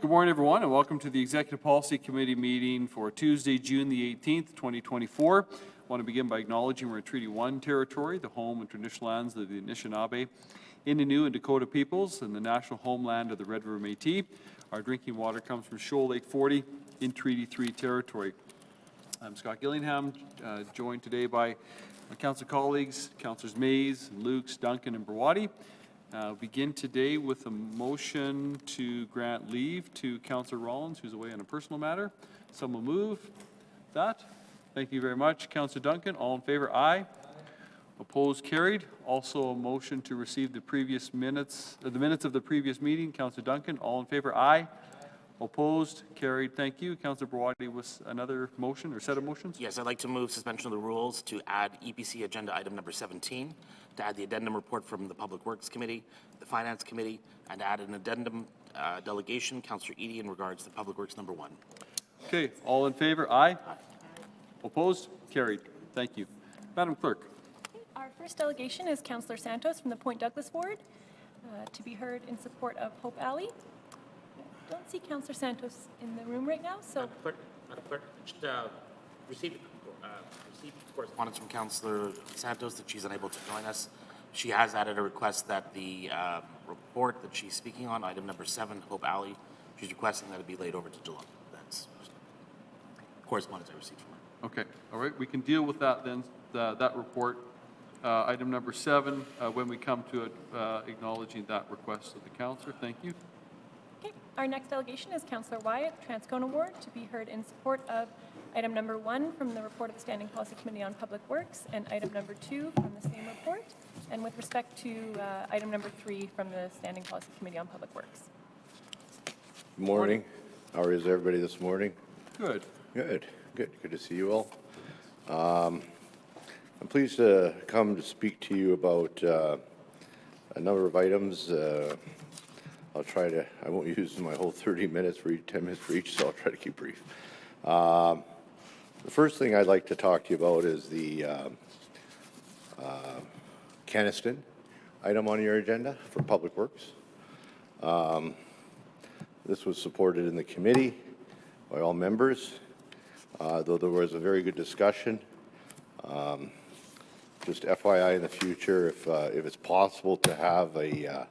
Good morning, everyone, and welcome to the Executive Policy Committee meeting for Tuesday, June the 18th, 2024. I want to begin by acknowledging we're in Treaty 1 territory, the home and traditional lands of the Anishinaabe, Innu, and Dakota peoples, and the national homeland of the Red River Métis. Our drinking water comes from Shoal Lake 40 in Treaty 3 territory. I'm Scott Gillingham, joined today by my council colleagues, Councillors Mays, Lukes, Duncan, and Brawadi. Begin today with a motion to grant leave to Councillor Rollins, who's away on a personal matter. Someone move that. Thank you very much. Councillor Duncan, all in favor, aye. Opposed, carried. Also a motion to receive the previous minutes, the minutes of the previous meeting. Councillor Duncan, all in favor, aye. Opposed, carried. Thank you. Councillor Brawadi with another motion or set of motions? Yes, I'd like to move suspension of the rules to add EPC agenda item number 17, to add the addendum report from the Public Works Committee, the Finance Committee, and add an addendum delegation, Councillor Eadie, in regards to Public Works number 1. Okay, all in favor, aye. Opposed, carried. Thank you. Madam Clerk. Our first delegation is Councillor Santos from the Point Douglas ward, to be heard in support of Hope Alley. I don't see Councillor Santos in the room right now, so... Madam Clerk, just received correspondence from Councillor Santos that she's unable to join us. She has added a request that the report that she's speaking on, item number 7, Hope Alley, she's requesting that it be laid over to July. That's correspondence I received from her. Okay, all right, we can deal with that then, that report. Item number 7, when we come to it, acknowledging that request of the councillor. Thank you. Okay, our next delegation is Councillor Wyatt, Transcona ward, to be heard in support of item number 1 from the report of the Standing Policy Committee on Public Works and item number 2 from the same report, and with respect to item number 3 from the Standing Policy Committee on Public Works. Good morning. How is everybody this morning? Good. Good. Good to see you all. I'm pleased to come to speak to you about a number of items. I won't use my whole 30 minutes for each, 10 minutes for each, so I'll try to keep brief. The first thing I'd like to talk to you about is the Kenaston item on your agenda for Public Works. This was supported in the committee by all members, though there was a very good discussion. Just FYI in the future, if it's possible to have a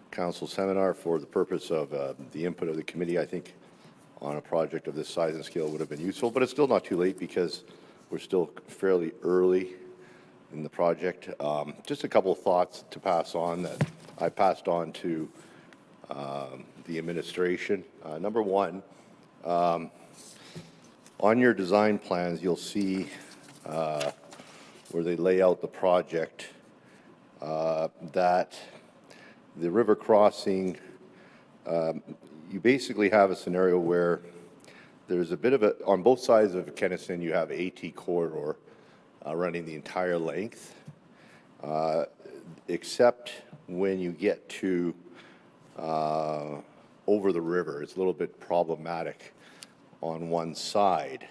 council seminar for the purpose of the input of the committee, I think on a project of this size and scale would have been useful, but it's still not too late because we're still fairly early in the project. Just a couple of thoughts to pass on that I passed on to the administration. Number one, on your design plans, you'll see where they lay out the project that the river crossing, you basically have a scenario where there's a bit of on both sides of Kenaston, you have AT corridor running the entire length, except when you get to over the river. It's a little bit problematic on one side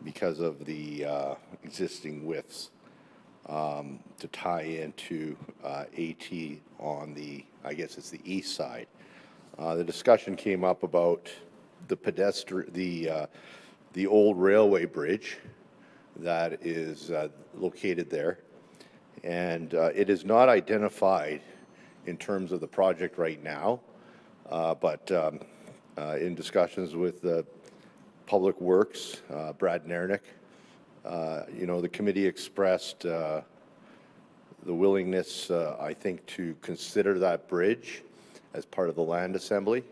because of the existing widths to tie into AT on the, I guess it's the east side. The discussion came up about the the old railway bridge that is located there, and it is not identified in terms of the project right now, but in discussions with the Public Works, Brad Nernick, the committee expressed the willingness, I think, to consider that bridge as part of the land assembly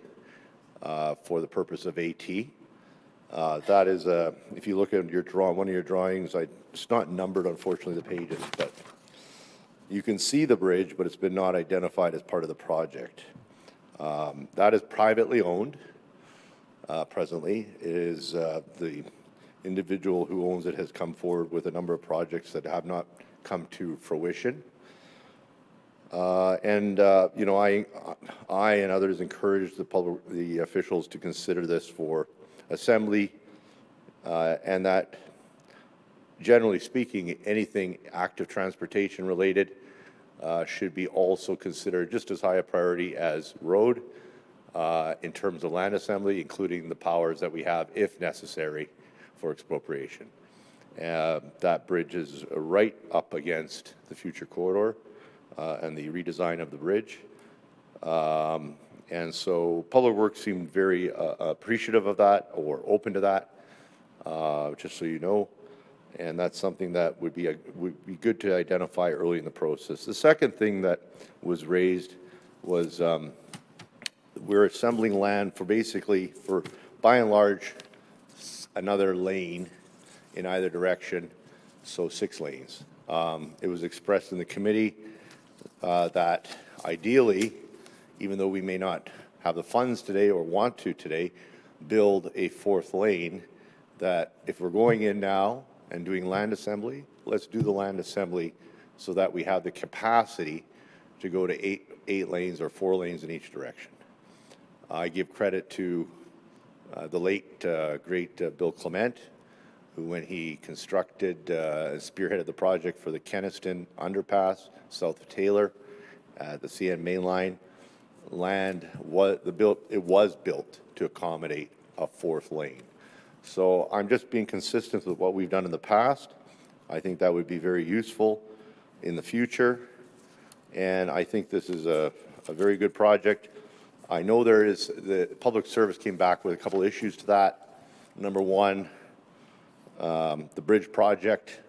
for the purpose of AT. That is, if you look at your one of your drawings, it's not numbered, unfortunately, the pages, but you can see the bridge, but it's been not identified as part of the project. That is privately owned presently. It is the individual who owns it has come forward with a number of projects that have not come to fruition. I and others encourage the officials to consider this for assembly, and that, generally speaking, anything active transportation related should be also considered just as high a priority as road. in terms of land assembly, including the powers that we have, if necessary, for expropriation. That bridge is right up against the future corridor and the redesign of the bridge. And so Public Works seemed very appreciative of that, or open to that, just so you know. And that's something that would be good to identify early in the process. The second thing that was raised was we're assembling land for basically, for by and large, another lane in either direction, so 6 lanes. It was expressed in the committee that ideally, even though we may not have the funds today or want to today, build a 4th lane, that if we're going in now and doing land assembly, let's do the land assembly so that we have the capacity to go to 8 lanes or 4 lanes in each direction. I give credit to the late, great Bill Clement, who, when he constructed, spearheaded the project for the Kenniston Underpass, south of Taylor, the CN Main Line, it was built to accommodate a 4th lane. So I'm just being consistent with what we've done in the past. I think that would be very useful in the future, and I think this is a very good project. I know the Public Service came back with a couple issues to that. Number one, the bridge project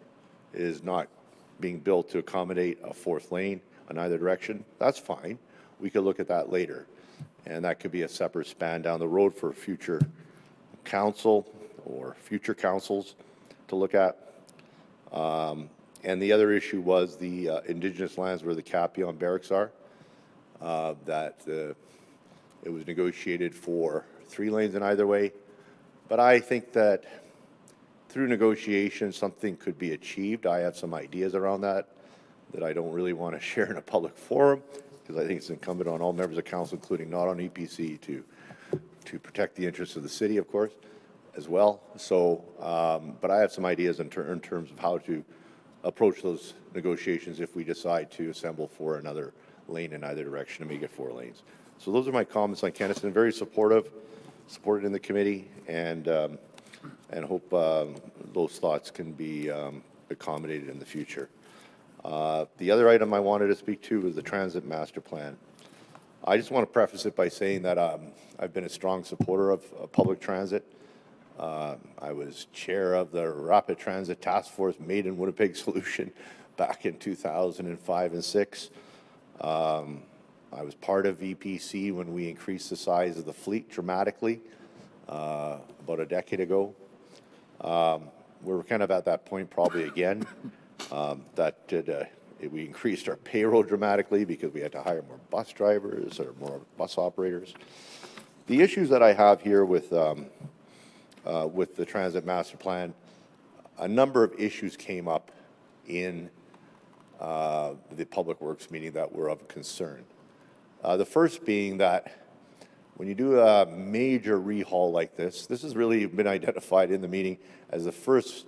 is not being built to accommodate a 4th lane in either direction. That's fine. We could look at that later, and that could be a separate span down the road for future council or future councils to look at. And the other issue was the Indigenous lands where the Capion barracks are, that it was negotiated for 3 lanes in either way. But I think that through negotiation, something could be achieved. I have some ideas around that I don't really want to share in a public forum, because I think it's incumbent on all members of council, including not on EPC, to protect the interests of the city, of course, as well. So, but I have some ideas in terms of how to approach those negotiations if we decide to assemble for another lane in either direction and make it 4 lanes. So those are my comments on Kenniston. Very supported in the committee, and hope those thoughts can be accommodated in the future. The other item I wanted to speak to was the transit master plan. I just want to preface it by saying that I've been a strong supporter of public transit. I was chair of the Rapid Transit Task Force Made in Winnipeg solution back in 2005 and 6. I was part of EPC when we increased the size of the fleet dramatically about a decade ago. We're kind of at that point probably again. We increased our payroll dramatically because we had to hire more bus drivers or more bus operators. The issues that I have here with the Transit Master Plan, a number of issues came up in the Public Works meeting that were of concern. The first being that when you do a major rehaul like this has really been identified in the meeting as the first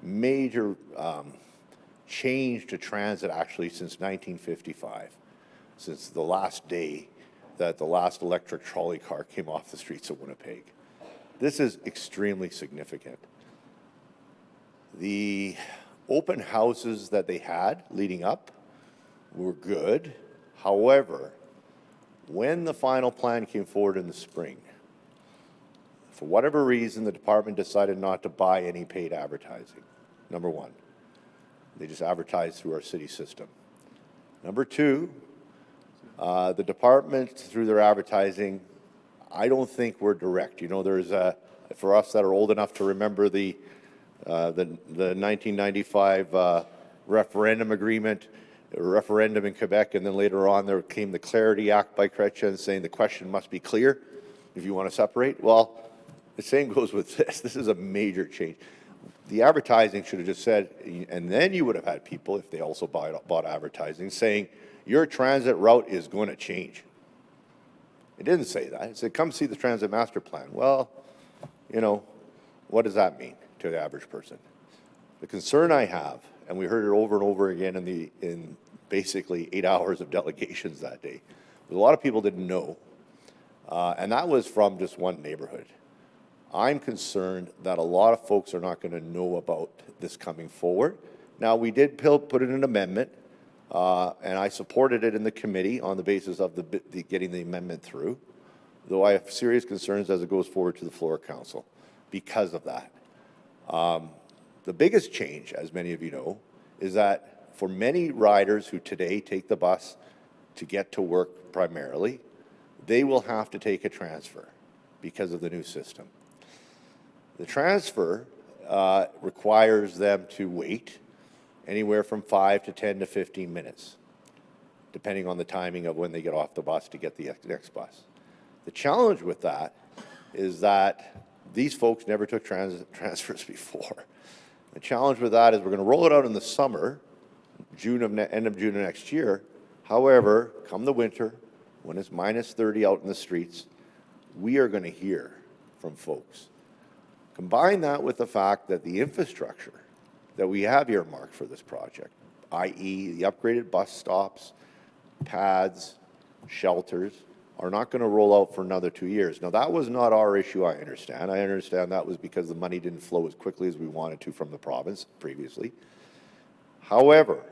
major change to transit actually since 1955, since the last day that the last electric trolley car came off the streets of Winnipeg. This is extremely significant. The open houses that they had leading up were good. However, when the final plan came forward in the spring, for whatever reason, the department decided not to buy any paid advertising, number one. They just advertised through our city system. Number two, the department, through their advertising, I don't think we're direct. You know, there's for us that are old enough to remember the 1995 referendum agreement, referendum in Quebec, and then later on there came the Clarity Act by Chrétien saying the question must be clear if you want to separate. Well, the same goes with this. This is a major change. The advertising should have just said, and then you would have had people, if they also bought advertising, saying your transit route is going to change. It didn't say that. It said, come see the transit master plan. Well, you know, what does that mean to the average person? The concern I have, and we heard it over and over again in basically 8 hours of delegations that day, was a lot of people didn't know And that was from just one neighborhood. I'm concerned that a lot of folks are not going to know about this coming forward. Now, we did put in an amendment, and I supported it in the committee on the basis of getting the amendment through, though I have serious concerns as it goes forward to the floor of council because of that. The biggest change, as many of you know, is that for many riders who today take the bus to get to work primarily, they will have to take a transfer because of the new system. The transfer requires them to wait anywhere from 5 to 10 to 15 minutes, depending on the timing of when they get off the bus to get the next bus. The challenge with that is that these folks never took transfers before. The challenge with that is we're going to roll it out in the summer, end of June of next year. However, come the winter, when it's minus 30 out in the streets, we are going to hear from folks. Combine that with the fact that the infrastructure that we have earmarked for this project, i.e. the upgraded bus stops, pads, shelters, are not going to roll out for another 2 years. Now, that was not our issue, I understand. I understand that was because the money didn't flow as quickly as we wanted to from the province previously. However,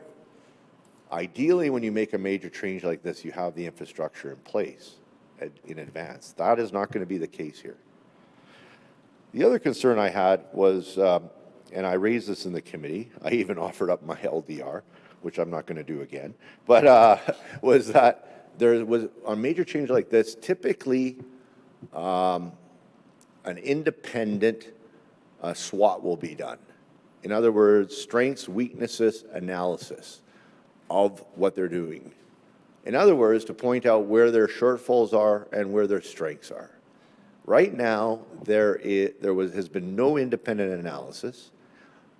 ideally, when you make a major change like this, you have the infrastructure in place in advance. That is not going to be the case here. The other concern I had was, and I raised this in the committee, I even offered up my LDR, which I'm not going to do again, but was that there was, on a major change like this, typically an independent SWOT will be done. In other words, strengths, weaknesses, analysis of what they're doing. In other words, to point out where their shortfalls are and where their strengths are. Right now, has been no independent analysis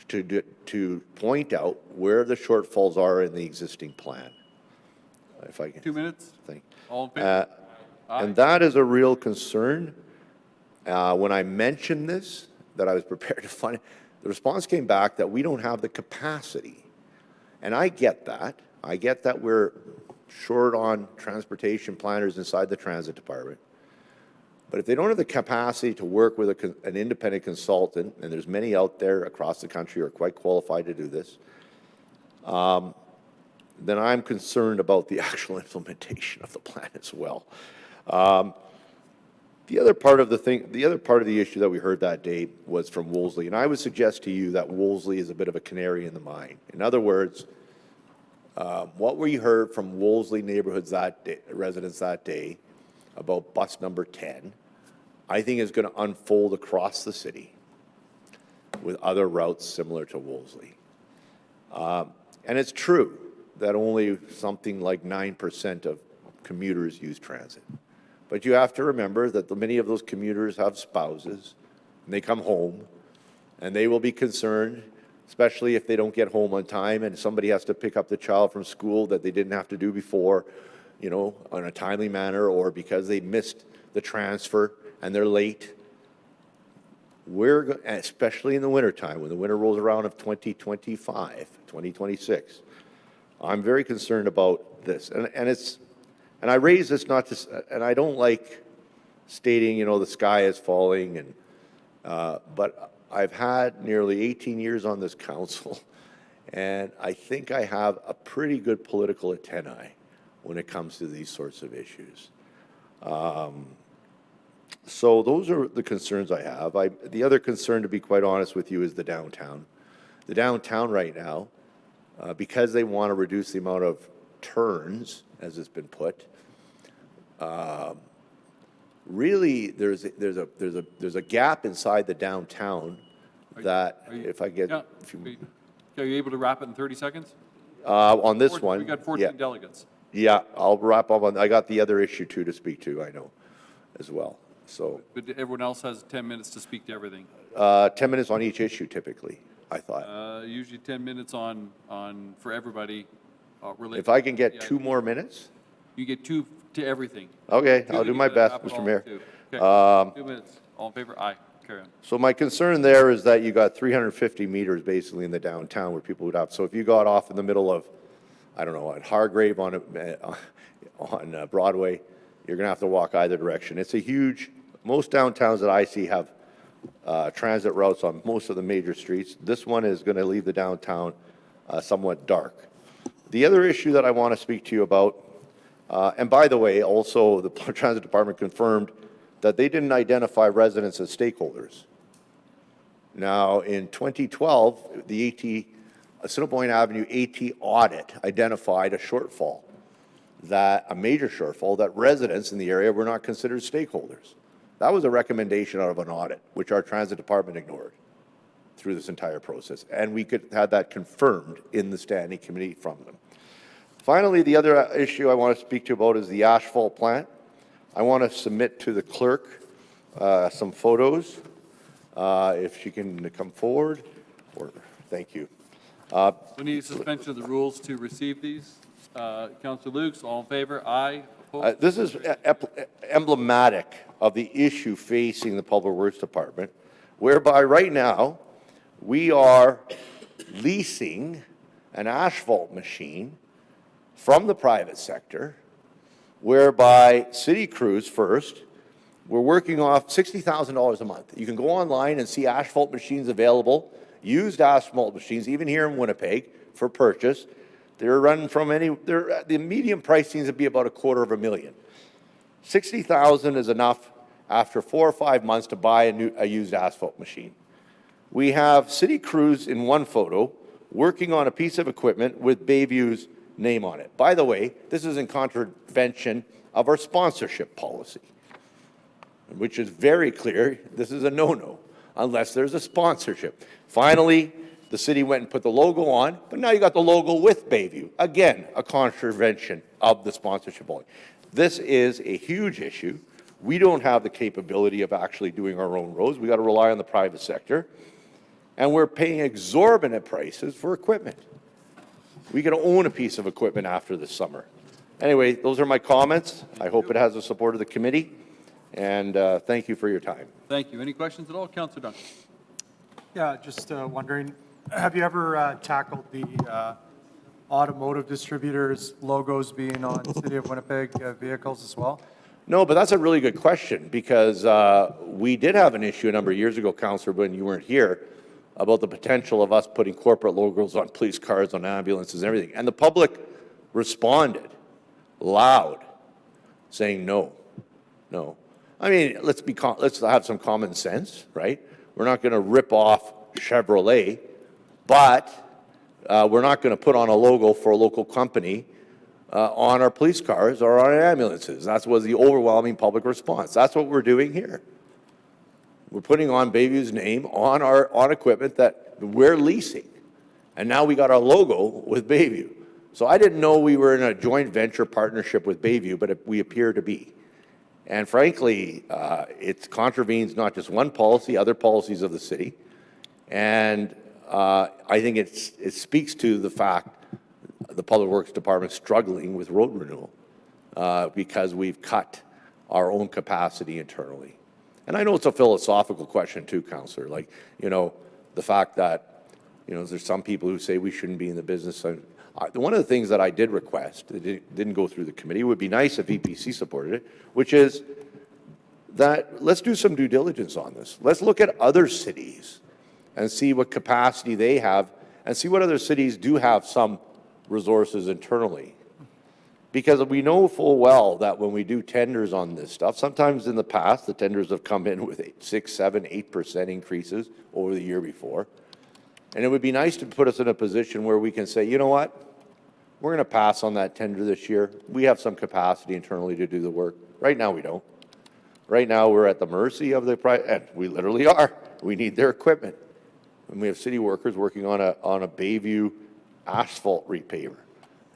to point out where the shortfalls are in the existing plan. If I can. 2 minutes? Think. All in favor? And that is a real concern. When I mentioned this, that I was prepared to fund it, the response came back that we don't have the capacity. And I get that. I get that we're short on transportation planners inside the transit department. But if they don't have the capacity to work with an independent consultant, and there's many out there across the country who are quite qualified to do this, then I'm concerned about the actual implementation of the plan as well. The other part of the issue that we heard that day was from Wolseley, and I would suggest to you that Wolseley is a bit of a canary in the mine. In other words, what we heard from Wolseley neighborhoods residents that day about bus number 10, I think is going to unfold across the city with other routes similar to Wolseley. And it's true that only something like 9% of commuters use transit. But you have to remember that many of those commuters have spouses, and they come home, and they will be concerned, especially if they don't get home on time and somebody has to pick up the child from school that they didn't have to do before, you know, in a timely manner, or because they missed the transfer and they're late. Especially in the wintertime, when the winter rolls around of 2025, 2026, I'm very concerned about this. And I raise this not to, and I don't like stating, you know, the sky is falling, and but I've had nearly 18 years on this council, and I think I have a pretty good political antennae when it comes to these sorts of issues. So those are the concerns I have. The other concern, to be quite honest with you, is the downtown. The downtown right now, because they want to reduce the amount of turns, as it's been put, really there's a gap inside the downtown that if I get Yeah. Are you able to wrap it in 30 seconds? on this one, We got 14 yeah, delegates. yeah, I'll wrap up on. I got the other issue too to speak to. I know, as well. So But everyone else has 10 minutes to speak to everything. 10 minutes on each issue typically. I thought. Usually 10 minutes for everybody related. If I can get Yeah, 2 more minutes. You get 2 to everything. Okay, Two I'll that do my you gotta best, wrap it Mr. all Mayor. into. Okay, 2 minutes. All in favor? Aye. Carry on. So my concern there is that you got 350 meters basically in the downtown where people would have. So if you got off in the middle of, I don't know, at Hargrave on Broadway, you're going to have to walk either direction. It's a huge, most downtowns that I see have transit routes on most of the major streets. This one is going to leave the downtown somewhat dark. The other issue that I want to speak to you about, and by the way, also the Transit Department confirmed that they didn't identify residents as stakeholders. Now, in 2012, the Assiniboine Avenue AT audit identified a shortfall, a major shortfall, that residents in the area were not considered stakeholders. That was a recommendation out of an audit, which our Transit Department ignored through this entire process. And we could have that confirmed in the standing committee from them. Finally, the other issue I want to speak to you about is the asphalt plant. I want to submit to the clerk some photos, if she can come forward. Thank you. We need suspension of the rules to receive these. Councillor Lukes, all in favor? Aye. Opposed? This is emblematic of the issue facing the Public Works Department, whereby right now we are leasing an asphalt machine from the private sector, whereby city crews first, we're working off $60,000 a month. You can go online and see asphalt machines available, used asphalt machines, even here in Winnipeg, for purchase. They're running from the medium price seems to be about $250,000. $60,000 is enough after 4 or 5 months to buy a used asphalt machine. We have city crews in one photo working on a piece of equipment with Bayview's name on it. By the way, this is in contravention of our sponsorship policy, which is very clear. This is a no-no unless there's a sponsorship. Finally, the city went and put the logo on, but now you got the logo with Bayview. Again, a contravention of the sponsorship policy. This is a huge issue. We don't have the capability of actually doing our own roads. We got to rely on the private sector. And we're paying exorbitant prices for equipment. We can own a piece of equipment after this summer. Anyway, those are my comments. I hope it has the support of the committee. And thank you for your time. Thank you. Any questions at all? Councillor Duncan. Yeah, just wondering, have you ever tackled the automotive distributors' logos being on City of Winnipeg vehicles as well? No, but that's a really good question, because we did have an issue a number of years ago, Councillor, when you weren't here, about the potential of us putting corporate logos on police cars, on ambulances, and everything. And the public responded loud, saying no, no. I mean, let's have some common sense, right? We're not going to rip off Chevrolet, but we're not going to put on a logo for a local company on our police cars or on our ambulances. That was the overwhelming public response. That's what we're doing here. We're putting on Bayview's name on equipment that we're leasing. And now we got our logo with Bayview. So I didn't know we were in a joint venture partnership with Bayview, but we appear to be. And frankly, it contravenes not just one policy, other policies of the city. And I think it speaks to the fact the Public Works Department struggling with road renewal because we've cut our own capacity internally. And I know it's a philosophical question too, Councillor, like, the fact that, there's some people who say we shouldn't be in the business. One of the things that I did request, that didn't go through the committee, it would be nice if EPC supported it, which is that let's do some due diligence on this. Let's look at other cities and see what capacity they have and see what other cities do have some resources internally. Because we know full well that when we do tenders on this stuff, sometimes in the past, the tenders have come in with 6, 7, 8% increases over the year before. And it would be nice to put us in a position where we can say, you know what, we're going to pass on that tender this year. We have some capacity internally to do the work. Right now, we don't. Right now, we're at the mercy of the private, and we literally are. We need their equipment. And we have city workers working on a Bayview asphalt repaver.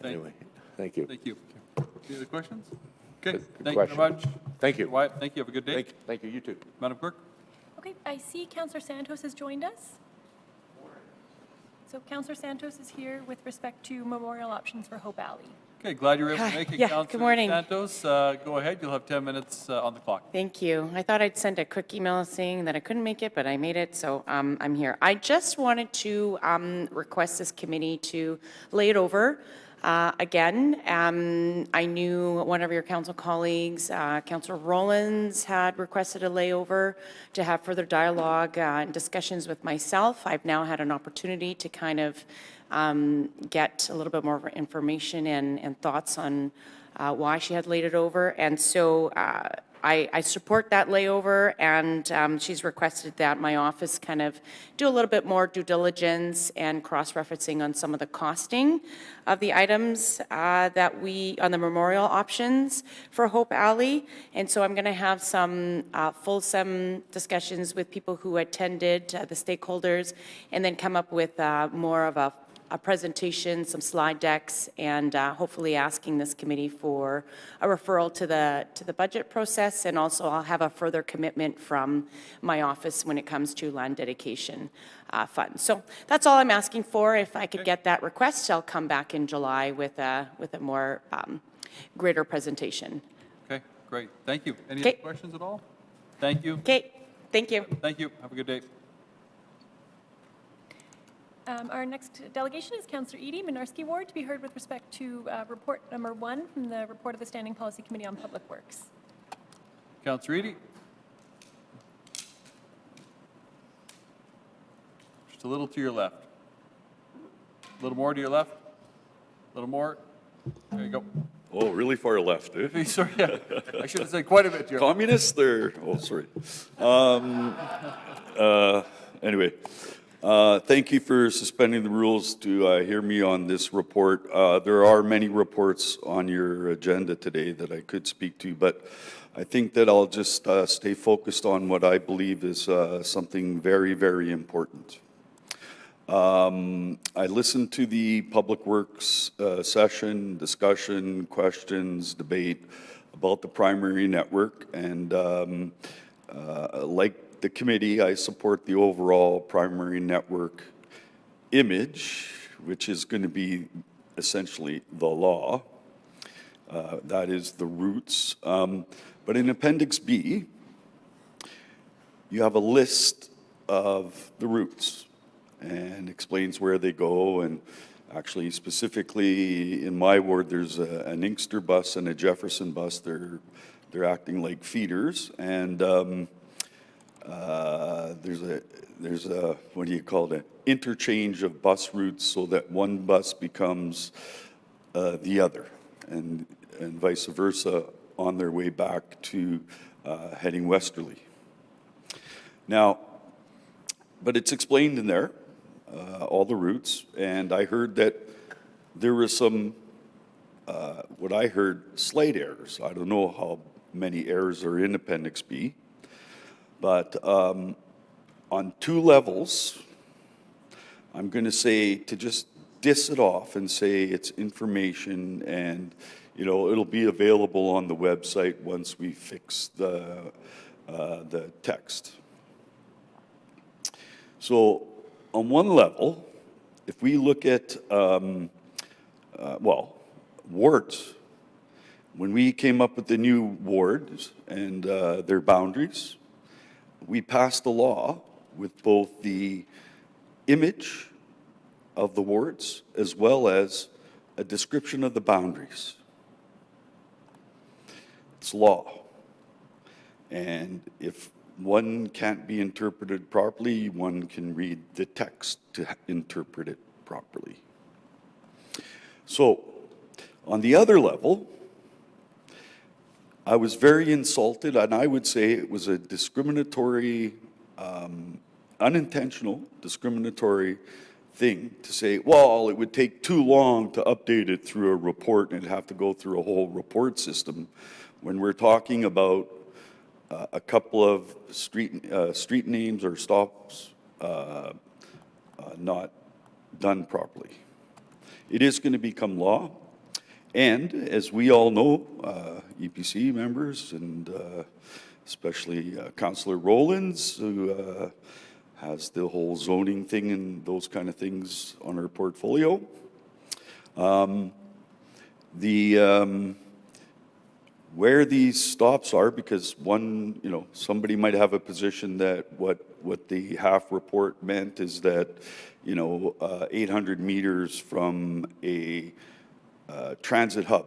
Anyway, thank you. Thank you. Any other questions? Okay, Good thank question. you very much. Thank you. Wyatt, thank you. Have a good day. Thank you, you too. Madam Clerk? Okay, I see Councillor Santos has joined us. So Councillor Santos is here with respect to memorial options for Hope Alley. Okay, glad you were able to make it, Yeah, Councillor good morning. Santos. Go ahead. You'll have 10 minutes on the clock. Thank you. I thought I'd send a quick email saying that I couldn't make it, but I made it, so I'm here. I just wanted to request this committee to lay it over Again, I knew one of your council colleagues, Councillor Rollins, had requested a layover to have further dialogue and discussions with myself. I've now had an opportunity to kind of get a little bit more information and thoughts on why she had laid it over. And so I support that layover, and she's requested that my office kind of do a little bit more due diligence and cross-referencing on some of the costing of the items that we, on the memorial options for Hope Alley. And so I'm going to have some fulsome discussions with people who attended, the stakeholders, and then come up with more of a presentation, some slide decks, and hopefully asking this committee for a referral to the budget process. And also I'll have a further commitment from my office when it comes to land dedication funds. So that's all I'm asking for. If I could get that request, I'll come back in July with a more greater presentation. Okay, great. Thank you. Any Okay. other questions at all? Thank you. Okay, thank you. Thank you. Have a good day. Our next delegation is Councillor Edie, Minarski Ward, to be heard with respect to report number 1 from the report of the Standing Policy Committee on Public Works. Councillor Edie. Just a little to your left. A little more to your left. A little more. There you go. Oh, really far left, eh? Sorry, yeah. I should have said quite a bit to your left. Communists there. Oh, sorry. Anyway, thank you for suspending the rules to hear me on this report. There are many reports on your agenda today that I could speak to, but I think that I'll just stay focused on what I believe is something very, very important. I listened to the Public Works session, discussion, questions, debate about the primary network, and like the committee, I support the overall primary network image, which is going to be essentially the law. That is the roots. But in Appendix B, you have a list of the routes and explains where they go. And actually, specifically in my ward, there's an Inkster bus and a Jefferson bus. They're acting like feeders, and there's a what do you call it? Interchange of bus routes, so that one bus becomes the other, and vice versa on their way back to heading westerly. Now, but it's explained in there, all the routes, and I heard that there was some, what I heard, slight errors. I don't know how many errors are in Appendix B, but on 2 levels, I'm going to say to just diss it off and say it's information, and it'll be available on the website once we fix the text. So on one level, if we look at, wards, when we came up with the new wards and their boundaries, we passed a law with both the image of the wards as well as a description of the boundaries. It's law. And if one can't be interpreted properly, one can read the text to interpret it properly. So, on the other level, I was very insulted, and I would say it was a discriminatory, unintentional discriminatory thing to say, well, it would take too long to update it through a report and it'd have to go through a whole report system, when we're talking about a couple of street names or stops not done properly. It is going to become law, and as we all know, EPC members and especially Councillor Rollins, who has the whole zoning thing and those kind of things on her portfolio. Where these stops are, because one, somebody might have a position that what the half report meant is that, 800 meters from a transit hub,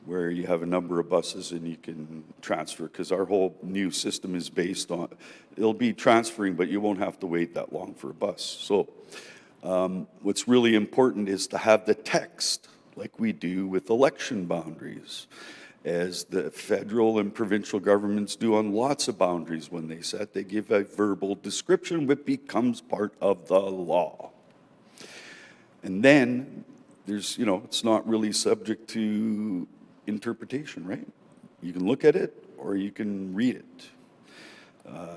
where you have a number of buses and you can transfer, because our whole new system is based on, it'll be transferring, but you won't have to wait that long for a bus. So what's really important is to have the text, like we do with election boundaries, as the federal and provincial governments do on lots of boundaries when they set. They give a verbal description, which becomes part of the law. And then there's, it's not really subject to interpretation, right? You can look at it or you can read it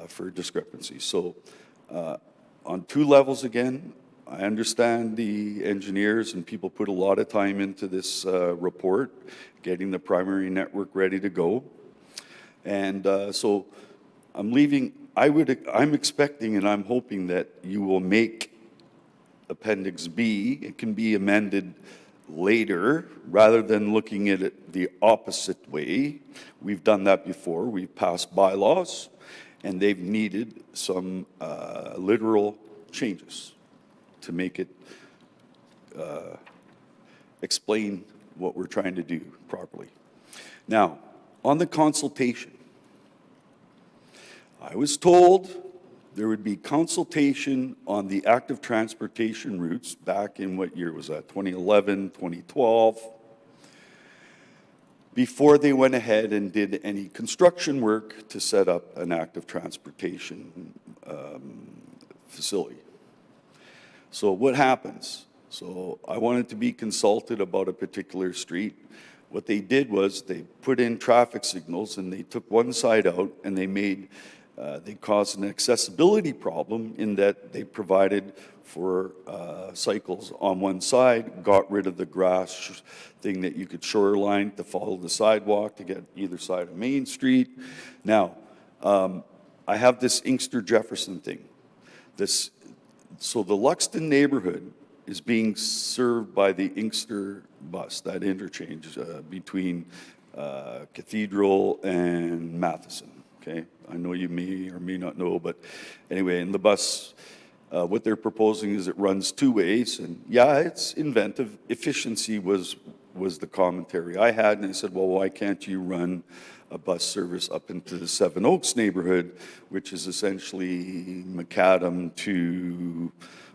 for discrepancies. So on two levels again, I understand the engineers and people put a lot of time into this report, getting the primary network ready to go. And so I'm expecting and I'm hoping that you will make Appendix B, it can be amended later rather than looking at it the opposite way. We've done that before. We've passed bylaws and they've needed some literal changes to make it explain what we're trying to do properly. Now, on the consultation, I was told there would be consultation on the active transportation routes back in, what year was that, 2011, 2012, before they went ahead and did any construction work to set up an active transportation facility. So what happens? So I wanted to be consulted about a particular street. What they did was they put in traffic signals and they took one side out and they caused an accessibility problem in that they provided for cycles on one side, got rid of the grass thing that you could shoreline to follow the sidewalk to get either side of Main Street. Now, I have this Inkster Jefferson thing. So the Luxton neighborhood is being served by the Inkster bus, that interchange between Cathedral and Matheson, okay? I know you may or may not know, but anyway, in the bus, what they're proposing is it runs two ways, and yeah, it's inventive. Efficiency was the commentary I had, and I said, well, why can't you run a bus service up into the Seven Oaks neighborhood, which is essentially Macadam to,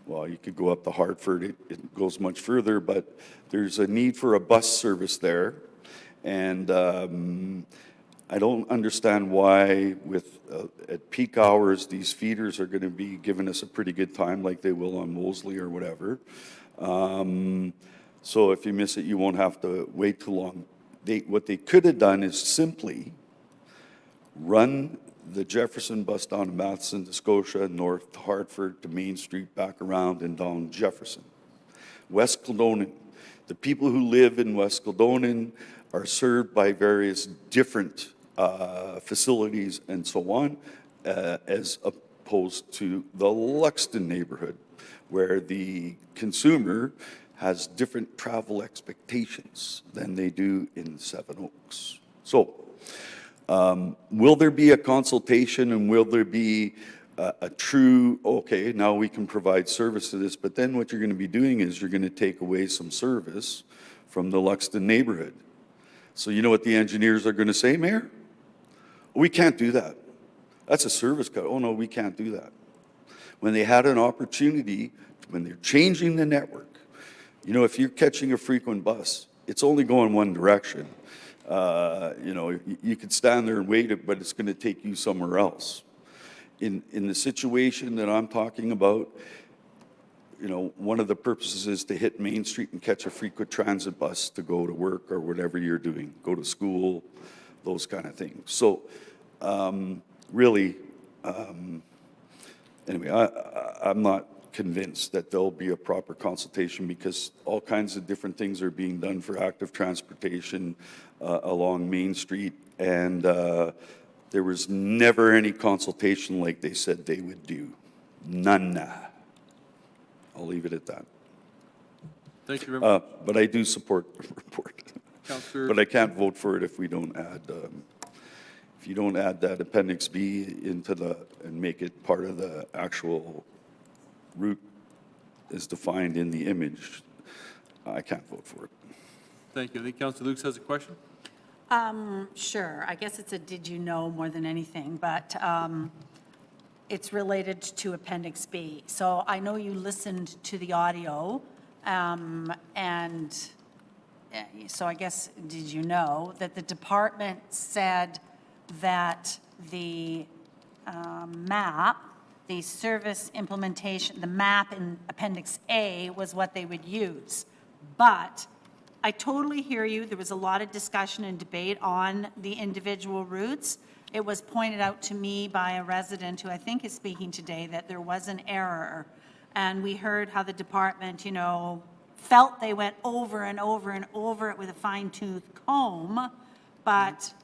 well, you could go up to Hartford, it goes much further, but there's a need for a bus service there. And I don't understand why at peak hours, these feeders are gonna be giving us a pretty good time like they will on Moseley or whatever. So if you miss it, you won't have to wait too long. What they could have done is simply run the Jefferson bus down to Matheson to Scotia, north to Hartford to Main Street, back around and down Jefferson. West Kildonan. The people who live in West Kildonan are served by various different facilities and so on, as opposed to the Luxton neighborhood, where the consumer has different travel expectations than they do in Seven Oaks. So, will there be a consultation and will there be a true, okay, now we can provide service to this, but then what you're going to be doing is you're going to take away some service from the Luxton neighborhood. So you know what the engineers are going to say, Mayor? We can't do that. That's a service cut. Oh no, we can't do that. When they had an opportunity, when they're changing the network, you know, if you're catching a frequent bus, it's only going one direction. You know, you could stand there and wait it, but it's going to take you somewhere else. In the situation that I'm talking about, you know, one of the purposes is to hit Main Street and catch a frequent transit bus to go to work or whatever you're doing, go to school, those kind of things. So really, anyway, I'm not convinced that there'll be a proper consultation because all kinds of different things are being done for active transportation along Main Street, and there was never any consultation like they said they would do. None. I'll leave it at that. Thank you very much. But I do support the report. Councillor. But I can't vote for it if we don't add, if you don't add that Appendix B into and make it part of the actual route as defined in the image. I can't vote for it. Thank you. I think Councillor Lukes has a question. Sure. I guess it's a did you know more than anything, but it's related to Appendix B. So I know you listened to the audio, and so I guess, did you know that the department said that the map, the service implementation, the map in Appendix A was what they would use? But I totally hear you. There was a lot of discussion and debate on the individual routes. It was pointed out to me by a resident who I think is speaking today that there was an error. And we heard how the department, you know, felt they went over and over and over it with a fine-tooth comb. But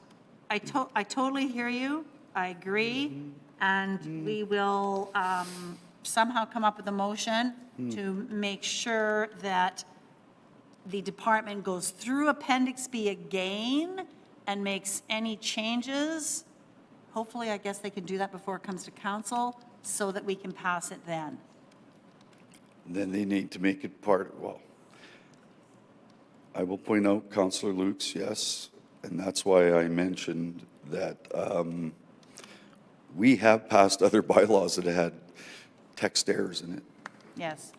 I totally hear you. I agree. And we will somehow come up with a motion to make sure that the department goes through Appendix B again and makes any changes. Hopefully, I guess they can do that before it comes to council so that we can pass it then. Then they need to make it well, I will point out, Councillor Lukes, yes, and that's why I mentioned that we have passed other bylaws that had text errors in it. Yes.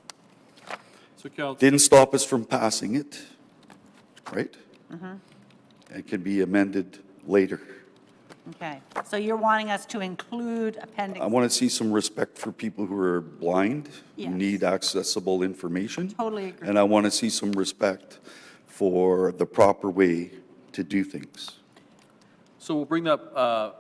So Councillor, Didn't stop us from passing it, right? It can be amended later. Okay. So you're wanting us to include Appendix? I want to see some respect for people who are blind, who Yes. need accessible information. Totally agree. And I want to see some respect for the proper way to do things. so we'll bring that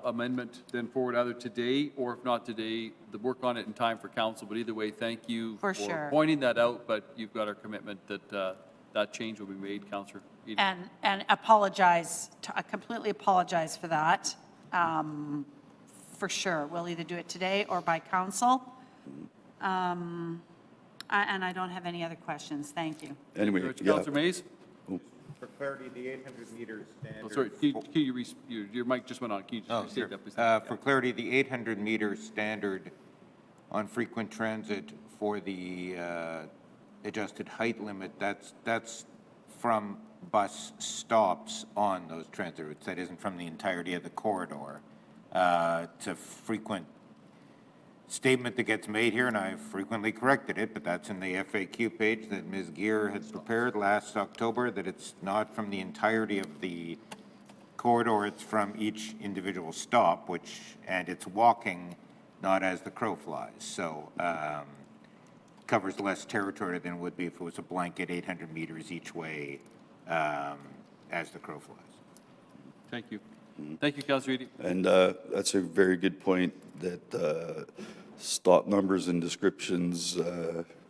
amendment then forward either today, or if not today, the work on it in time for council. But either way, thank you For sure. pointing that out, but you've got our commitment that that change will be made, Councillor Eden. And apologize, I completely apologize for that. For sure. We'll either do it today or by council. And I don't have any other questions. Thank you. Anyway, yeah, Councillor Mays? For clarity, the 800 meter standard. Oh, sorry, can your mic just went on. Can you just Oh, restate sure. that, please? For clarity, the 800 meter standard on frequent transit for the adjusted height limit, that's from bus stops on those transit routes. That isn't from the entirety of the corridor. It's a frequent statement that gets made here, and I've frequently corrected it, but that's in the FAQ page that Ms. Gear had prepared last October, that it's not from the entirety of the corridor, it's from each individual stop, and it's walking, not as the crow flies. So covers less territory than it would be if it was a blanket 800 meters each way as the crow flies. Thank you. Thank you, Councillor Eden. and that's a very good point, that stop numbers and descriptions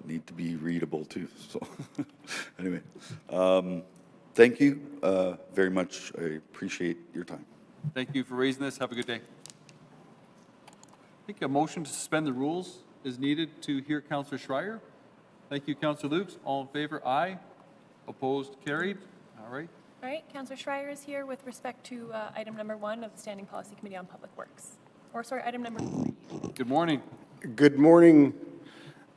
need to be readable too. So anyway, thank you very much. I appreciate your time. Thank you for raising this. Have a good day. I think a motion to suspend the rules is needed to hear Councillor Schreier. Thank you, Councillor Lukes. All in favor, aye. Opposed, carried. All right. All right, Councillor Schreier is here with respect to item number 1 of the Standing Policy Committee on Public Works. Or sorry, item number 3. Good morning. Good morning,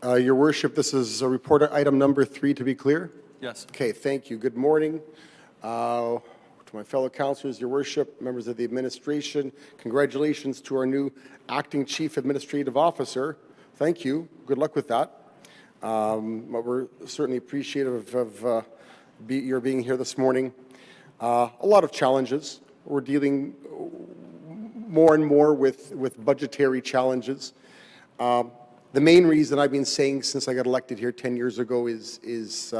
Your Worship. This is a report item number 3, to be clear. Yes. Okay, thank you. Good morning. To my fellow councilors, Your Worship, members of the administration, congratulations to our new acting chief administrative officer. Thank you. Good luck with that. But we're certainly appreciative of your being here this morning. A lot of challenges. We're dealing more and more with budgetary challenges. The main reason I've been saying since I got elected here 10 years ago is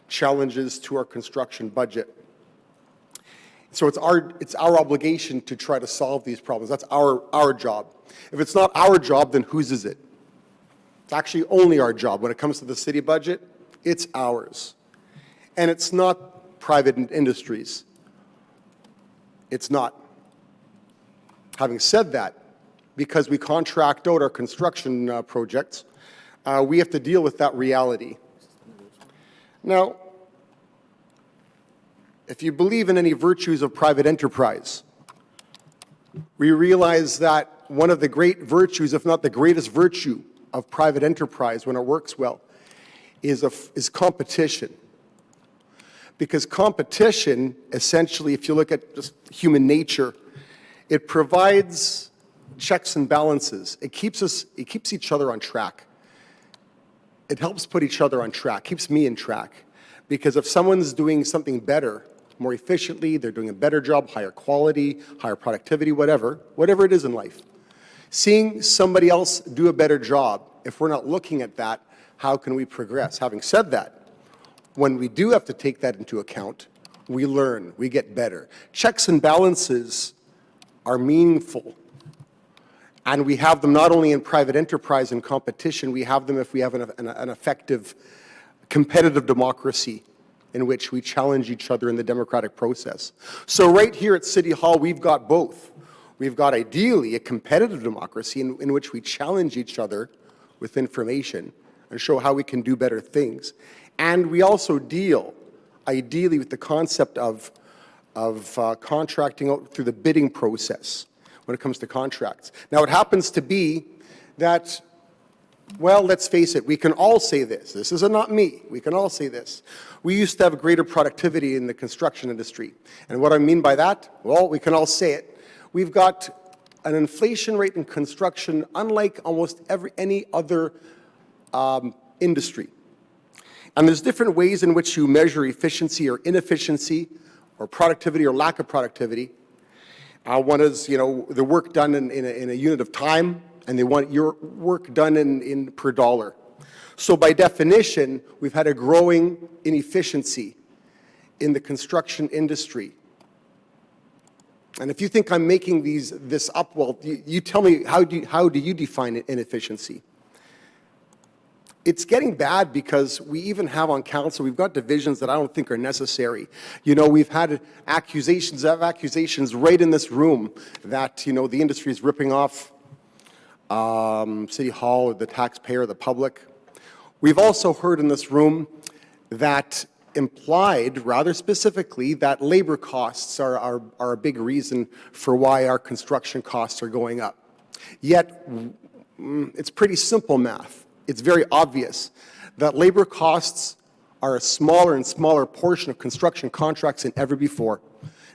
challenges to our construction budget. So it's our obligation to try to solve these problems. That's our job. If it's not our job, then whose is it? It's actually only our job. When it comes to the city budget, it's ours. And it's not private industries. It's not. Having said that, because we contract out our construction projects, we have to deal with that reality. Now, if you believe in any virtues of private enterprise, we realize that one of the great virtues, if not the greatest virtue of private enterprise when it works well, is competition. Because competition, essentially, if you look at just human nature, it provides checks and balances. It keeps each other on track. It helps put each other on track, keeps me in track. Because if someone's doing something better, more efficiently, they're doing a better job, higher quality, higher productivity, whatever it is in life. Seeing somebody else do a better job, if we're not looking at that, how can we progress? Having said that, when we do have to take that into account, we learn, we get better. Checks and balances are meaningful. And we have them not only in private enterprise and competition, we have them if we have an effective competitive democracy in which we challenge each other in the democratic process. So right here at City Hall, we've got both. We've got ideally a competitive democracy in which we challenge each other with information and show how we can do better things. And we also deal, ideally, with the concept of contracting out through the bidding process when it comes to contracts. Now, it happens to be that, well, let's face it, we can all say this. This is not me. We can all say this. We used to have greater productivity in the construction industry. And what I mean by that, well, we can all say it. We've got an inflation rate in construction unlike almost any other industry. And there's different ways in which you measure efficiency or inefficiency or productivity or lack of productivity. One is, the work done in a unit of time, and they want your work done in per dollar. So by definition, we've had a growing inefficiency in the construction industry. And if you think I'm making this up, well, you tell me, how do you define inefficiency? It's getting bad because we even have on council, we've got divisions that I don't think are necessary. We've had accusations right in this room that, the industry is ripping off City Hall or the taxpayer, the public. We've also heard in this room that implied, rather specifically, that labor costs are a big reason for why our construction costs are going up. Yet, it's pretty simple math. It's very obvious that labor costs are a smaller and smaller portion of construction contracts than ever before.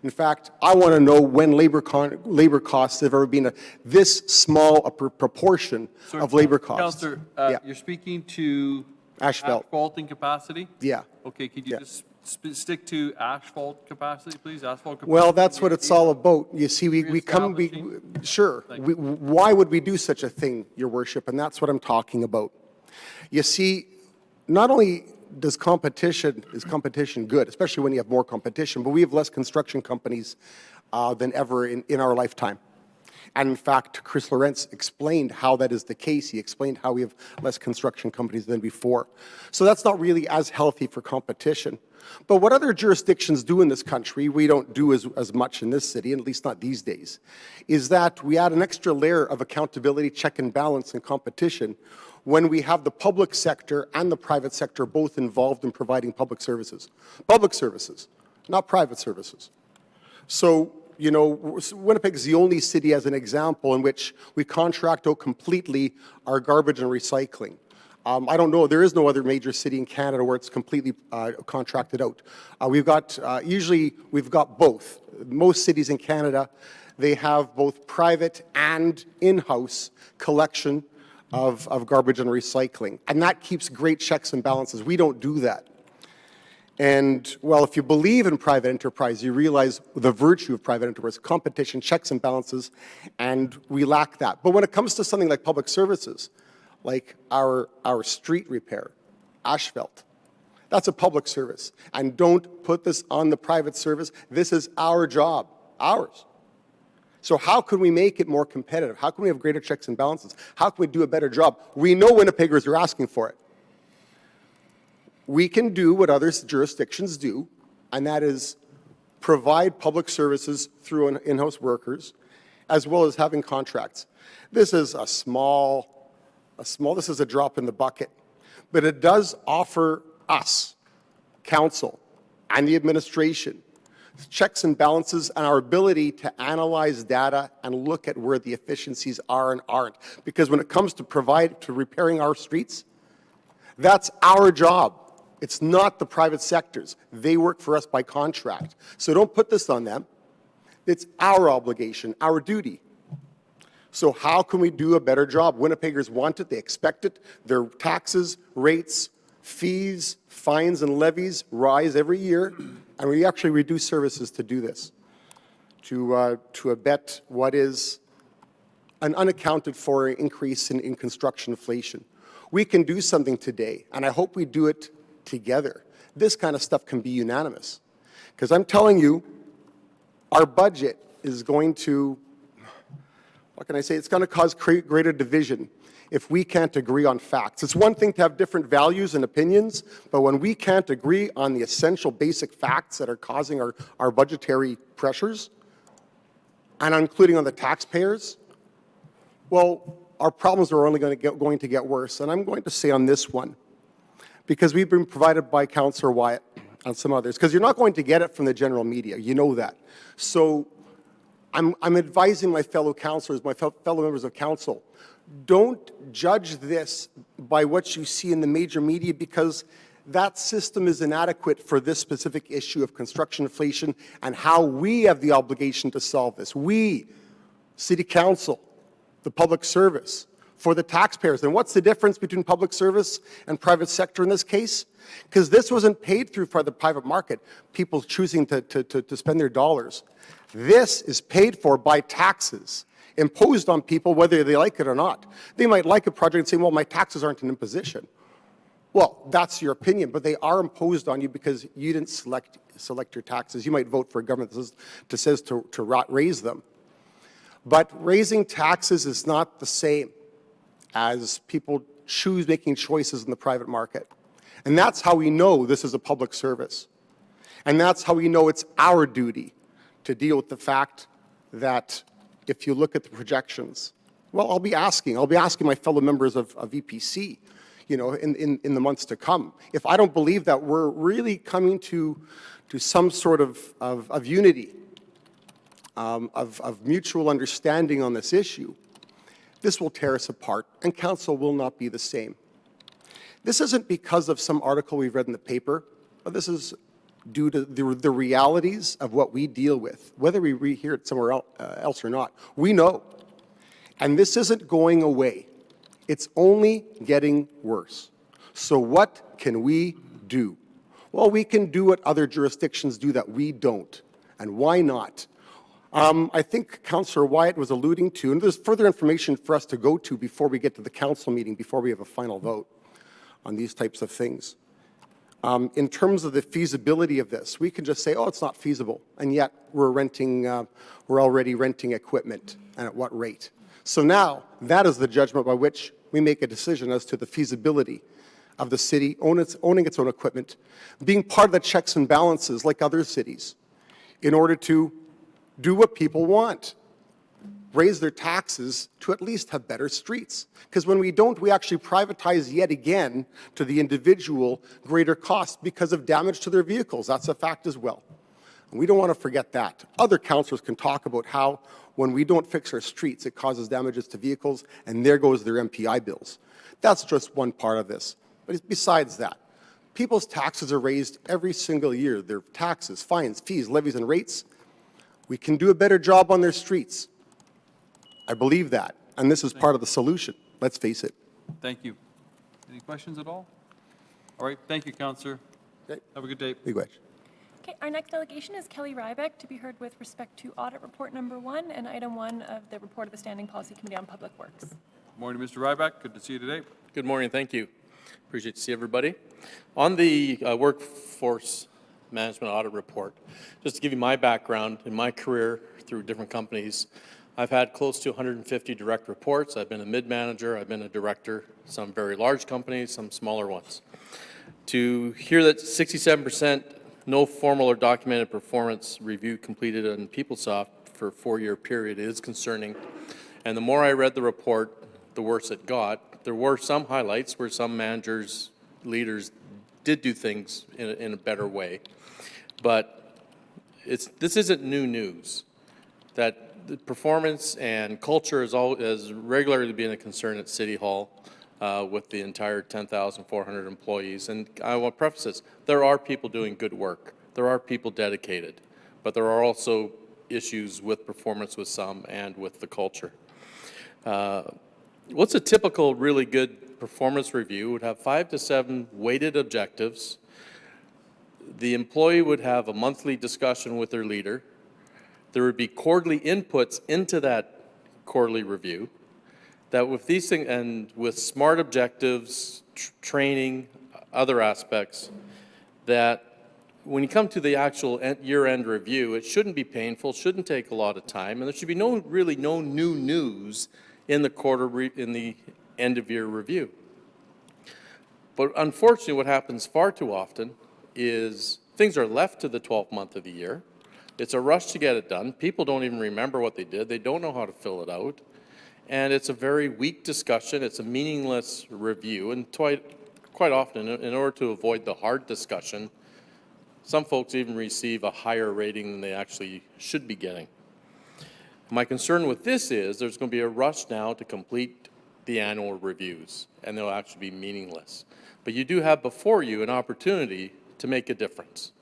In fact, I want to know when labor costs have ever been this small a proportion of labor costs. Councillor, Yeah. you're speaking to Asphalt. asphalting capacity? Yeah. Okay, could you Yeah. just stick to asphalt capacity, please? Asphalt capacity? Well, that's what it's all about. You see, sure. Why would we do such a thing, Your Worship? And that's what I'm talking about. You see, not only is competition good, especially when you have more competition, but we have less construction companies than ever in our lifetime. And in fact, Chris Lorentz explained how that is the case. He explained how we have less construction companies than before. So that's not really as healthy for competition. But what other jurisdictions do in this country, we don't do as much in this city, at least not these days, is that we add an extra layer of accountability, check and balance, and competition when we have the public sector and the private sector both involved in providing public services. Public services, not private services. So, Winnipeg is the only city, as an example, in which we contract out completely our garbage and recycling. I don't know, there is no other major city in Canada where it's completely contracted out. Usually we've got both. Most cities in Canada, they have both private and in-house collection of garbage and recycling. And that keeps great checks and balances. We don't do that. And, well, if you believe in private enterprise, you realize the virtue of private enterprise, competition, checks and balances, and we lack that. But when it comes to something like public services, like our street repair, asphalt, that's a public service. And don't put this on the private service. This is our job, ours. So how can we make it more competitive? How can we have greater checks and balances? How can we do a better job? We know Winnipeggers are asking for it. We can do what other jurisdictions do, and that is provide public services through in-house workers, as well as having contracts. This is this is a drop in the bucket, but it does offer us, council, and the administration, checks and balances and our ability to analyze data and look at where the efficiencies are and aren't. Because when it comes to repairing our streets, that's our job. It's not the private sectors. They work for us by contract. So don't put this on them. It's our obligation, our duty. So how can we do a better job? Winnipeggers want it, they expect it. Their taxes, rates, fees, fines, and levies rise every year, and we actually reduce services to do this, to abet what is an unaccounted for increase in construction inflation. We can do something today, and I hope we do it together. This kind of stuff can be unanimous. Because I'm telling you, our budget is going to, what can I say, it's going to cause greater division if we can't agree on facts. It's one thing to have different values and opinions, but when we can't agree on the essential basic facts that are causing our budgetary pressures, and including on the taxpayers, well, our problems are only going to get worse. And I'm going to say on this one, because we've been provided by Councillor Wyatt and some others, because you're not going to get it from the general media, you know that. So I'm advising my fellow councillors, my fellow members of council, don't judge this by what you see in the major media, because that system is inadequate for this specific issue of construction inflation and how we have the obligation to solve this. We, City Council, the public service, for the taxpayers. And what's the difference between public service and private sector in this case? Because this wasn't paid through by the private market, people choosing to spend their dollars. This is paid for by taxes imposed on people whether they like it or not. They might like a project and say, well, my taxes aren't an imposition. Well, that's your opinion, but they are imposed on you because you didn't select your taxes. You might vote for a government that says to raise them. But raising taxes is not the same as people making choices in the private market. And that's how we know this is a public service. And that's how we know it's our duty to deal with the fact that if you look at the projections, well, I'll be asking my fellow members of EPC, you know, in the months to come. If I don't believe that we're really coming to some sort of unity, of mutual understanding on this issue, this will tear us apart, and council will not be the same. This isn't because of some article we've read in the paper, but this is due to the realities of what we deal with, whether we hear it somewhere else or not. We know. And this isn't going away. It's only getting worse. So what can we do? Well, we can do what other jurisdictions do that we don't. And why not? I think Councillor Wyatt was alluding to, and there's further information for us to go to before we get to the council meeting, before we have a final vote on these types of things. In terms of the feasibility of this, we can just say, oh, it's not feasible, and yet we're already renting equipment, and at what rate? So now, that is the judgment by which we make a decision as to the feasibility of the city owning its own equipment, being part of the checks and balances like other cities, in order to do what people want, raise their taxes to at least have better streets. Because when we don't, we actually privatize yet again to the individual greater cost because of damage to their vehicles. That's a fact as well. And we don't want to forget that. Other councillors can talk about how when we don't fix our streets, it causes damages to vehicles, and there goes their MPI bills. That's just one part of this. But besides that, people's taxes are raised every single year. Their taxes, fines, fees, levies, and rates. We can do a better job on their streets. I believe that, and this is part of the solution. Let's face it. Thank you. Any questions at all? All right, thank you, Councillor. Okay. Have a good day. Big wish. Okay, our next delegation is Kelly Rybeck to be heard with respect to audit report number 1 and item 1 of the report of the Standing Policy Committee on Public Works. Morning, Mr. Ryback. Good to see you today. Good morning, thank you. Appreciate to see everybody. On the workforce management audit report, just to give you my background in my career through different companies, I've had close to 150 direct reports. I've been a mid-manager, I've been a director, some very large companies, some smaller ones. To hear that 67% no formal or documented performance review completed on PeopleSoft for a 4-year period is concerning. And the more I read the report, the worse it got. There were some highlights where some managers, leaders did do things in a better way. But this isn't new news. That the performance and culture has regularly been a concern at City Hall. with the entire 10,400 employees. And I want to preface this, there are people doing good work. There are people dedicated, but there are also issues with performance with some and with the culture. What's a typical really good performance review? Would have 5 to 7 weighted objectives. The employee would have a monthly discussion with their leader. There would be quarterly inputs into that quarterly review. That with these things, and with SMART objectives, training, other aspects, that when you come to the actual year-end review, it shouldn't be painful, shouldn't take a lot of time, and there should be really no new news in the in the end-of-year review. But unfortunately, what happens far too often is things are left to the 12th month of the year. It's a rush to get it done. People don't even remember what they did. They don't know how to fill it out. And it's a very weak discussion. It's a meaningless review. And quite often, in order to avoid the hard discussion, some folks even receive a higher rating than they actually should be getting. My concern with this is there's going to be a rush now to complete the annual reviews, and they'll actually be meaningless. But you do have before you an opportunity to make a difference.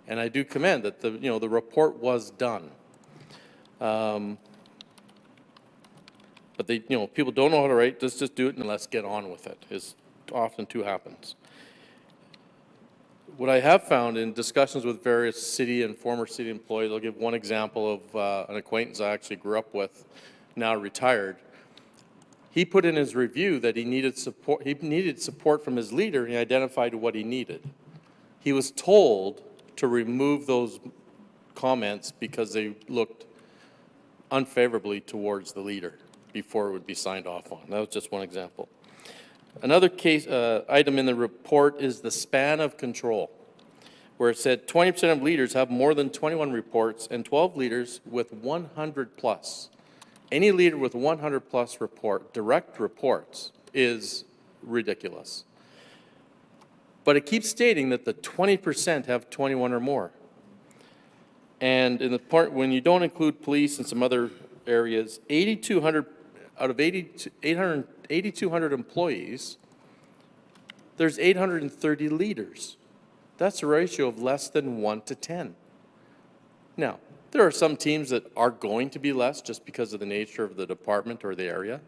And I do commend that the report was done. But people don't know how to write, just do it and let's get on with it, is often too happens. What I have found in discussions with various city and former city employees, I'll give one example of an acquaintance I actually grew up with, now retired. He put in his review that he needed support from his leader, and he identified what he needed. He was told to remove those comments because they looked unfavorably towards the leader before it would be signed off on. That was just one example. Another case item in the report is the span of control, where it said 20% of leaders have more than 21 reports and 12 leaders with 100 plus. Any leader with 100 plus direct reports is ridiculous. But it keeps stating that the 20% have 21 or more. And in the part, when you don't include police and some other areas, 8,200 out of 8,200 employees, there's 830 leaders. That's a ratio of less than 1 to 10. Now, there are some teams that are going to be less just because of the nature of the department or the area.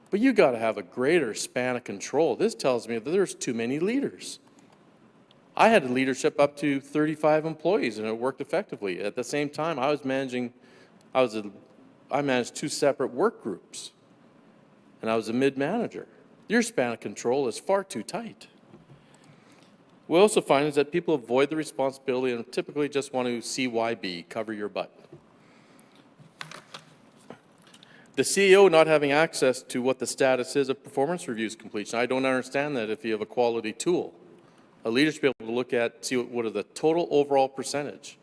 But you got to have a greater span of control. This tells me that there's too many leaders. I had leadership up to 35 employees, and it worked effectively. At the same time, I managed 2 separate work groups, and I was a mid-manager. Your span of control is far too tight. We also find is that people avoid the responsibility and typically just want to CYB, cover your butt. The CEO not having access to what the status is of performance reviews completion. I don't understand that if you have a quality tool. A leader should be able to look at, see what are the total overall percentage,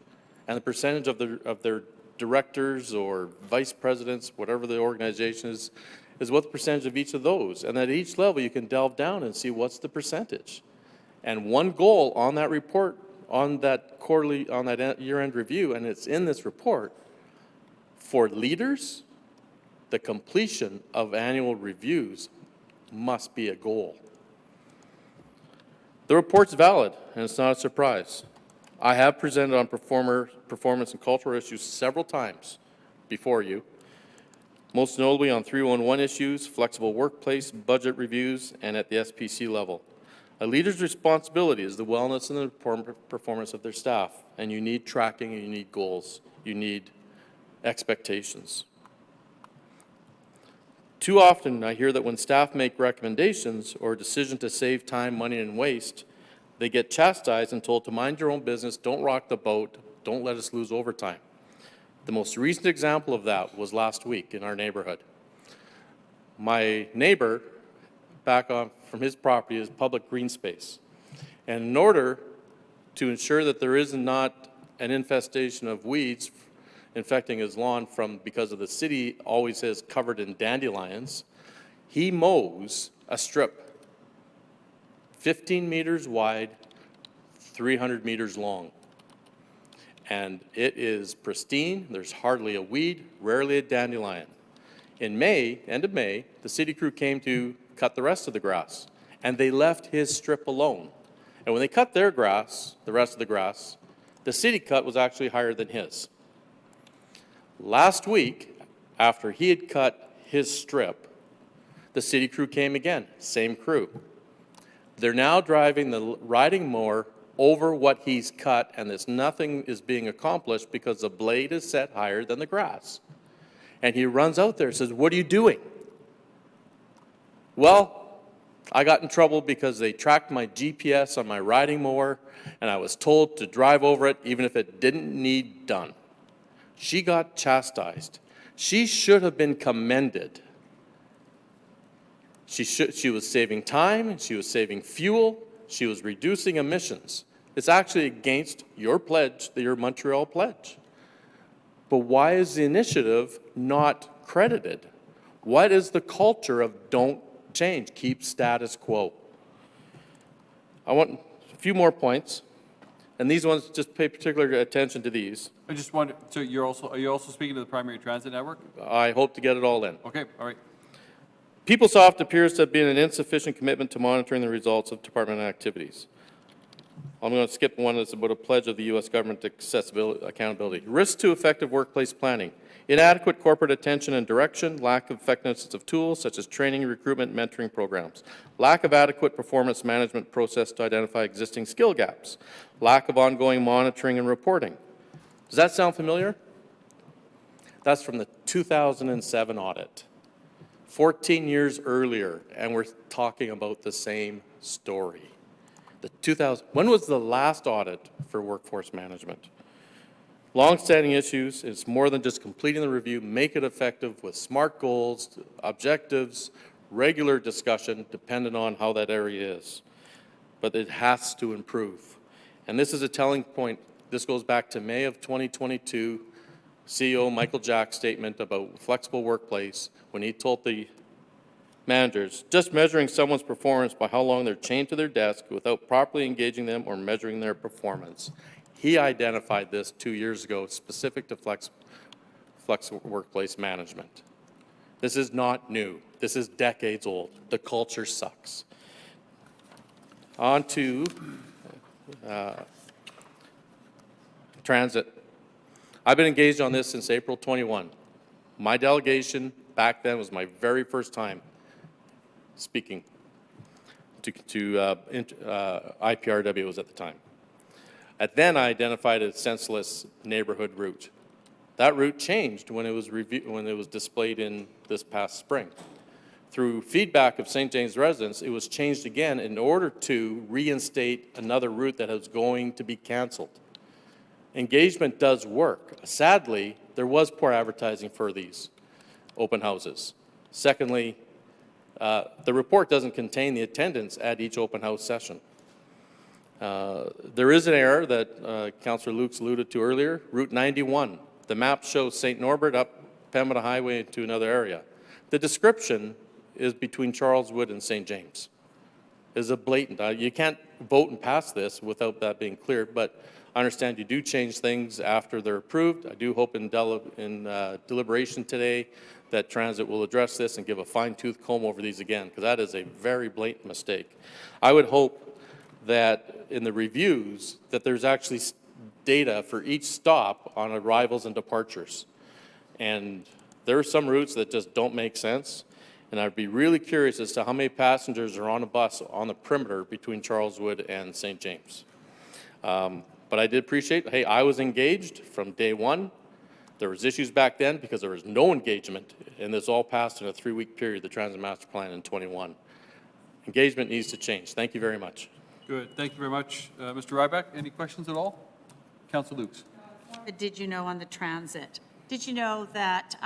and the percentage of their directors or vice presidents, whatever the organization is what the percentage of each of those. And at each level, you can delve down and see what's the percentage. And one goal on that report, on that quarterly, on that year-end review, and it's in this report, for leaders, the completion of annual reviews must be a goal. The report's valid, and it's not a surprise. I have presented on performance and cultural issues several times before you, most notably on 311 issues, flexible workplace, budget reviews, and at the SPC level. A leader's responsibility is the wellness and the performance of their staff, and you need tracking, and you need goals, you need expectations. Too often, I hear that when staff make recommendations or a decision to save time, money, and waste, they get chastised and told to mind your own business, don't rock the boat, don't let us lose overtime. The most recent example of that was last week in our neighborhood. My neighbor, back on from his property, is public green space. And in order to ensure that there is not an infestation of weeds infecting his lawn because of the city always has covered in dandelions, he mows a strip 15 meters wide, 300 meters long. And it is pristine, there's hardly a weed, rarely a dandelion. In May, end of May, the city crew came to cut the rest of the grass, and they left his strip alone. And when they cut their grass, the rest of the grass, the city cut was actually higher than his. Last week, after he had cut his strip, the city crew came again, same crew. They're now driving the riding mower over what he's cut, and nothing is being accomplished because the blade is set higher than the grass. And he runs out there and says, "What are you doing?" Well, I got in trouble because they tracked my GPS on my riding mower, and I was told to drive over it even if it didn't need done. She got chastised. She should have been commended. She was saving time, she was saving fuel, she was reducing emissions. It's actually against your pledge, your Montreal pledge. But why is the initiative not credited? What is the culture of don't change, keep status quo? I want a few more points, and these ones, just pay particular attention to these. I just wonder, so are you also speaking to the primary transit network? I hope to get it all in. Okay, all right. PeopleSoft appears to have been an insufficient commitment to monitoring the results of department activities. I'm going to skip one that's about a pledge of the U.S. government to accountability. Risk to effective workplace planning. Inadequate corporate attention and direction, lack of effectiveness of tools such as training, recruitment, mentoring programs. Lack of adequate performance management process to identify existing skill gaps. Lack of ongoing monitoring and reporting. Does that sound familiar? That's from the 2007 audit. 14 years earlier, and we're talking about the same story. When was the last audit for workforce management? Long-standing issues is more than just completing the review, make it effective with SMART goals, objectives, regular discussion, dependent on how that area is. But it has to improve. And this is a telling point. This goes back to May of 2022, CEO Michael Jack's statement about flexible workplace when he told the managers, just measuring someone's performance by how long they're chained to their desk without properly engaging them or measuring their performance. He identified this 2 years ago, specific to flexible workplace management. This is not new. This is decades old. The culture sucks. On to transit. I've been engaged on this since April 21. My delegation back then was my very first time speaking to IPRW was at the time. Then I identified a senseless neighborhood route. That route changed when it was displayed in this past spring. Through feedback of St. James residents, it was changed again in order to reinstate another route that was going to be canceled. Engagement does work. Sadly, there was poor advertising for these open houses. Secondly, the report doesn't contain the attendance at each open house session. There is an error that Councillor Lukes alluded to earlier. Route 91, the map shows St. Norbert up Pembina Highway into another area. The description is between Charleswood and St. James. Is a blatant. You can't vote and pass this without that being clear, but I understand you do change things after they're approved. I do hope in deliberation today that Transit will address this and give a fine-tooth comb over these again, because that is a very blatant mistake. I would hope that in the reviews that there's actually data for each stop on arrivals and departures. And there are some routes that just don't make sense, and I'd be really curious as to how many passengers are on a bus on the perimeter between Charleswood and St. James. But I did appreciate, hey, I was engaged from day one. There was issues back then because there was no engagement, and this all passed in a 3-week period, the Transit Master Plan in 21. Engagement needs to change. Thank you very much. Good. Thank you very much. Mr. Ryback, any questions at all? Councillor Lukes. Did you know on the transit? Did you know that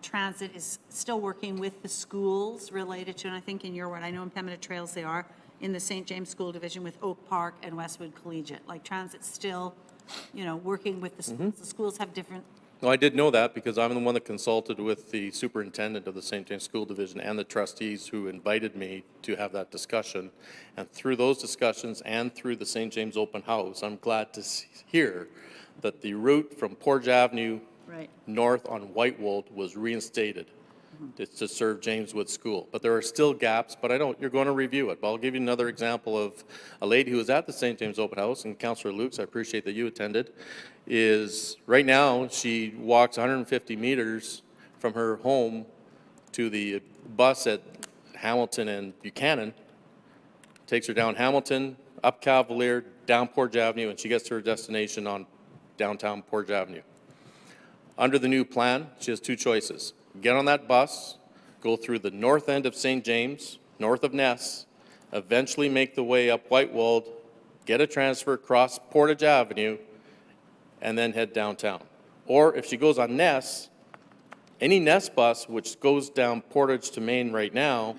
transit is still working with the schools related to, and I think in your ward, I know in Pembina Trails they are, in the St. James School Division with Oak Park and Westwood Collegiate? Like transit's still, working with the schools. The schools have different. No, I did know that because I'm the one that consulted with the superintendent of the St. James School Division and the trustees who invited me to have that discussion. And through those discussions and through the St. James Open House, I'm glad to hear that the route from Portage Avenue north on Whitewold was reinstated. It's to serve James Wood School. But there are still gaps, but you're going to review it. But I'll give you another example of a lady who was at the St. James Open House, and Councillor Lukes, I appreciate that you attended, is right now she walks 150 meters from her home to the bus at Hamilton and Buchanan, takes her down Hamilton, up Cavalier, down Portage Avenue, and she gets to her destination on downtown Portage Avenue. Under the new plan, she has two choices. Get on that bus, go through the north end of St. James, north of Ness, eventually make the way up Whitewald, get a transfer, cross Portage Avenue, and then head downtown. Or if she goes on Ness, any Ness bus, which goes down Portage to Main right now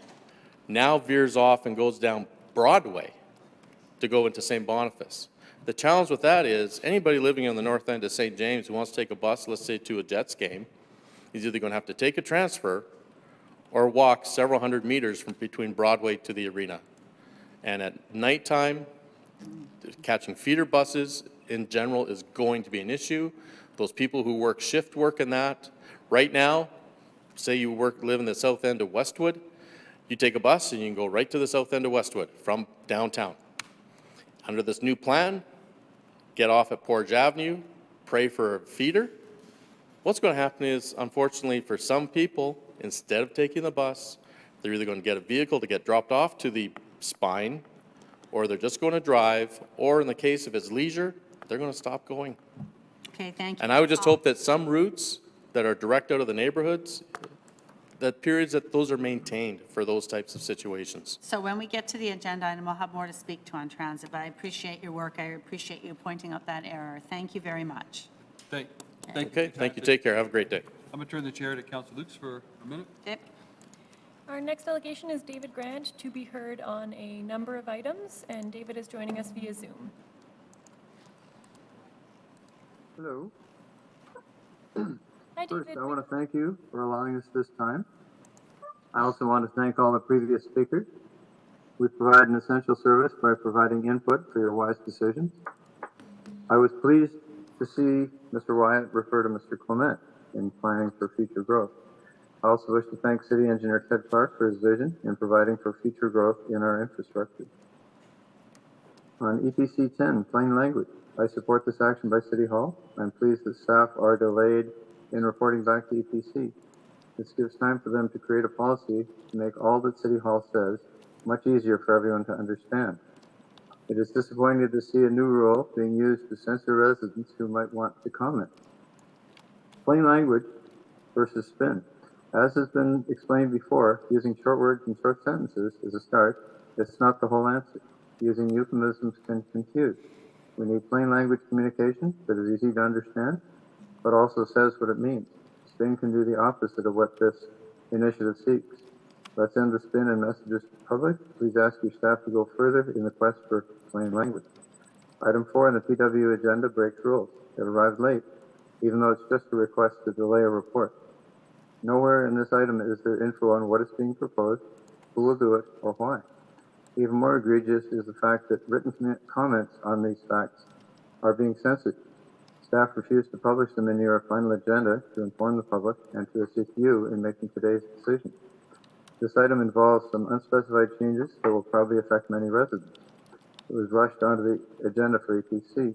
veers off and goes down Broadway to go into St. Boniface. The challenge with that is anybody living on the north end of St. James who wants to take a bus, let's say to a Jets game, is either going to have to take a transfer or walk several hundred meters from between Broadway to the arena. And at nighttime, catching feeder buses in general is going to be an issue. Those people who work shift work in that, right now, say you live in the south end of Westwood, you take a bus and you can go right to the south end of Westwood from downtown. Under this new plan, get off at Portage Avenue, pray for a feeder. What's going to happen is, unfortunately, for some people, instead of taking the bus, they're either going to get a vehicle to get dropped off to the spine, or they're just going to drive, or in the case of it's leisure, they're going to stop going. Okay, thank you. And I would just hope that some routes that are direct out of the neighborhoods, that periods that those are maintained for those types of situations. So when we get to the agenda item, we'll have more to speak to on transit, but I appreciate your work. I appreciate you pointing out that error. Thank you very much. Thank Okay, thank you. Take care. Have a great day. I'm going to turn the chair to Councillor Lukes for a minute. Okay. Our next delegation is David Grant to be heard on a number of items, and David is joining us via Zoom. Hello. Hi, First, David. I want to thank you for allowing us this time. I also want to thank all the previous speakers. We provide an essential service by providing input for your wise decisions. I was pleased to see Mr. Wyatt refer to Mr. Clement in planning for future growth. I also wish to thank City Engineer Ted Clark for his vision in providing for future growth in our infrastructure. On EPC 10, plain language, I support this action by City Hall. I'm pleased that staff are delayed in reporting back to EPC. This gives time for them to create a policy to make all that City Hall says much easier for everyone to understand. It is disappointing to see a new rule being used to censor residents who might want to comment. Plain language versus spin. As has been explained before, using short words and short sentences is a start. It's not the whole answer. Using euphemisms can confuse. We need plain language communication that is easy to understand, but also says what it means. Spin can do the opposite of what this initiative seeks. Let's end the spin and messages to the public. Please ask your staff to go further in the quest for plain language. Item 4 on the PW agenda breaks rules. It arrived late, even though it's just a request to delay a report. Nowhere in this item is there info on what is being proposed, who will do it, or why. Even more egregious is the fact that written comments on these facts are being censored. Staff refused to publish them in your final agenda to inform the public and to assist you in making today's decision. This item involves some unspecified changes that will probably affect many residents. It was rushed onto the agenda for EPC.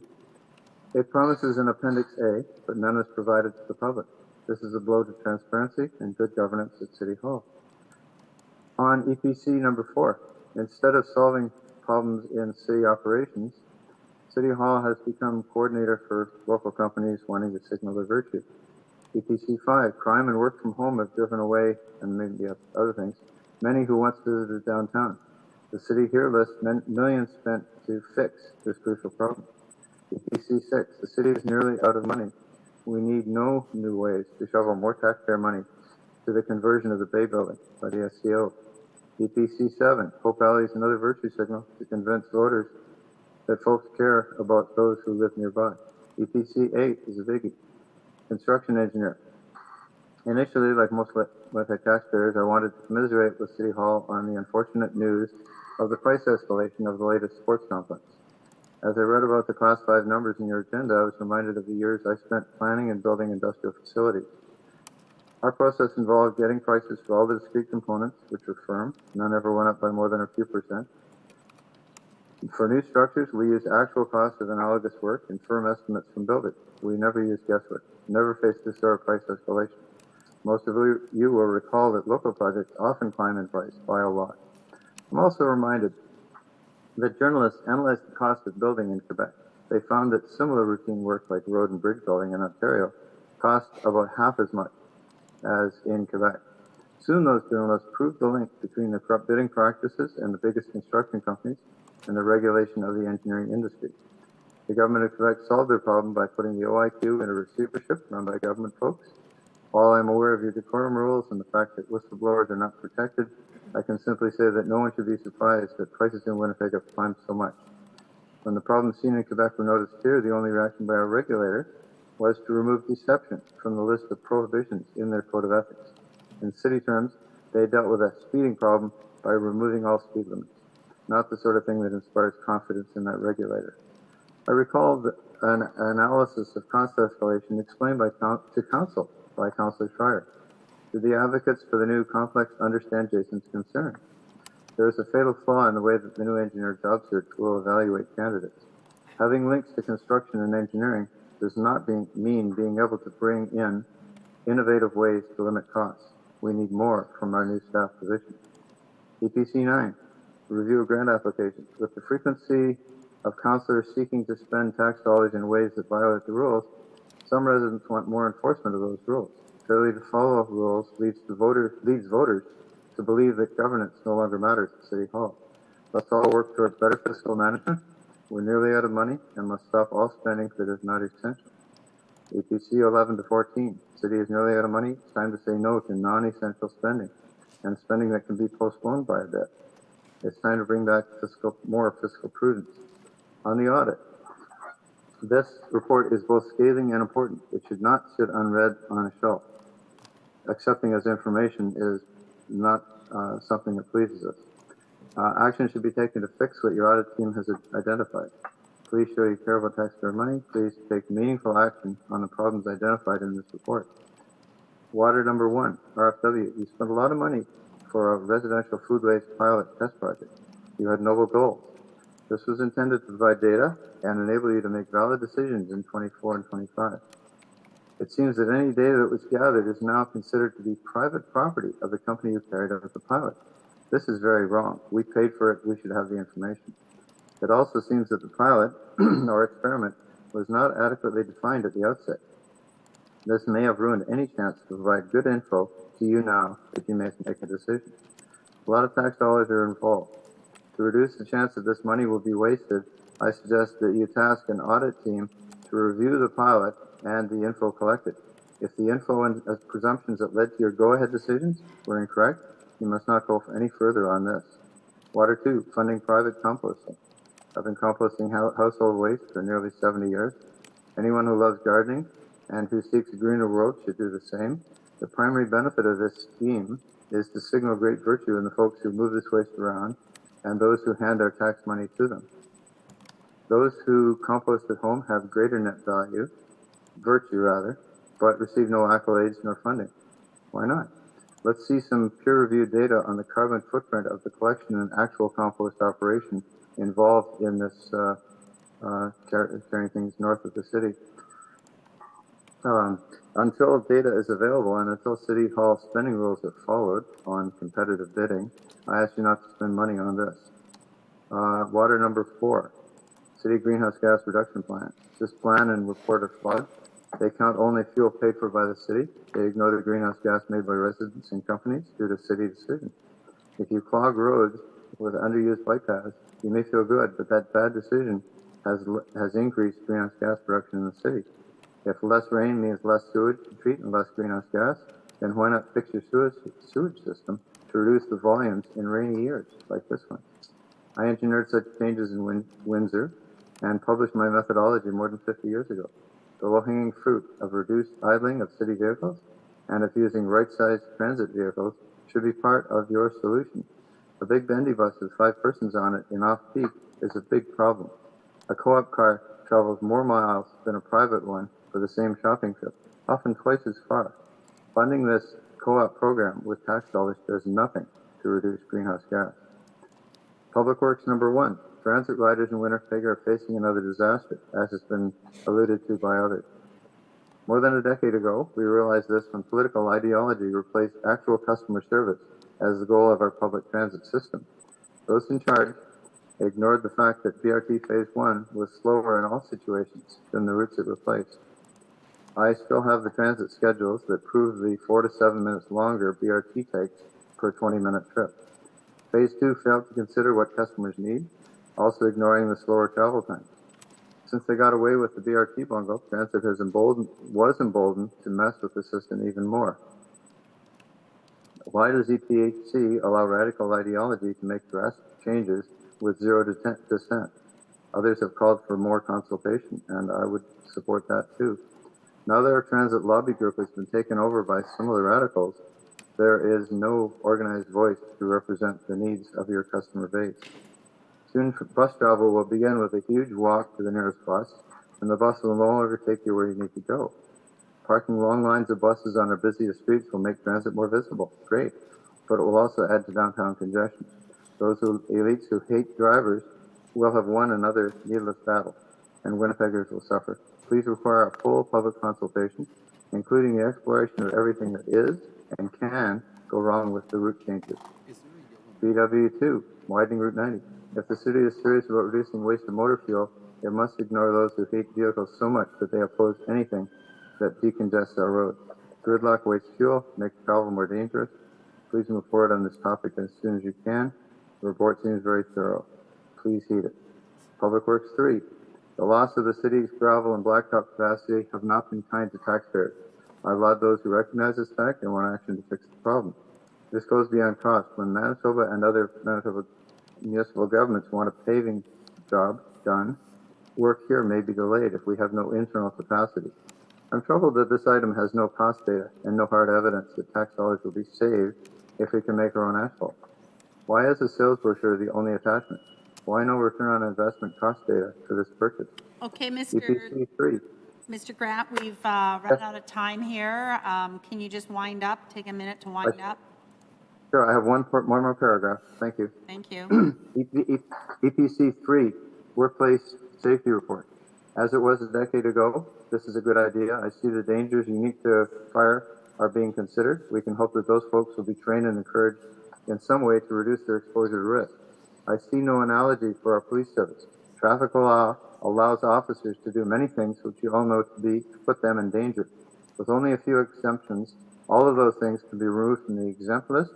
It promises an Appendix A, but none is provided to the public. This is a blow to transparency and good governance at City Hall. On EPC number 4, instead of solving problems in city operations, City Hall has become coordinator for local companies wanting to signal their virtue. EPC 5, crime and work from home have driven away, and maybe other things, many who once visited downtown. The city here lists millions spent to fix this crucial problem. EPC 6, the city is nearly out of money. We need no new ways to shovel more taxpayer money to the conversion of the Bay Building by the SCO. EPC 7, Hope Valley is another virtue signal to convince voters that folks care about those who live nearby. EPC 8 is a biggie. Construction engineer. Initially, like most Winnipeg taxpayers, I wanted to commiserate with City Hall on the unfortunate news of the price escalation of the latest sports complex. As I read about the Class 5 numbers in your agenda, I was reminded of the years I spent planning and building industrial facilities. Our process involved getting prices for all the discrete components, which were firm. None ever went up by more than a few percent. For new structures, we used actual costs of analogous work and firm estimates from builders. We never used guesswork, never faced this sort of price escalation. Most of you will recall that local projects often climb in price by a lot. I'm also reminded that journalists analyzed the cost of building in Quebec. They found that similar routine work like road and bridge building in Ontario cost about half as much as in Quebec. Soon those journalists proved the link between the corrupt bidding practices and the biggest construction companies and the regulation of the engineering industry. The government of Quebec solved their problem by putting the OIQ in a receivership run by government folks. While I'm aware of your decorum rules and the fact that whistleblowers are not protected, I can simply say that no one should be surprised that prices in Winnipeg have climbed so much. When the problems seen in Quebec were noticed here, the only reaction by our regulator was to remove deception from the list of prohibitions in their code of ethics. In city terms, they dealt with a speeding problem by removing all speed limits, not the sort of thing that inspires confidence in that regulator. I recall an analysis of cost escalation explained to council by Councillor Schreier. Did the advocates for the new complex understand Jason's concern? There is a fatal flaw in the way that the new engineer job search will evaluate candidates. Having links to construction and engineering does not mean being able to bring in innovative ways to limit costs. We need more from our new staff positions. EPC 9, review of grant applications. With the frequency of councillors seeking to spend tax dollars in ways that violate the rules, some residents want more enforcement of those rules. Failure to follow rules leads voters to believe that governance no longer matters at City Hall. Let's all work towards better fiscal management. We're nearly out of money and must stop all spending that is not essential. APC 11 to 14. City is nearly out of money. It's time to say no to non-essential spending and spending that can be postponed by a bit. It's time to bring back more fiscal prudence. On the audit, this report is both scathing and important. It should not sit unread on a shelf. Accepting as information is not something that pleases us. Action should be taken to fix what your audit team has identified. Please show you care about taxpayer money. Please take meaningful action on the problems identified in this report. Water number 1, RFW. You spent a lot of money for a residential food waste pilot test project. You had noble goals. This was intended to provide data and enable you to make valid decisions in 24 and 25. It seems that any data that was gathered is now considered to be private property of the company who carried out the pilot. This is very wrong. We paid for it. We should have the information. It also seems that the pilot or experiment was not adequately defined at the outset. This may have ruined any chance to provide good info to you now if you make a decision. A lot of tax dollars are involved. To reduce the chance that this money will be wasted, I suggest that you task an audit team to review the pilot and the info collected. If the info and presumptions that led to your go-ahead decisions were incorrect, you must not go any further on this. Water 2, funding private composting. I've been composting household waste for nearly 70 years. Anyone who loves gardening and who seeks a greener world should do the same. The primary benefit of this scheme is to signal great virtue in the folks who move this waste around and those who hand our tax money to them. Those who compost at home have greater net virtue rather, but receive no accolades nor funding. Why not? Let's see some peer-reviewed data on the carbon footprint of the collection and actual compost operation involved in this carrying things north of the city. Until data is available and until City Hall spending rules are followed on competitive bidding, I ask you not to spend money on this. Water number 4, City Greenhouse Gas Reduction Plan. This plan and report are flawed. They count only fuel paid for by the city. They ignore the greenhouse gas made by residents and companies due to city decisions. If you clog roads with underused bike paths, you may feel good, but that bad decision has increased greenhouse gas production in the city. If less rain means less sewage to treat and less greenhouse gas, then why not fix your sewage system to reduce the volumes in rainy years like this one? I engineered such changes in Windsor and published my methodology more than 50 years ago. The low-hanging fruit of reduced idling of city vehicles and of using right-sized transit vehicles should be part of your solution. A big bendy bus with 5 persons on it in off-peak is a big problem. A co-op car travels more miles than a private one for the same shopping trip, often twice as far. Funding this co-op program with tax dollars does nothing to reduce greenhouse gas. Public Works number 1, transit riders in Winnipeg are facing another disaster, as has been alluded to by others. More than a decade ago, we realized this when political ideology replaced actual customer service as the goal of our public transit system. Those in charge ignored the fact that BRT Phase 1 was slower in all situations than the routes it replaced. I still have the transit schedules that prove the 4 to 7 minutes longer BRT takes per 20-minute trip. Phase 2 failed to consider what customers need, also ignoring the slower travel times. Since they got away with the BRT bungle, transit was emboldened to mess with the system even more. Why does EPHC allow radical ideology to make drastic changes with zero dissent? Others have called for more consultation, and I would support that too. Now that our transit lobby group has been taken over by some of the radicals, there is no organized voice to represent the needs of your customer base. Soon, bus travel will begin with a huge walk to the nearest bus, and the bus will no longer take you where you need to go. Parking long lines of buses on our busiest streets will make transit more visible. Great. But it will also add to downtown congestion. Those elites who hate drivers will have won another needless battle, and Winnipeggers will suffer. Please require a full public consultation, including the exploration of everything that is and can go wrong with the route changes. BW2, widening Route 90. If the city is serious about reducing waste of motor fuel, it must ignore those who hate vehicles so much that they oppose anything that decongests our roads. Gridlock wastes fuel, makes travel more dangerous. Please move forward on this topic as soon as you can. The report seems very thorough. Please heed it. Public Works 3. The loss of the city's gravel and blacktop capacity have not been kind to taxpayers. I laud those who recognize this fact and want action to fix the problem. This goes beyond cost. When Manitoba and other Manitoba municipal governments want a paving job done, work here may be delayed if we have no internal capacity. I'm troubled that this item has no cost data and no hard evidence that tax dollars will be saved if we can make our own asphalt. Why is the sales brochure the only attachment? Why no return on investment cost data for this purchase? Okay, EPC 3. Mr. Grant, we've run out of time here. Can you just wind up, take a minute to wind up? Sure, I have one more paragraph. Thank you. Thank you. EPC 3, Workplace Safety Report. As it was a decade ago, this is a good idea. I see the dangers unique to fire are being considered. We can hope that those folks will be trained and encouraged in some way to reduce their exposure to risk. I see no analogy for our police service. Traffic law allows officers to do many things which you all know to put them in danger. With only a few exemptions, all of those things can be removed from the exempt list.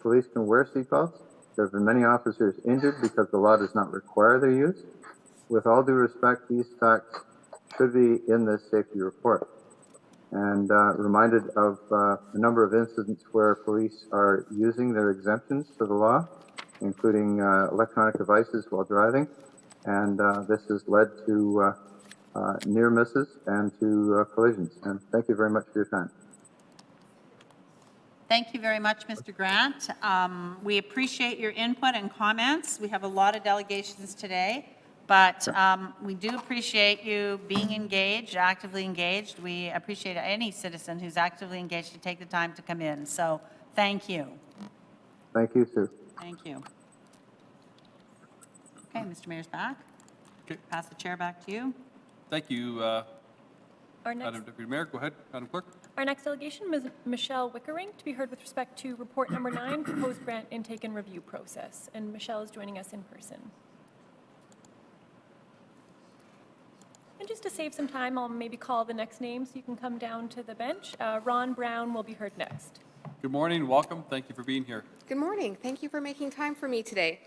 Police can wear seatbelts. There have been many officers injured because the law does not require their use. With all due respect, these facts should be in this safety report. And reminded of a number of incidents where police are using their exemptions to the law, including electronic devices while driving. And this has led to near misses and to collisions. And thank you very much for your time. Thank you very much, Mr. Grant. We appreciate your input and comments. We have a lot of delegations today, but we do appreciate you being engaged, actively engaged. We appreciate any citizen who's actively engaged to take the time to come in. So thank you. Thank you, Sue. Thank you. Okay, Mr. Mayor's back. Okay. Pass the chair back to you. Thank you, Our Madam next, Deputy Mayor. Go ahead, Madam Clerk. our next delegation is Michelle Wickering, to be heard with respect to report number 9, proposed grant intake and review process. And Michelle is joining us in person. And just to save some time, I'll maybe call the next name so you can come down to the bench. Ron Brown will be heard next. Good morning, welcome. Thank you for being here. Good morning. Thank you for making time for me today.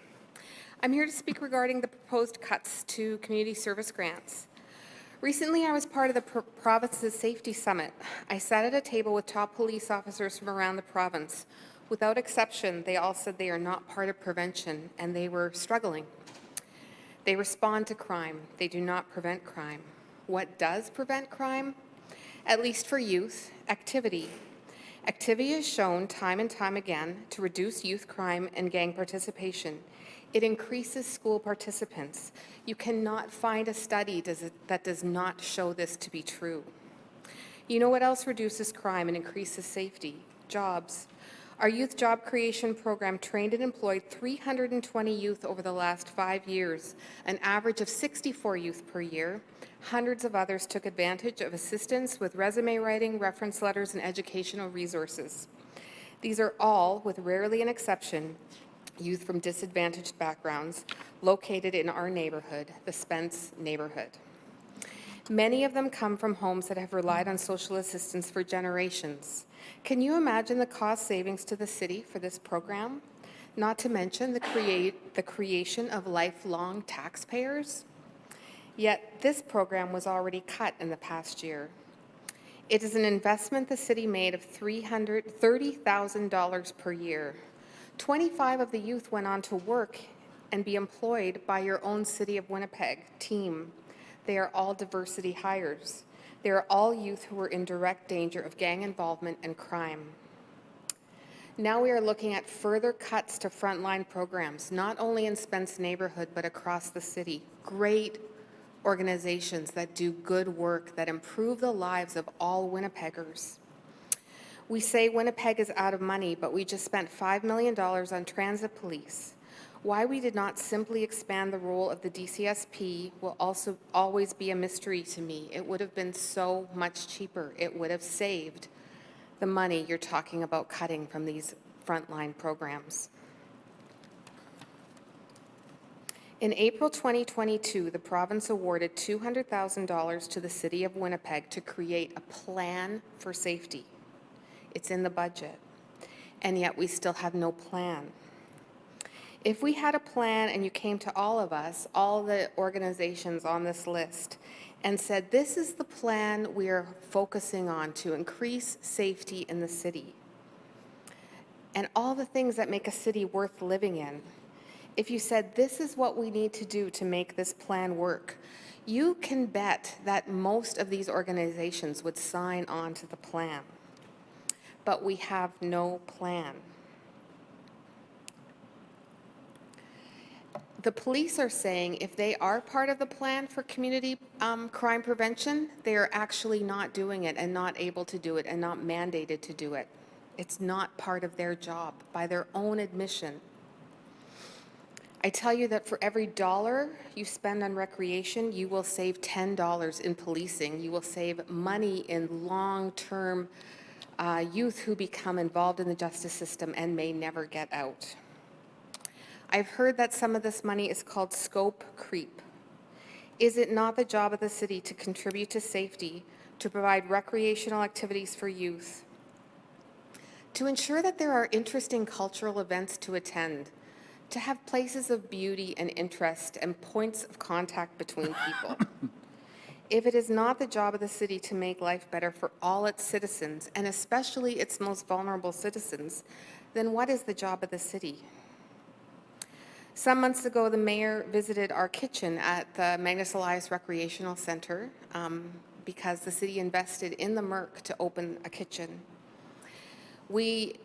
I'm here to speak regarding the proposed cuts to community service grants. Recently, I was part of the province's safety summit. I sat at a table with top police officers from around the province. Without exception, they all said they are not part of prevention and they were struggling. They respond to crime. They do not prevent crime. What does prevent crime? At least for youth, activity. Activity is shown time and time again to reduce youth crime and gang participation. It increases school participants. You cannot find a study that does not show this to be true. You know what else reduces crime and increases safety? Jobs. Our youth job creation program trained and employed 320 youth over the last 5 years, an average of 64 youth per year. Hundreds of others took advantage of assistance with resume writing, reference letters, and educational resources. These are all, with rarely an exception, youth from disadvantaged backgrounds located in our neighborhood, the Spence neighborhood. Many of them come from homes that have relied on social assistance for generations. Can you imagine the cost savings to the city for this program? Not to mention the creation of lifelong taxpayers? Yet this program was already cut in the past year. It is an investment the city made of $330,000 per year. 25 of the youth went on to work and be employed by your own City of Winnipeg team. They are all diversity hires. They are all youth who are in direct danger of gang involvement and crime. Now we are looking at further cuts to frontline programs, not only in Spence neighborhood, but across the city. Great organizations that do good work, that improve the lives of all Winnipeggers. We say Winnipeg is out of money, but we just spent $5 million on transit police. Why we did not simply expand the role of the DCSP will also always be a mystery to me. It would have been so much cheaper. It would have saved the money you're talking about cutting from these frontline programs. In April 2022, the province awarded $200,000 to the City of Winnipeg to create a plan for safety. It's in the budget, and yet we still have no plan. If we had a plan and you came to all of us, all the organizations on this list, and said, this is the plan we are focusing on to increase safety in the city, and all the things that make a city worth living in, if you said, this is what we need to do to make this plan work, you can bet that most of these organizations would sign on to the plan. But we have no plan. The police are saying if they are part of the plan for community crime prevention, they are actually not doing it and not able to do it and not mandated to do it. It's not part of their job by their own admission. I tell you that for every dollar you spend on recreation, you will save $10 in policing. You will save money in long-term youth who become involved in the justice system and may never get out. I've heard that some of this money is called scope creep. Is it not the job of the city to contribute to safety, to provide recreational activities for youth, to ensure that there are interesting cultural events to attend, to have places of beauty and interest and points of contact between people? If it is not the job of the city to make life better for all its citizens, and especially its most vulnerable citizens, then what is the job of the city? Some months ago, the mayor visited our kitchen at the Magnus Elias Recreational Center because the city invested in the Merc to open a kitchen. We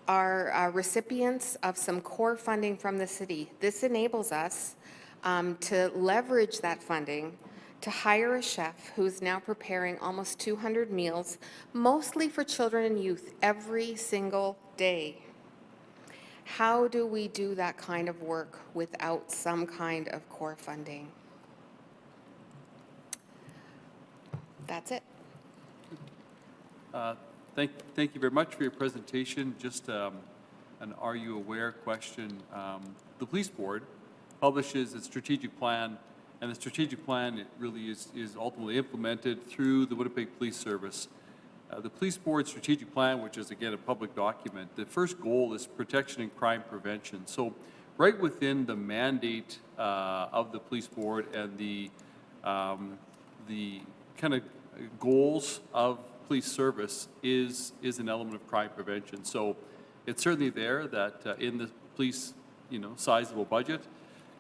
are recipients of some core funding from the city. This enables us to leverage that funding to hire a chef who's now preparing almost 200 meals, mostly for children and youth, every single day. How do we do that kind of work without some kind of core funding? That's it. Thank you very much for your presentation. Just an are you aware question. The police board publishes its strategic plan, and the strategic plan it really is ultimately implemented through the Winnipeg Police Service. The police board strategic plan, which is again a public document, the first goal is protection and crime prevention. So right within the mandate of the police board and the kind of goals of police service is an element of crime prevention. So it's certainly there that in the police, sizable budget,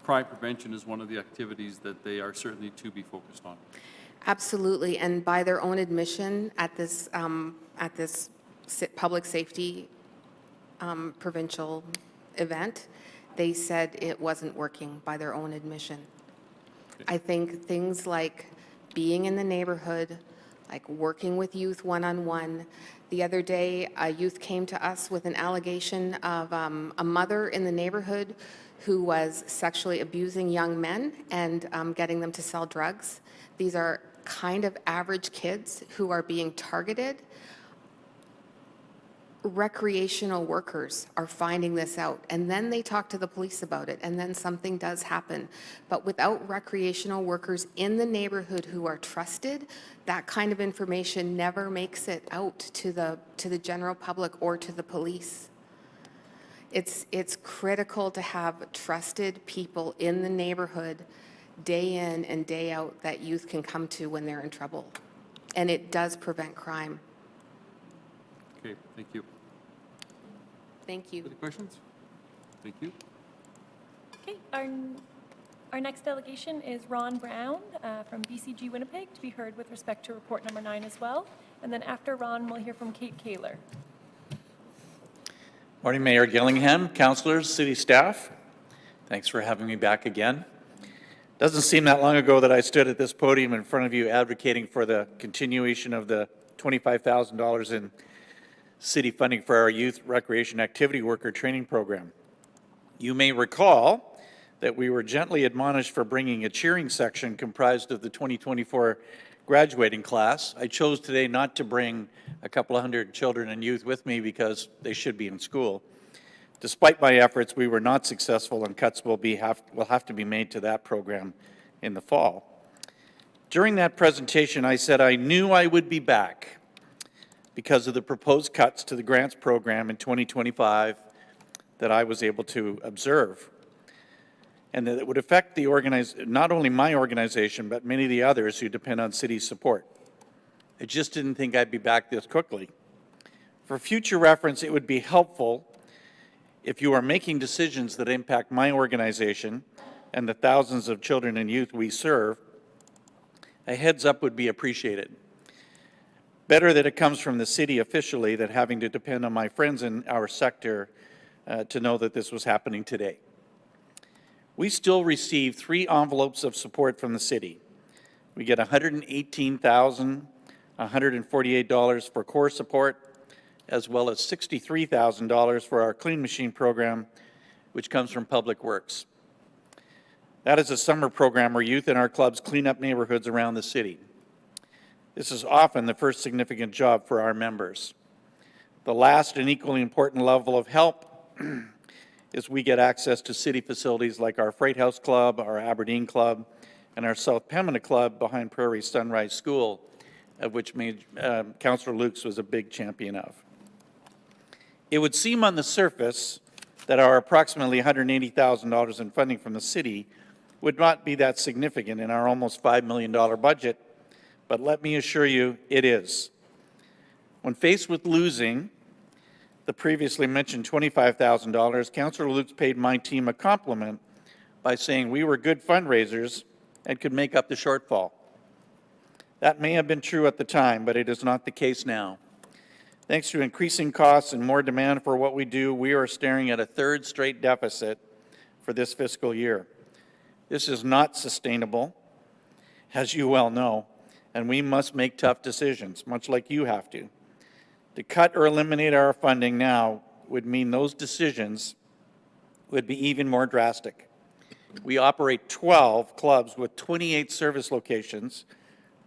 crime prevention is one of the activities that they are certainly to be focused on. Absolutely, and by their own admission at this public safety provincial event, they said it wasn't working by their own admission. I think things like being in the neighborhood, like working with youth one-on-one. The other day, a youth came to us with an allegation of a mother in the neighborhood who was sexually abusing young men and getting them to sell drugs. These are kind of average kids who are being targeted. Recreational workers are finding this out, and then they talk to the police about it, and then something does happen. But without recreational workers in the neighborhood who are trusted, that kind of information never makes it out to the general public or to the police. It's critical to have trusted people in the neighborhood day in and day out that youth can come to when they're in trouble. And it does prevent crime. Okay, thank you. Thank you. Other questions? Thank you. Okay, our next delegation is Ron Brown from BCG Winnipeg, to be heard with respect to report number 9 as well. And then after Ron, we'll hear from Kate Kaler. Morning, Mayor Gillingham, councillors, city staff. Thanks for having me back again. Doesn't seem that long ago that I stood at this podium in front of you advocating for the continuation of the $25,000 in city funding for our youth recreation activity worker training program. You may recall that we were gently admonished for bringing a cheering section comprised of the 2024 graduating class. I chose today not to bring a couple of hundred children and youth with me because they should be in school. Despite my efforts, we were not successful, and cuts will have to be made to that program in the fall. During that presentation, I said I knew I would be back because of the proposed cuts to the grants program in 2025 that I was able to observe, and that it would affect not only my organization, but many of the others who depend on city support. I just didn't think I'd be back this quickly. For future reference, it would be helpful if you are making decisions that impact my organization and the thousands of children and youth we serve. A heads up would be appreciated. Better that it comes from the city officially than having to depend on my friends in our sector to know that this was happening today. We still receive 3 envelopes of support from the city. We get $118,148 for core support, as well as $63,000 for our Clean Machine program, which comes from Public Works. That is a summer program where youth in our clubs clean up neighborhoods around the city. This is often the first significant job for our members. The last and equally important level of help is we get access to city facilities like our Freight House Club, our Aberdeen Club, and our South Pembina Club behind Prairie Sunrise School, of which Councillor Lukes was a big champion of. It would seem on the surface that our approximately $180,000 in funding from the city would not be that significant in our almost $5 million budget, but let me assure you it is. When faced with losing the previously mentioned $25,000, Councillor Lukes paid my team a compliment by saying we were good fundraisers and could make up the shortfall. That may have been true at the time, but it is not the case now. Thanks to increasing costs and more demand for what we do, we are staring at a 3rd straight deficit for this fiscal year. This is not sustainable, as you well know, and we must make tough decisions, much like you have to. To cut or eliminate our funding now would mean those decisions would be even more drastic. We operate 12 clubs with 28 service locations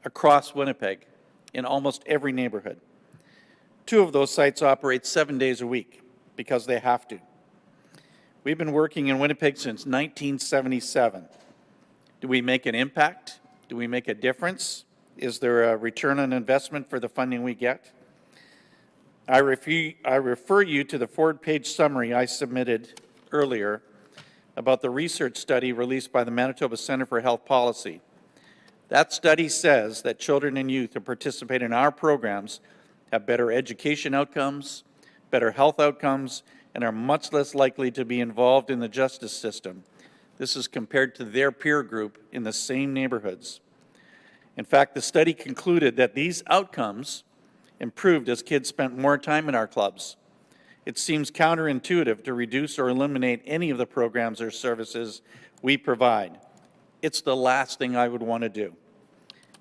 across Winnipeg in almost every neighborhood. 2 of those sites operate 7 days a week because they have to. We've been working in Winnipeg since 1977. Do we make an impact? Do we make a difference? Is there a return on investment for the funding we get? I refer you to the 4-page summary I submitted earlier about the research study released by the Manitoba Centre for Health Policy. That study says that children and youth who participate in our programs have better education outcomes, better health outcomes, and are much less likely to be involved in the justice system. This is compared to their peer group in the same neighborhoods. In fact, the study concluded that these outcomes improved as kids spent more time in our clubs. It seems counterintuitive to reduce or eliminate any of the programs or services we provide. It's the last thing I would want to do.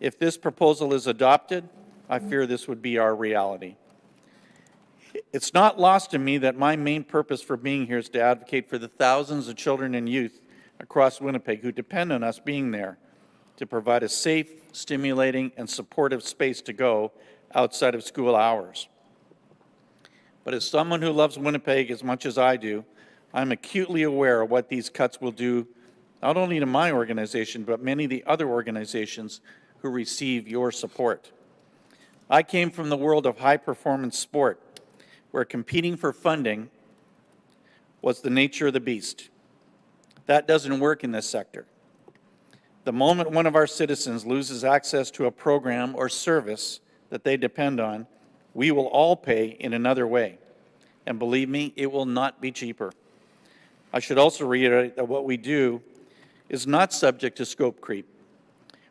If this proposal is adopted, I fear this would be our reality. It's not lost to me that my main purpose for being here is to advocate for the thousands of children and youth across Winnipeg who depend on us being there to provide a safe, stimulating, and supportive space to go outside of school hours. But as someone who loves Winnipeg as much as I do, I'm acutely aware of what these cuts will do, not only to my organization, but many of the other organizations who receive your support. I came from the world of high-performance sport, where competing for funding was the nature of the beast. That doesn't work in this sector. The moment one of our citizens loses access to a program or service that they depend on, we will all pay in another way. And believe me, it will not be cheaper. I should also reiterate that what we do is not subject to scope creep.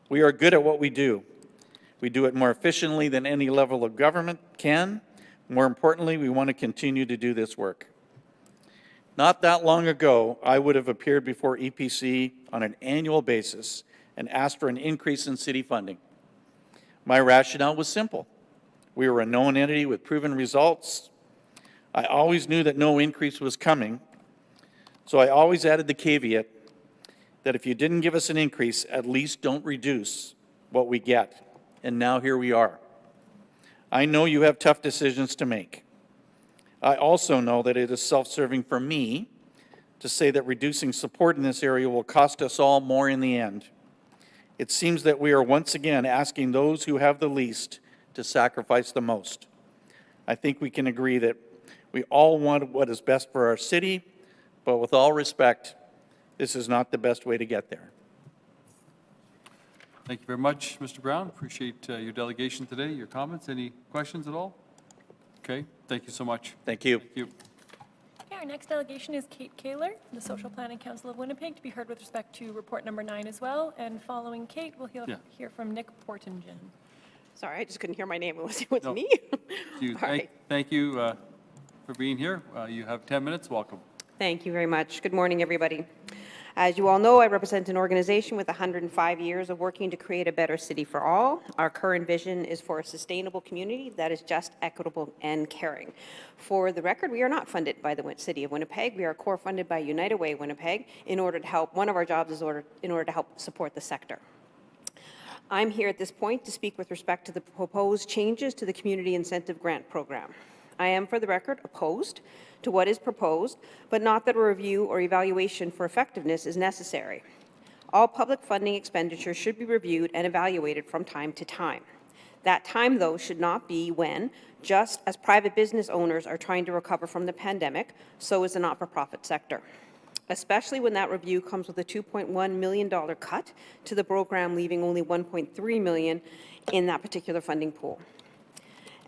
We are good at what we do. We do it more efficiently than any level of government can. More importantly, we want to continue to do this work. Not that long ago, I would have appeared before EPC on an annual basis and asked for an increase in city funding. My rationale was simple. We were a known entity with proven results. I always knew that no increase was coming, so I always added the caveat that if you didn't give us an increase, at least don't reduce what we get. And now here we are. I know you have tough decisions to make. I also know that it is self-serving for me to say that reducing support in this area will cost us all more in the end. It seems that we are once again asking those who have the least to sacrifice the most. I think we can agree that we all want what is best for our city, but with all respect, this is not the best way to get there. Thank you very much, Mr. Brown. Appreciate your delegation today, your comments. Any questions at all? Okay, thank you so much. Thank you. Thank you. Okay, our next delegation is Kate Kaler, the Social Planning Council of Winnipeg, to be heard with respect to report number 9 as well. And following Kate, we'll hear from Nick Portingen. Sorry, I just couldn't hear my name. It was No. me. You- All right. Thank you for being here. You have 10 minutes. Welcome. Thank you very much. Good morning, everybody. As you all know, I represent an organization with 105 years of working to create a better city for all. Our current vision is for a sustainable community that is just, equitable, and caring. For the record, we are not funded by the City of Winnipeg. We are core funded by United Way Winnipeg in order to help. One of our jobs is in order to help support the sector. I'm here at this point to speak with respect to the proposed changes to the Community Incentive Grant Program. I am, for the record, opposed to what is proposed, but not that a review or evaluation for effectiveness is necessary. All public funding expenditures should be reviewed and evaluated from time to time. That time, though, should not be when, just as private business owners are trying to recover from the pandemic, so is the not-for-profit sector, especially when that review comes with a $2.1 million cut to the program, leaving only $1.3 million in that particular funding pool.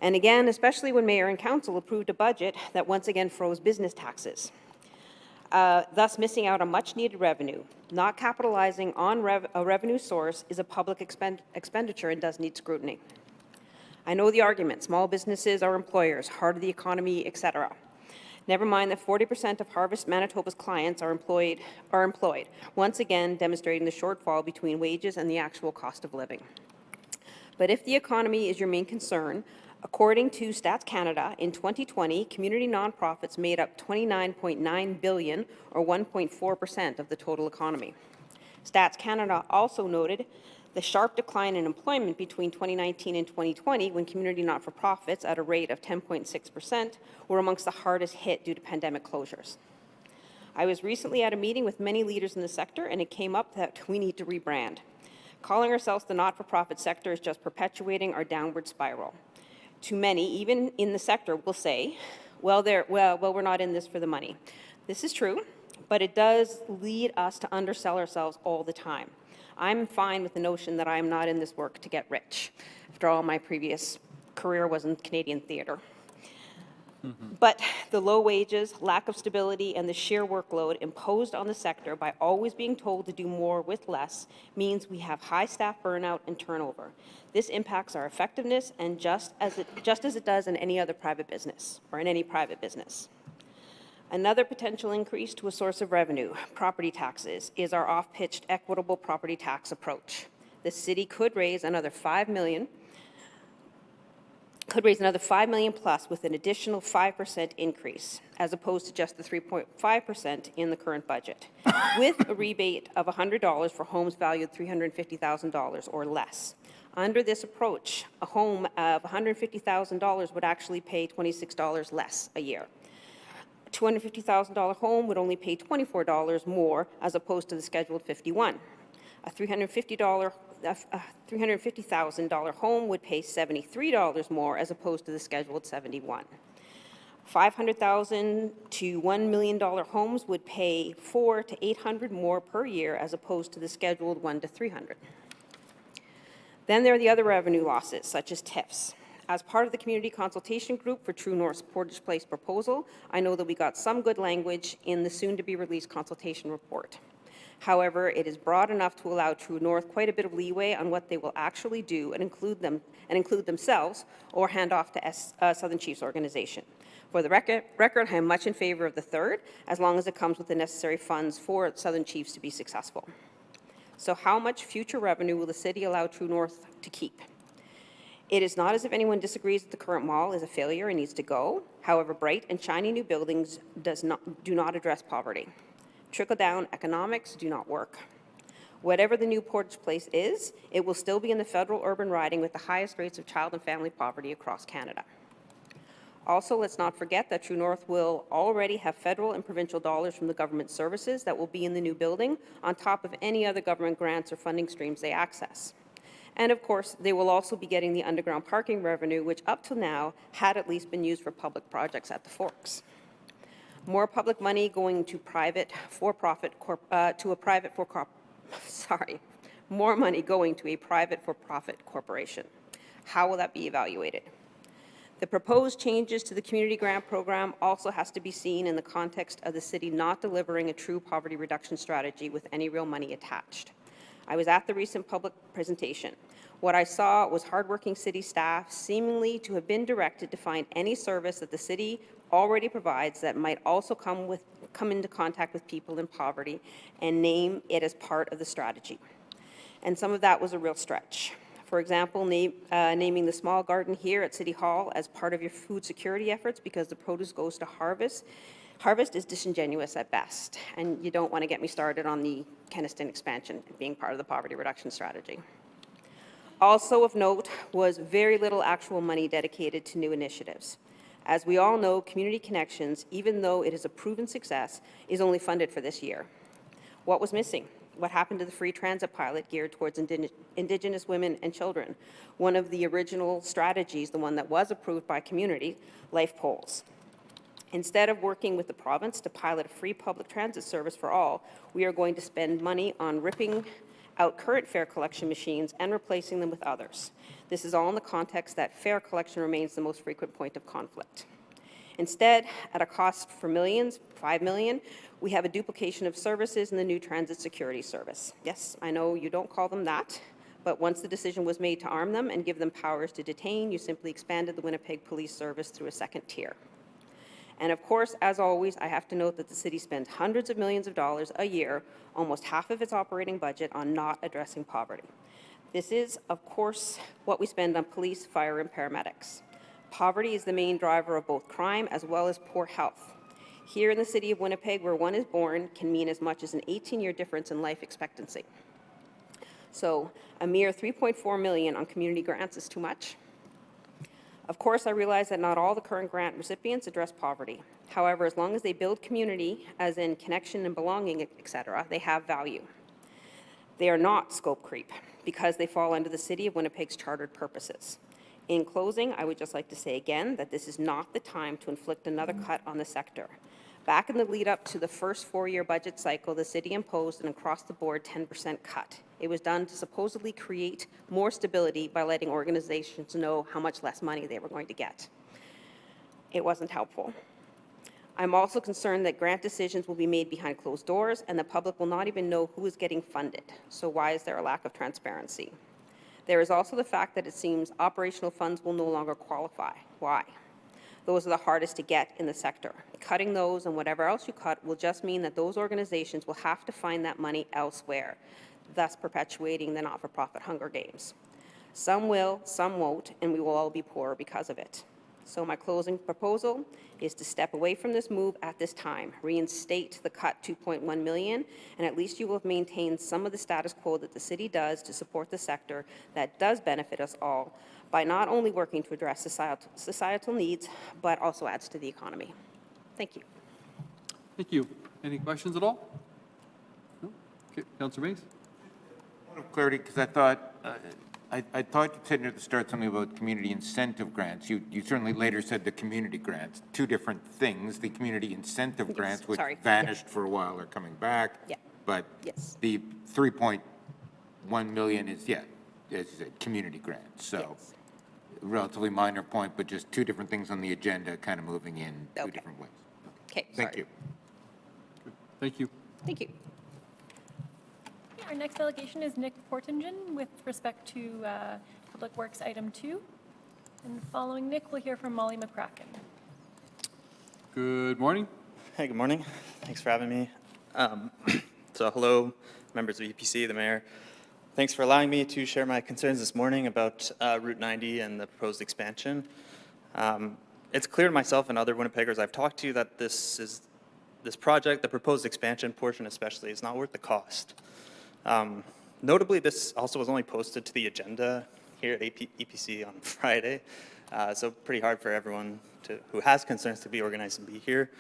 And again, especially when Mayor and Council approved a budget that once again froze business taxes, thus missing out on much-needed revenue. Not capitalizing on a revenue source is a public expenditure and does need scrutiny. I know the argument, small businesses are employers, heart of the economy, etc. Never mind that 40% of Harvest Manitoba's clients are employed, once again demonstrating the shortfall between wages and the actual cost of living. But if the economy is your main concern, according to Stats Canada, in 2020, community nonprofits made up $29.9 billion, or 1.4% of the total economy. Stats Canada also noted the sharp decline in employment between 2019 and 2020, when community not-for-profits, at a rate of 10.6%, were amongst the hardest hit due to pandemic closures. I was recently at a meeting with many leaders in the sector, and it came up that we need to rebrand. Calling ourselves the not-for-profit sector is just perpetuating our downward spiral. Too many, even in the sector, will say, well, we're not in this for the money. This is true, but it does lead us to undersell ourselves all the time. I'm fine with the notion that I am not in this work to get rich. After all, my previous career was in Canadian theatre. But the low wages, lack of stability, and the sheer workload imposed on the sector by always being told to do more with less means we have high staff burnout and turnover. This impacts our effectiveness, and just as it does in any other private business, or in any private business. Another potential increase to a source of revenue, property taxes, is our off-pitched equitable property tax approach. The city could raise another $5 million could raise another $5 million plus with an additional 5% increase, as opposed to just the 3.5% in the current budget, with a rebate of $100 for homes valued $350,000 or less. Under this approach, a home of $150,000 would actually pay $26 less a year. A $250,000 home would only pay $24 more, as opposed to the scheduled $51. A $350,000 home would pay $73 more, as opposed to the scheduled $71. $500,000 to $1 million homes would pay $400 to $800 more per year, as opposed to the scheduled $100 to $300. Then there are the other revenue losses, such as TIFs. As part of the community consultation group for True North's Portage Place proposal, I know that we got some good language in the soon-to-be-released consultation report. However, it is broad enough to allow True North quite a bit of leeway on what they will actually do and include themselves or hand off to Southern Chiefs organization. For the record, I am much in favor of the third, as long as it comes with the necessary funds for Southern Chiefs to be successful. So how much future revenue will the city allow True North to keep? It is not as if anyone disagrees that the current mall is a failure and needs to go. However, bright and shiny new buildings do not address poverty. Trickle-down economics do not work. Whatever the new Portage Place is, it will still be in the federal urban riding with the highest rates of child and family poverty across Canada. Also, let's not forget that True North will already have federal and provincial dollars from the government services that will be in the new building, on top of any other government grants or funding streams they access. And of course, they will also be getting the underground parking revenue, which up to now had at least been used for public projects at the Forks. More public money going to more money going to a private for-profit corporation. How will that be evaluated? The proposed changes to the community grant program also has to be seen in the context of the city not delivering a true poverty reduction strategy with any real money attached. I was at the recent public presentation. What I saw was hardworking city staff seemingly to have been directed to find any service that the city already provides that might also come into contact with people in poverty and name it as part of the strategy. And some of that was a real stretch. For example, naming the small garden here at City Hall as part of your food security efforts because the produce goes to harvest is disingenuous at best. And you don't want to get me started on the Kenaston expansion being part of the poverty reduction strategy. Also of note was very little actual money dedicated to new initiatives. As we all know, Community Connections, even though it is a proven success, is only funded for this year. What was missing? What happened to the free transit pilot geared towards Indigenous women and children? One of the original strategies, the one that was approved by community, Life Poles. Instead of working with the province to pilot a free public transit service for all, we are going to spend money on ripping out current fare collection machines and replacing them with others. This is all in the context that fare collection remains the most frequent point of conflict. Instead, at a cost for millions, $5 million, we have a duplication of services in the new transit security service. Yes, I know you don't call them that, but once the decision was made to arm them and give them powers to detain, you simply expanded the Winnipeg Police Service through a second tier. And of course, as always, I have to note that the city spends hundreds of millions of dollars a year, almost half of its operating budget, on not addressing poverty. This is, of course, what we spend on police, fire, and paramedics. Poverty is the main driver of both crime as well as poor health. Here in the city of Winnipeg, where one is born, can mean as much as an 18-year difference in life expectancy. So a mere $3.4 million on community grants is too much. Of course, I realize that not all the current grant recipients address poverty. However, as long as they build community, as in connection and belonging, etc., they have value. They are not scope creep because they fall under the City of Winnipeg's chartered purposes. In closing, I would just like to say again that this is not the time to inflict another cut on the sector. Back in the lead up to the first four-year budget cycle, the city imposed an across-the-board 10% cut. It was done to supposedly create more stability by letting organizations know how much less money they were going to get. It wasn't helpful. I'm also concerned that grant decisions will be made behind closed doors and the public will not even know who is getting funded. So why is there a lack of transparency? There is also the fact that it seems operational funds will no longer qualify. Why? Those are the hardest to get in the sector. Cutting those and whatever else you cut will just mean that those organizations will have to find that money elsewhere, thus perpetuating the not-for-profit Hunger Games. Some will, some won't, and we will all be poorer because of it. So my closing proposal is to step away from this move at this time, reinstate the cut 2.1 million, and at least you will have maintained some of the status quo that the city does to support the sector that does benefit us all by not only working to address societal needs, but also adds to the economy. Thank you. Thank you. Any questions at all? No? Okay, Councillor Mace? Point of clarity, because I thought you said near the start something about community incentive grants. You certainly later said the community grants, two different things. The community incentive grants, which sorry. vanished for a while, are coming back. Yeah. But Yes. the 3.1 million is, as you said, community grants. So Yes. relatively minor point, but just two different things on the agenda kind of moving in two Okay. different ways. Okay, Thank sorry. you. Thank you. Thank you. Our next delegation is Nick Portingen with respect to Public Works Item 2. And following Nick, we'll hear from Molly McCracken. Good morning. Hey, good morning. Thanks for having me. So hello, members of EPC, the mayor. Thanks for allowing me to share my concerns this morning about Route 90 and the proposed expansion. It's clear to myself and other Winnipeggers I've talked to that this project, the proposed expansion portion especially, is not worth the cost. Notably, this also was only posted to the agenda here at EPC on Friday, so pretty hard for everyone who has concerns to be organized and be here.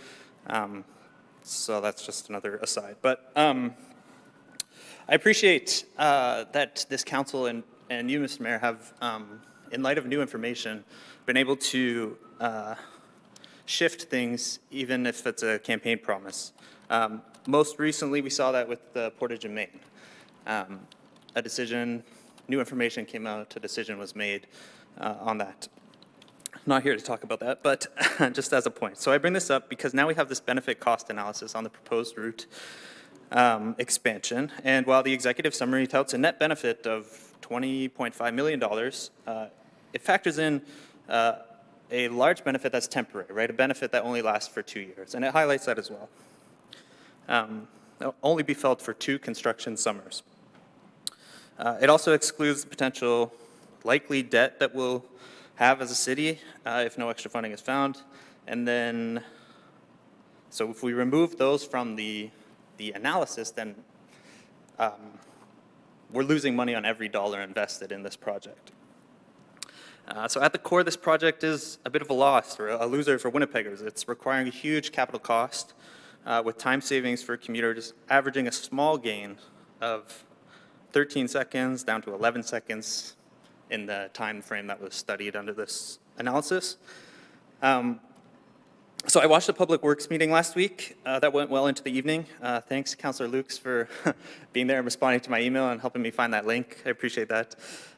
So that's just another aside. But I appreciate that this council and you, Mr. Mayor, have, in light of new information, been able to shift things, even if it's a campaign promise. Most recently, we saw that with the Portage in Maine. A decision, new information came out, a decision was made on that. Not here to talk about that, but just as a point. So I bring this up because now we have this benefit cost analysis on the proposed route expansion. And while the executive summary touts a net benefit of $20.5 million, it factors in a large benefit that's temporary, right? A benefit that only lasts for 2 years. And it highlights that as well. It'll only be felt for 2 construction summers. It also excludes the potential likely debt that we'll have as a city if no extra funding is found. And then, so if we remove those from the analysis, then we're losing money on every dollar invested in this project. So at the core, this project is a bit of a loss or a loser for Winnipeggers. It's requiring a huge capital cost with time savings for commuters, averaging a small gain of 13 seconds down to 11 seconds in the time frame that was studied under this analysis. So I watched the Public Works meeting last week. That went well into the evening. Thanks, Councillor Lukes, for being there and responding to my email and helping me find that link. I appreciate that.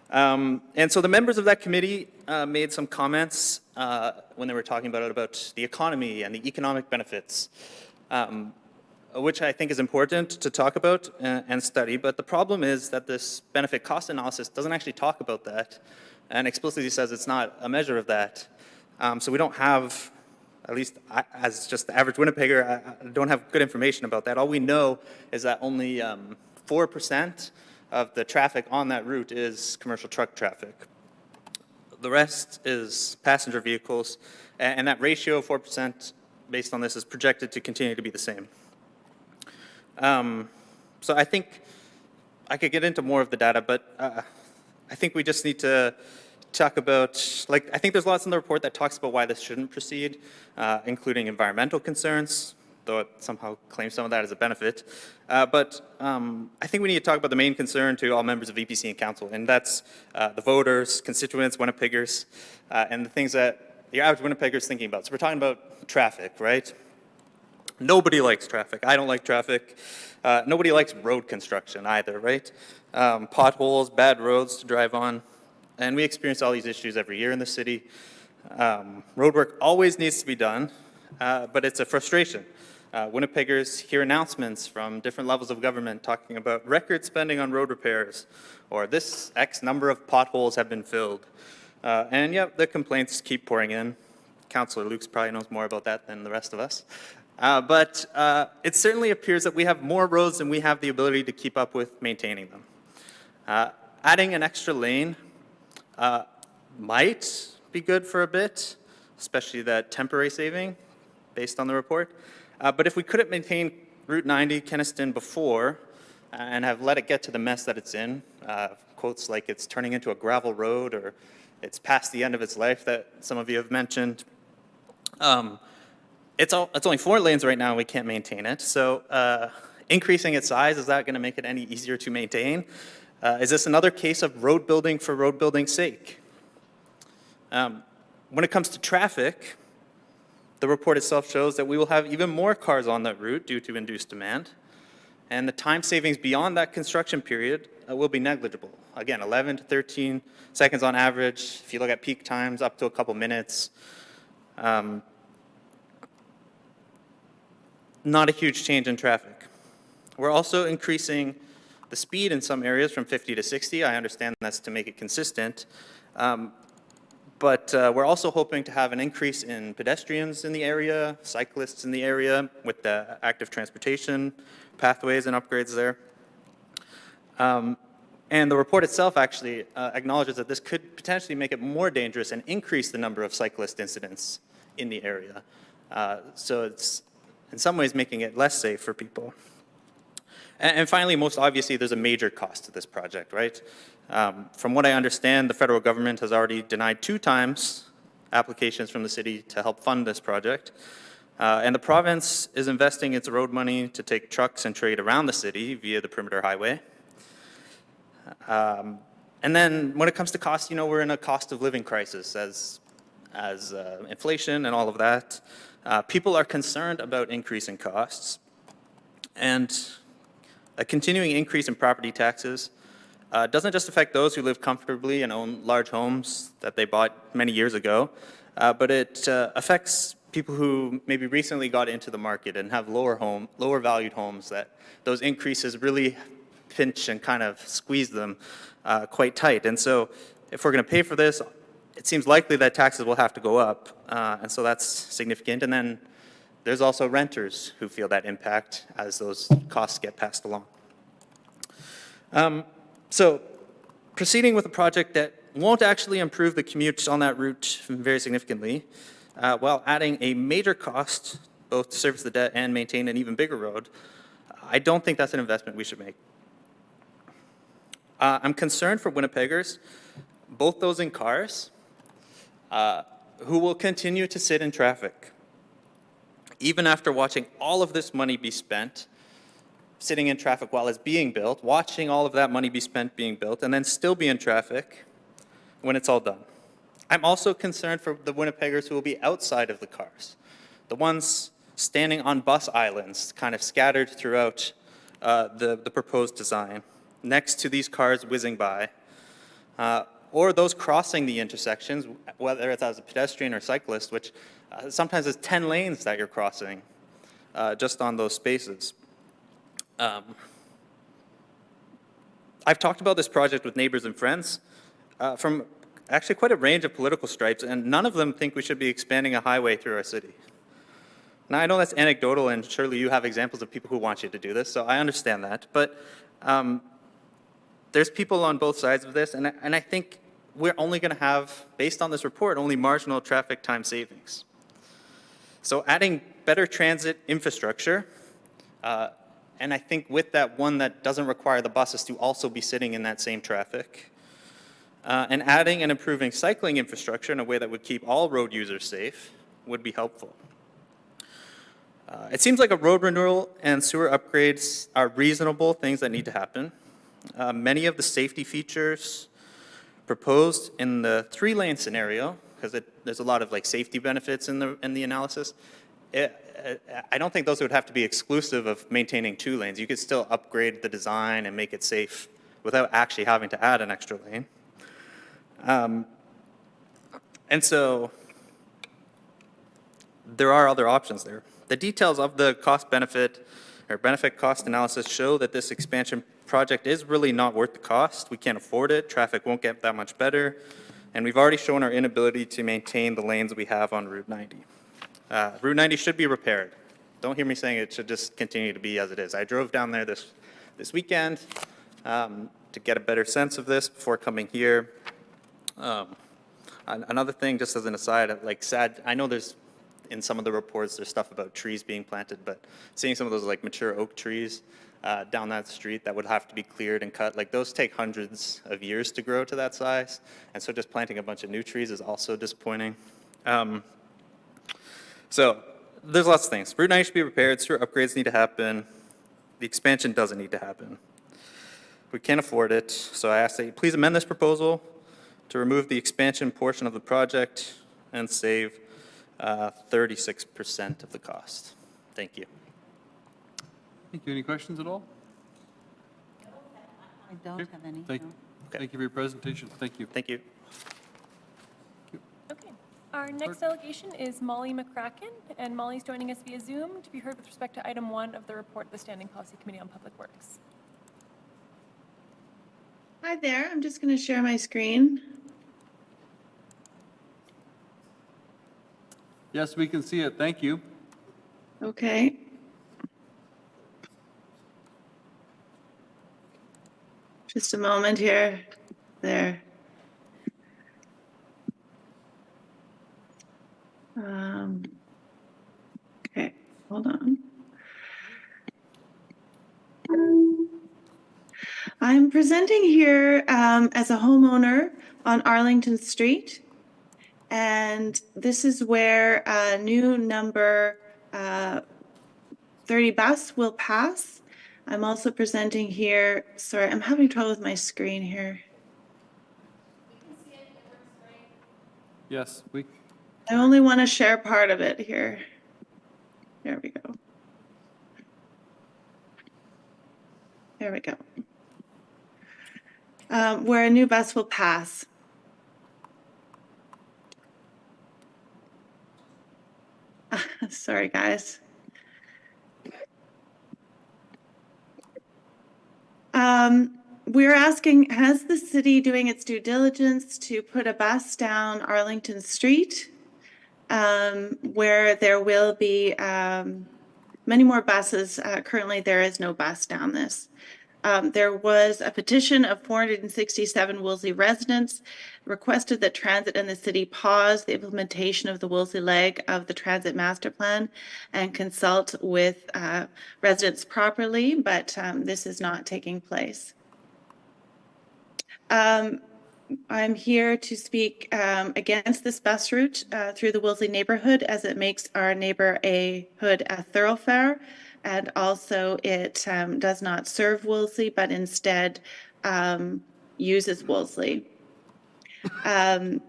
And so the members of that committee made some comments when they were talking about the economy and the economic benefits, which I think is important to talk about and study. But the problem is that this benefit cost analysis doesn't actually talk about that and explicitly says it's not a measure of that. So we don't have, at least as just the average Winnipegger, I don't have good information about that. All we know is that only 4% of the traffic on that route is commercial truck traffic. The rest is passenger vehicles, and that ratio of 4% based on this is projected to continue to be the same. So I think I could get into more of the data, but I think we just need to talk about, like, I think there's lots in the report that talks about why this shouldn't proceed, including environmental concerns, though it somehow claims some of that as a benefit. But I think we need to talk about the main concern to all members of EPC and council, and that's the voters, constituents, Winnipeggers, and the things that the average Winnipegger is thinking about. So we're talking about traffic, right? Nobody likes traffic. I don't like traffic. Nobody likes road construction either, right? Potholes, bad roads to drive on. And we experience all these issues every year in the city. Road work always needs to be done, but it's a frustration. Winnipeggers hear announcements from different levels of government talking about record spending on road repairs, or this X number of potholes have been filled. And yep, the complaints keep pouring in. Councillor Lukes probably knows more about that than the rest of us. But it certainly appears that we have more roads than we have the ability to keep up with maintaining them. Adding an extra lane might be good for a bit, especially that temporary saving based on the report. But if we couldn't maintain Route 90 Kenaston before and have let it get to the mess that it's in, quotes like it's turning into a gravel road or it's past the end of its life that some of you have mentioned. It's only 4 lanes right now and we can't maintain it. So increasing its size, is that going to make it any easier to maintain? Is this another case of road building for road building's sake? When it comes to traffic, the report itself shows that we will have even more cars on that route due to induced demand. And the time savings beyond that construction period will be negligible. Again, 11 to 13 seconds on average. If you look at peak times, up to a couple minutes. Not a huge change in traffic. We're also increasing the speed in some areas from 50 to 60. I understand that's to make it consistent. But we're also hoping to have an increase in pedestrians in the area, cyclists in the area with the active transportation pathways and upgrades there. And the report itself actually acknowledges that this could potentially make it more dangerous and increase the number of cyclist incidents in the area. So it's in some ways making it less safe for people. And finally, most obviously, there's a major cost to this project, right? From what I understand, the federal government has already denied 2 times applications from the city to help fund this project. And the province is investing its road money to take trucks and trade around the city via the Perimeter Highway. And then when it comes to cost, you know, we're in a cost of living crisis as inflation and all of that. People are concerned about increasing costs. And a continuing increase in property taxes doesn't just affect those who live comfortably and own large homes that they bought many years ago, but it affects people who maybe recently got into the market and have lower valued homes, that those increases really pinch and kind of squeeze them quite tight. And so if we're going to pay for this, it seems likely that taxes will have to go up, and so that's significant. And then there's also renters who feel that impact as those costs get passed along. So proceeding with a project that won't actually improve the commute on that route very significantly, while adding a major cost both to service the debt and maintain an even bigger road, I don't think that's an investment we should make. I'm concerned for Winnipeggers, both those in cars, who will continue to sit in traffic. Even after watching all of this money be spent, sitting in traffic while it's being built, watching all of that money be spent being built, and then still be in traffic when it's all done. I'm also concerned for the Winnipeggers who will be outside of the cars, the ones standing on bus islands kind of scattered throughout the proposed design, next to these cars whizzing by, or those crossing the intersections, whether it's as a pedestrian or cyclist, which sometimes is 10 lanes that you're crossing just on those spaces. I've talked about this project with neighbors and friends from actually quite a range of political stripes, and none of them think we should be expanding a highway through our city. Now, I know that's anecdotal, and surely you have examples of people who want you to do this, so I understand that. But there's people on both sides of this, and I think we're only going to have, based on this report, only marginal traffic time savings. So adding better transit infrastructure, and I think with that one that doesn't require the buses to also be sitting in that same traffic, and adding and improving cycling infrastructure in a way that would keep all road users safe would be helpful. It seems like a road renewal and sewer upgrades are reasonable things that need to happen. Many of the safety features proposed in the 3-lane scenario, because there's a lot of like safety benefits in the analysis, I don't think those would have to be exclusive of maintaining 2 lanes. You could still upgrade the design and make it safe without actually having to add an extra lane. And so there are other options there. The details of the cost-benefit or benefit-cost analysis show that this expansion project is really not worth the cost. We can't afford it. Traffic won't get that much better. And we've already shown our inability to maintain the lanes we have on Route 90. Route 90 should be repaired. Don't hear me saying it should just continue to be as it is. I drove down there this weekend to get a better sense of this before coming here. Another thing, just as an aside, like sad, I know there's, in some of the reports, there's stuff about trees being planted, but seeing some of those like mature oak trees down that street that would have to be cleared and cut, like those take hundreds of years to grow to that size. And so just planting a bunch of new trees is also disappointing. So there's lots of things. Route 9 should be repaired, sewer upgrades need to happen. The expansion doesn't need to happen. We can't afford it, so I ask that you please amend this proposal to remove the expansion portion of the project and save 36% of the cost. Thank you. Thank you. Any questions at all? I don't have any. Thank you for your presentation. Thank you. Thank you. Okay. Our next delegation is Molly McCracken, and Molly's joining us via Zoom to be heard with respect to item 1 of the report of the Standing Policy Committee on Public Works. Hi there, I'm just going to share my screen. Yes, we can see it. Thank you. Okay. Just a moment here. There. Okay, hold on. I'm presenting here as a homeowner on Arlington Street. And this is where a new number 30 bus will pass. I'm also presenting here, sorry, I'm having trouble with my screen here. Yes, we. I only want to share part of it here. There we go. There we go. Where a new bus will pass. Sorry, guys. We're asking, has the city doing its due diligence to put a bus down Arlington Street where there will be many more buses? Currently, there is no bus down this. There was a petition of 467 Wolseley residents requested that transit and the city pause the implementation of the Wolseley leg of the transit master plan and consult with residents properly, but this is not taking place. I'm here to speak against this bus route through the Wolseley neighborhood, as it makes our neighborhood a thoroughfare. And also it does not serve Wolseley, but instead uses Wolseley. And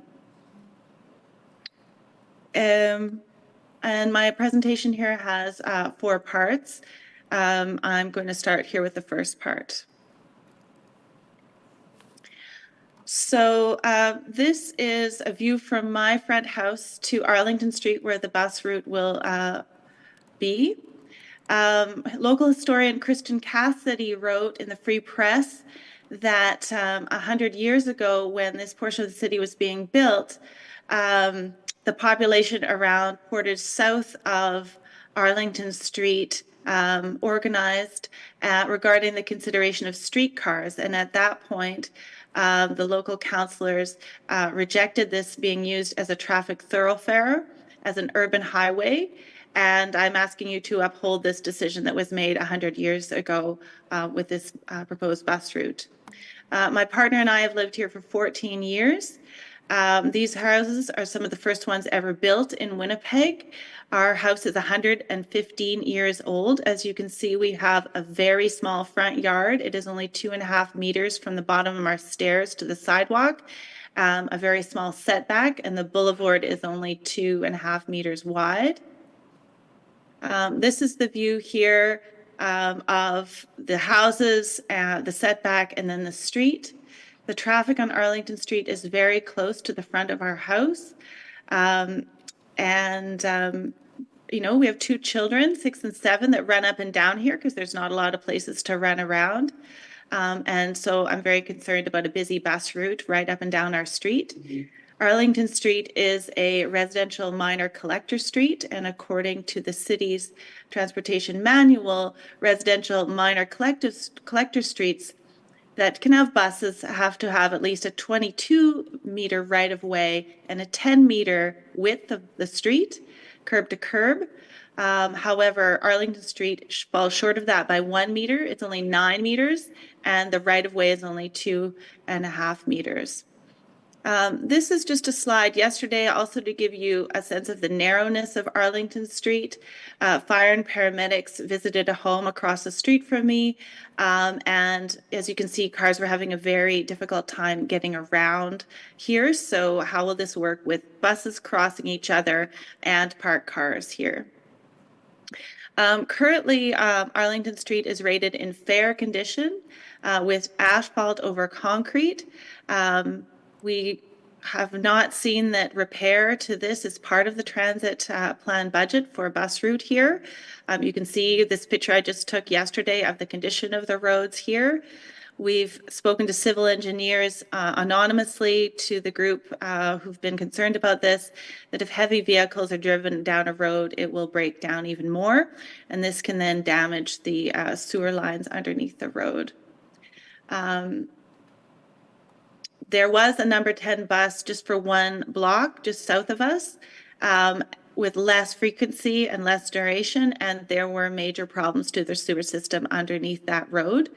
my presentation here has 4 parts. I'm going to start here with the first part. So this is a view from my front house to Arlington Street, where the bus route will be. Local historian Kristen Cassidy wrote in the Free Press that 100 years ago, when this portion of the city was being built, the population around Portage south of Arlington Street organized regarding the consideration of streetcars. And at that point, the local councillors rejected this being used as a traffic thoroughfare, as an urban highway. And I'm asking you to uphold this decision that was made 100 years ago with this proposed bus route. My partner and I have lived here for 14 years. These houses are some of the first ones ever built in Winnipeg. Our house is 115 years old. As you can see, we have a very small front yard. It is only 2.5 meters from the bottom of our stairs to the sidewalk. A very small setback, and the boulevard is only 2.5 meters wide. This is the view here of the houses, the setback, and then the street. The traffic on Arlington Street is very close to the front of our house. You know, we have 2 children, 6 and 7, that run up and down here because there's not a lot of places to run around. And so I'm very concerned about a busy bus route right up and down our street. Arlington Street is a residential minor collector street, and according to the city's transportation manual, residential minor collector streets that can have buses have to have at least a 22-meter right-of-way and a 10-meter width of the street, curb to curb. However, Arlington Street falls short of that by 1 meter. It's only 9 meters, and the right-of-way is only 2.5 meters. This is just a slide yesterday also to give you a sense of the narrowness of Arlington Street. Fire and paramedics visited a home across the street from me, and as you can see, cars were having a very difficult time getting around here. So how will this work with buses crossing each other and parked cars here? Currently, Arlington Street is rated in fair condition with asphalt over concrete. We have not seen that repair to this is part of the transit plan budget for a bus route here. You can see this picture I just took yesterday of the condition of the roads here. We've spoken to civil engineers anonymously to the group who've been concerned about this, that if heavy vehicles are driven down a road, it will break down even more, and this can then damage the sewer lines underneath the road. There was a number 10 bus just for one block just south of us with less frequency and less duration, and there were major problems to the sewer system underneath that road.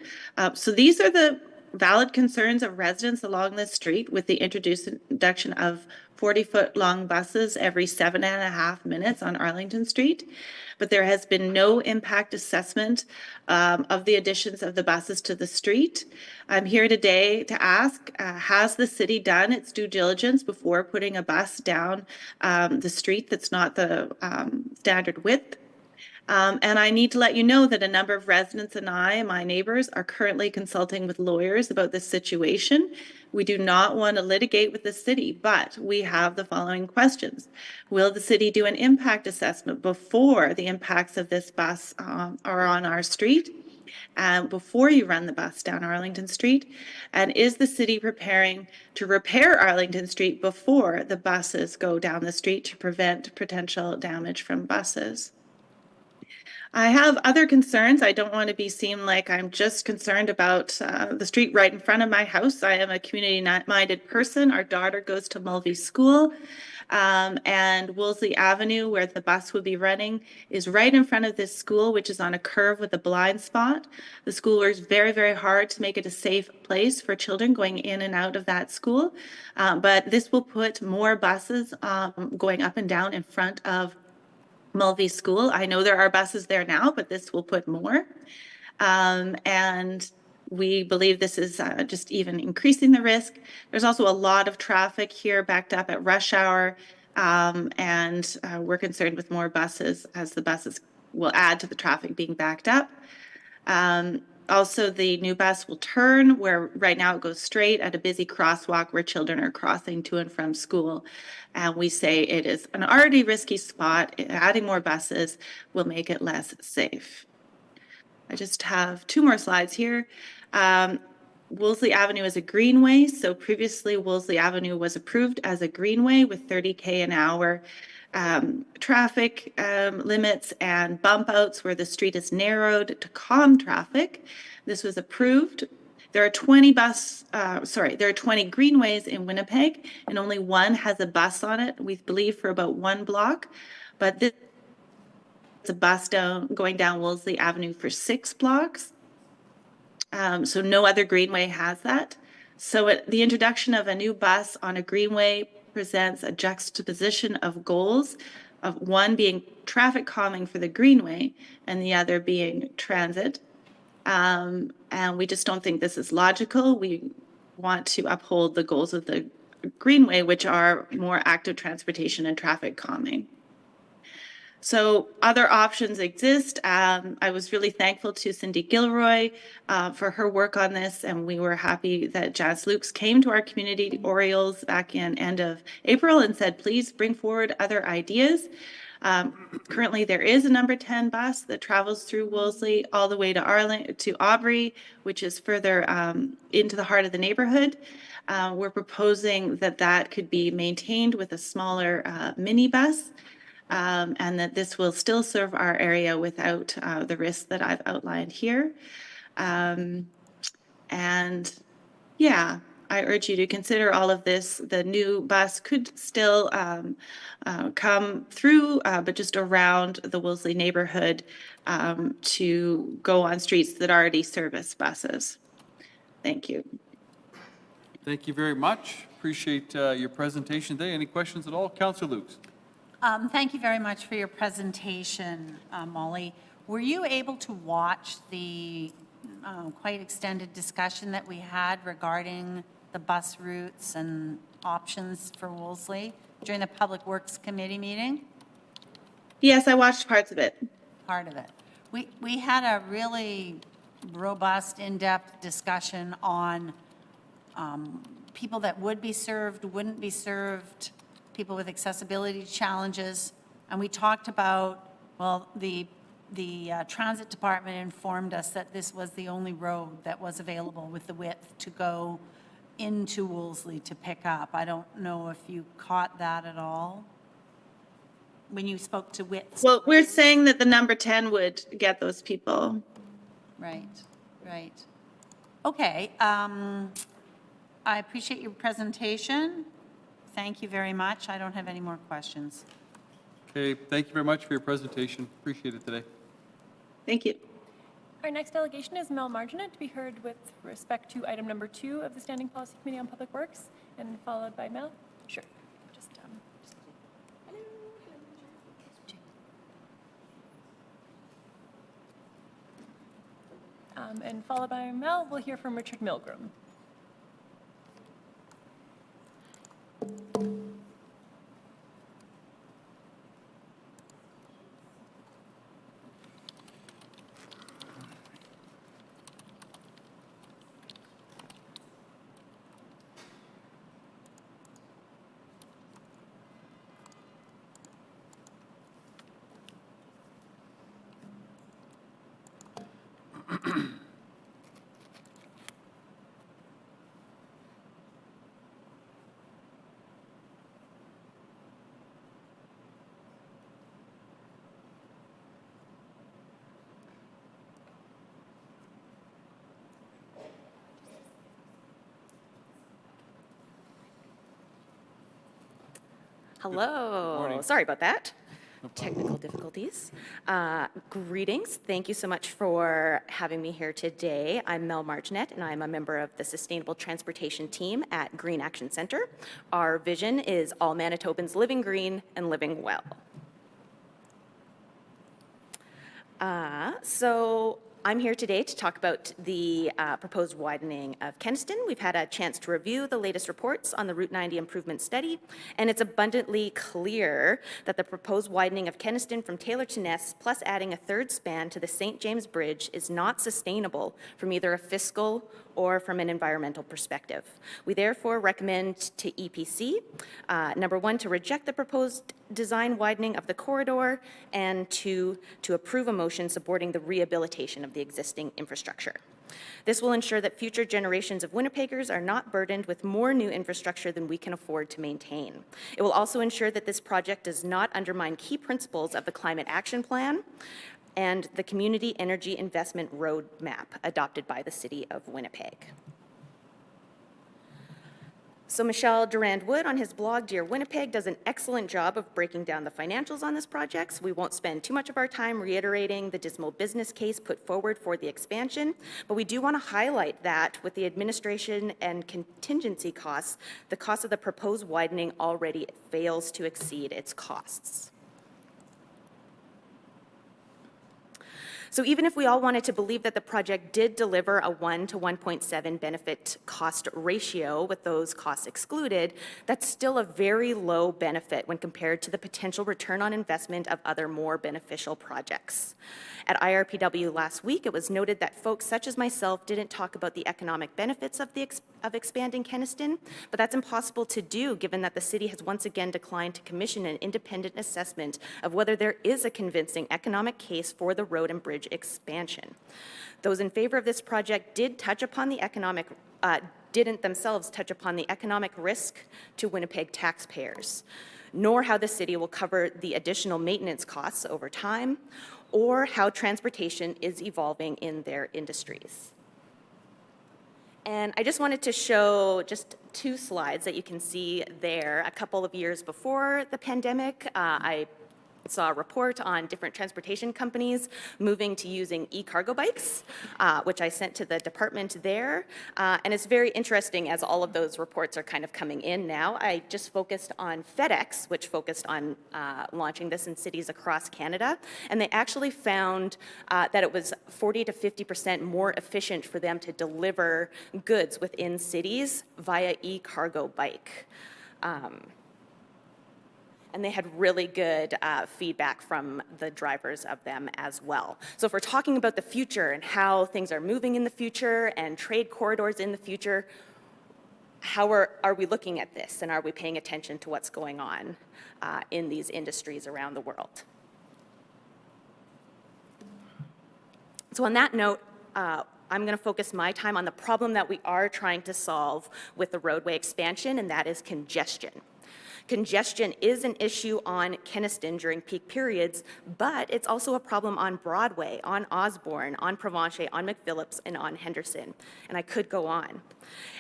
So these are the valid concerns of residents along this street with the introduction of 40-foot long buses every 7.5 minutes on Arlington Street. But there has been no impact assessment of the additions of the buses to the street. I'm here today to ask, has the city done its due diligence before putting a bus down the street that's not the standard width? And I need to let you know that a number of residents and my neighbors, are currently consulting with lawyers about this situation. We do not want to litigate with the city, but we have the following questions. Will the city do an impact assessment before the impacts of this bus are on our street? Before you run the bus down Arlington Street? And is the city preparing to repair Arlington Street before the buses go down the street to prevent potential damage from buses? I have other concerns. I don't want to be seen like I'm just concerned about the street right in front of my house. I am a community-minded person. Our daughter goes to Mulvey School, and Wolseley Avenue, where the bus would be running, is right in front of this school, which is on a curve with a blind spot. The school works very, very hard to make it a safe place for children going in and out of that school, but this will put more buses going up and down in front of Mulvey School. I know there are buses there now, but this will put more. And we believe this is just even increasing the risk. There's also a lot of traffic here backed up at rush hour, and we're concerned with more buses as the buses will add to the traffic being backed up. Also, the new bus will turn where right now it goes straight at a busy crosswalk where children are crossing to and from school. And we say it is an already risky spot. Adding more buses will make it less safe. I just have 2 more slides here. Wolseley Avenue is a greenway. So previously Wolseley Avenue was approved as a greenway with 30K an hour traffic limits and bump outs where the street is narrowed to calm traffic. This was approved. There are 20 greenways in Winnipeg, and only one has a bus on it, we believe, for about 1 block. But this is a bus going down Wolseley Avenue for 6 blocks. So no other greenway has that. So the introduction of a new bus on a greenway presents a juxtaposition of goals, of one being traffic calming for the greenway and the other being transit. And we just don't think this is logical. We want to uphold the goals of the greenway, which are more active transportation and traffic calming. So other options exist. I was really thankful to Cindy Gilroy for her work on this, and we were happy that Janice Lukes came to our community Orioles back in end of April and said, please bring forward other ideas. Currently, there is a number 10 bus that travels through Wolseley all the way to Aubrey, which is further into the heart of the neighborhood. We're proposing that could be maintained with a smaller minibus. And that this will still serve our area without the risks that I've outlined here. And yeah, I urge you to consider all of this. The new bus could still come through, but just around the Wolseley neighborhood to go on streets that already service buses. Thank you. Thank you very much. Appreciate your presentation today. Any questions at all? Councillor Lukes. Thank you very much for your presentation, Molly. Were you able to watch the quite extended discussion that we had regarding the bus routes and options for Wolseley during the Public Works Committee meeting? Yes, I watched parts of it. Part of it. We had a really robust, in-depth discussion on people that would be served, wouldn't be served, people with accessibility challenges. And we talked about, well, the transit department informed us that this was the only road that was available with the width to go into Wolseley to pick up. I don't know if you caught that at all when you spoke to widths. Well, we're saying that the number 10 would get those people. Right, right. Okay, I appreciate your presentation. Thank you very much. I don't have any more questions. Okay, thank you very much for your presentation. Appreciate it today. Thank you. Our next delegation is Mel Marginet, to be heard with respect to item number 2 of the Standing Policy Committee on Public Works, and followed by Mel. Sure. And followed by Mel, we'll hear from Richard Milgram. Hello. Sorry about that. Technical difficulties. Greetings. Thank you so much for having me here today. I'm Mel Marginet, and I'm a member of the Sustainable Transportation Team at Green Action Centre. Our vision is all Manitobans living green and living well. So I'm here today to talk about the proposed widening of Kenaston. We've had a chance to review the latest reports on the Route 90 improvement study, and it's abundantly clear that the proposed widening of Kenaston from Taylor to Ness, plus adding a third span to the St. James Bridge, is not sustainable from either a fiscal or from an environmental perspective. We therefore recommend to EPC, number 1, to reject the proposed design widening of the corridor, and 2, to approve a motion supporting the rehabilitation of the existing infrastructure. This will ensure that future generations of Winnipeggers are not burdened with more new infrastructure than we can afford to maintain. It will also ensure that this project does not undermine key principles of the Climate Action Plan and the Community Energy Investment Roadmap adopted by the City of Winnipeg. So Michelle Durand-Wood on his blog, Dear Winnipeg, does an excellent job of breaking down the financials on this project, so we won't spend too much of our time reiterating the dismal business case put forward for the expansion, but we do want to highlight that with the administration and contingency costs, the cost of the proposed widening already fails to exceed its costs. So even if we all wanted to believe that the project did deliver a 1 to 1.7 benefit cost ratio with those costs excluded, that's still a very low benefit when compared to the potential return on investment of other more beneficial projects. At IRPW last week, it was noted that folks such as myself didn't talk about the economic benefits of expanding Kenaston, but that's impossible to do given that the city has once again declined to commission an independent assessment of whether there is a convincing economic case for the road and bridge expansion. Those in favor of this project didn't themselves touch upon the economic risk to Winnipeg taxpayers, nor how the city will cover the additional maintenance costs over time, or how transportation is evolving in their industries. And I just wanted to show just 2 slides that you can see there. A couple of years before the pandemic, I saw a report on different transportation companies moving to using e-cargo bikes, which I sent to the department there. And it's very interesting as all of those reports are kind of coming in now. I just focused on FedEx, which focused on launching this in cities across Canada. And they actually found that it was 40 to 50% more efficient for them to deliver goods within cities via e-cargo bike. And they had really good feedback from the drivers of them as well. So if we're talking about the future and how things are moving in the future and trade corridors in the future, how are we looking at this, and are we paying attention to what's going on in these industries around the world? So on that note, I'm going to focus my time on the problem that we are trying to solve with the roadway expansion, and that is congestion. Congestion is an issue on Kenaston during peak periods, but it's also a problem on Broadway, on Osborne, on Provencher, on McPhillips, and on Henderson. And I could go on.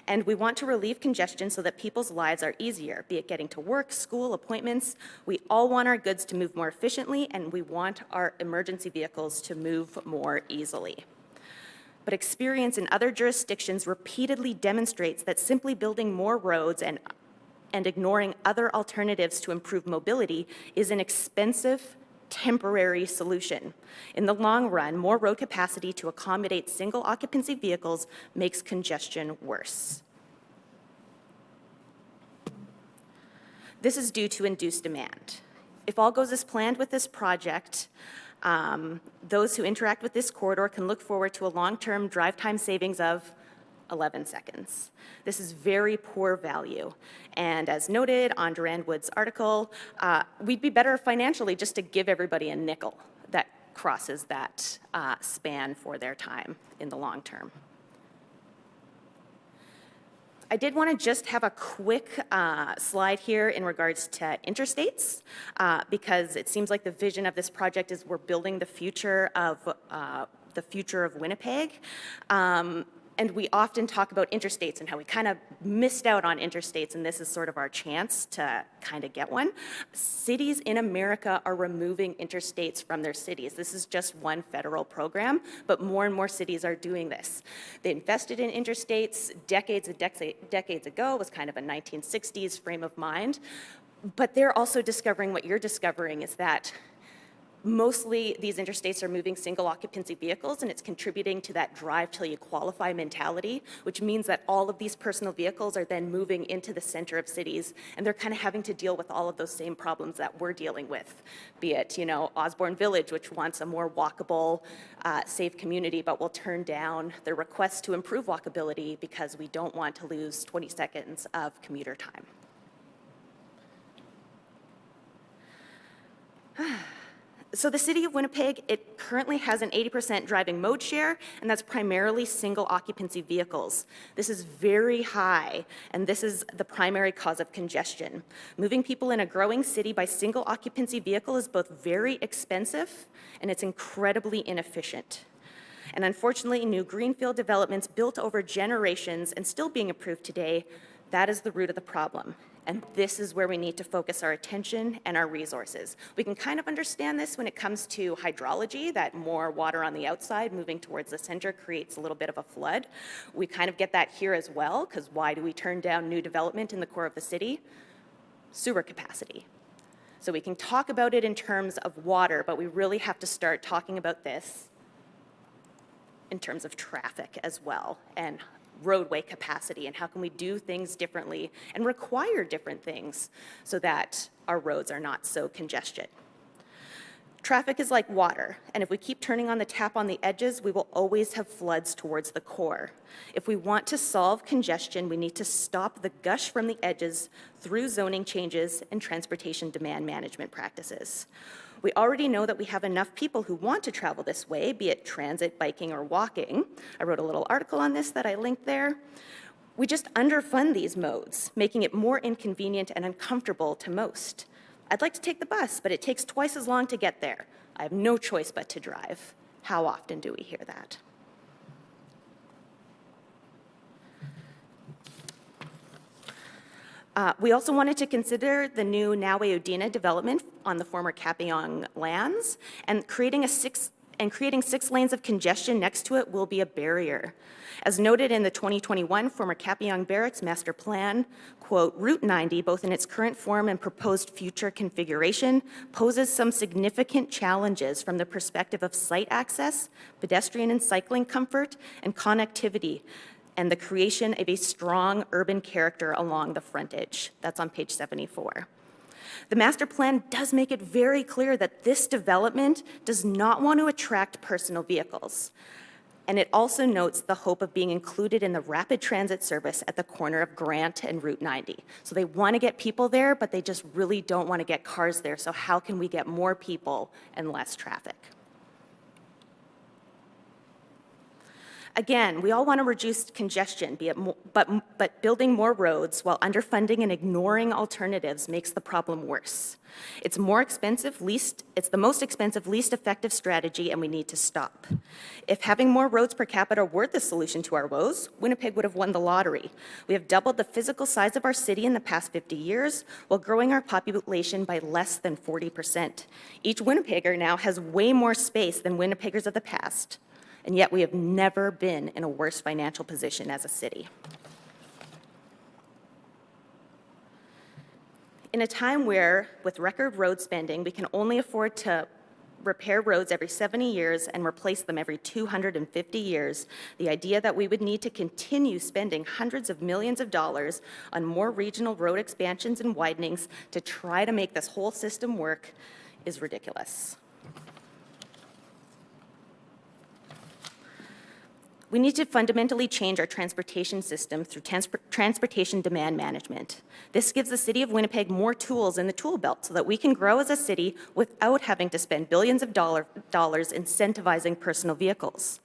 And we want to relieve congestion so that people's lives are easier, be it getting to work, school, appointments. We all want our goods to move more efficiently, and we want our emergency vehicles to move more easily. But experience in other jurisdictions repeatedly demonstrates that simply building more roads and ignoring other alternatives to improve mobility is an expensive, temporary solution. In the long run, more road capacity to accommodate single occupancy vehicles makes congestion worse. This is due to induced demand. If all goes as planned with this project, those who interact with this corridor can look forward to a long-term drive time savings of 11 seconds. This is very poor value. And as noted on Durand Wood's article, we'd be better financially just to give everybody a nickel that crosses that span for their time in the long term. I did want to just have a quick slide here in regards to interstates, because it seems like the vision of this project is we're building the future of Winnipeg. And we often talk about interstates and how we kind of missed out on interstates, and this is sort of our chance to kind of get one. Cities in America are removing interstates from their cities. This is just one federal program, but more and more cities are doing this. They invested in interstates decades ago. It was kind of a 1960s frame of mind. But they're also discovering what you're discovering is that mostly these interstates are moving single occupancy vehicles, and it's contributing to that drive till you qualify mentality, which means that all of these personal vehicles are then moving into the center of cities, and they're kind of having to deal with all of those same problems that we're dealing with, be it, Osborne Village, which wants a more walkable, safe community, but will turn down their requests to improve walkability because we don't want to lose 20 seconds of commuter time. So the City of Winnipeg, it currently has an 80% driving mode share, and that's primarily single occupancy vehicles. This is very high, and this is the primary cause of congestion. Moving people in a growing city by single occupancy vehicle is both very expensive and it's incredibly inefficient. And unfortunately, new greenfield developments built over generations and still being approved today, that is the root of the problem. And this is where we need to focus our attention and our resources. We can kind of understand this when it comes to hydrology, that more water on the outside moving towards the center creates a little bit of a flood. We kind of get that here as well, because why do we turn down new development in the core of the city? Sewer capacity. So we can talk about it in terms of water, but we really have to start talking about this in terms of traffic as well, and roadway capacity, and how can we do things differently and require different things so that our roads are not so congested. Traffic is like water, and if we keep turning on the tap on the edges, we will always have floods towards the core. If we want to solve congestion, we need to stop the gush from the edges through zoning changes and transportation demand management practices. We already know that we have enough people who want to travel this way, be it transit, biking, or walking. I wrote a little article on this that I linked there. We just underfund these modes, making it more inconvenient and uncomfortable to most. I'd like to take the bus, but it takes twice as long to get there. I have no choice but to drive. How often do we hear that? We also wanted to consider the new Nawe Udina development on the former Kapiong lands, and creating 6 lanes of congestion next to it will be a barrier. As noted in the 2021 former Kapiong Barracks Master Plan, quote, Route 90, both in its current form and proposed future configuration, poses some significant challenges from the perspective of site access, pedestrian and cycling comfort, and connectivity, and the creation of a strong urban character along the frontage. That's on page 74. The master plan does make it very clear that this development does not want to attract personal vehicles. And it also notes the hope of being included in the rapid transit service at the corner of Grant and Route 90. So they want to get people there, but they just really don't want to get cars there. So how can we get more people and less traffic? Again, we all want to reduce congestion, but building more roads while underfunding and ignoring alternatives makes the problem worse. It's the most expensive, least effective strategy, and we need to stop. If having more roads per capita were the solution to our woes, Winnipeg would have won the lottery. We have doubled the physical size of our city in the past 50 years, while growing our population by less than 40%. Each Winnipegger now has way more space than Winnipeggers of the past. And yet we have never been in a worse financial position as a city. In a time where, with record road spending, we can only afford to repair roads every 70 years and replace them every 250 years, the idea that we would need to continue spending hundreds of millions of dollars on more regional road expansions and widenings to try to make this whole system work is ridiculous. We need to fundamentally change our transportation system through transportation demand management. This gives the City of Winnipeg more tools in the tool belt so that we can grow as a city without having to spend billions of dollars incentivizing personal vehicles.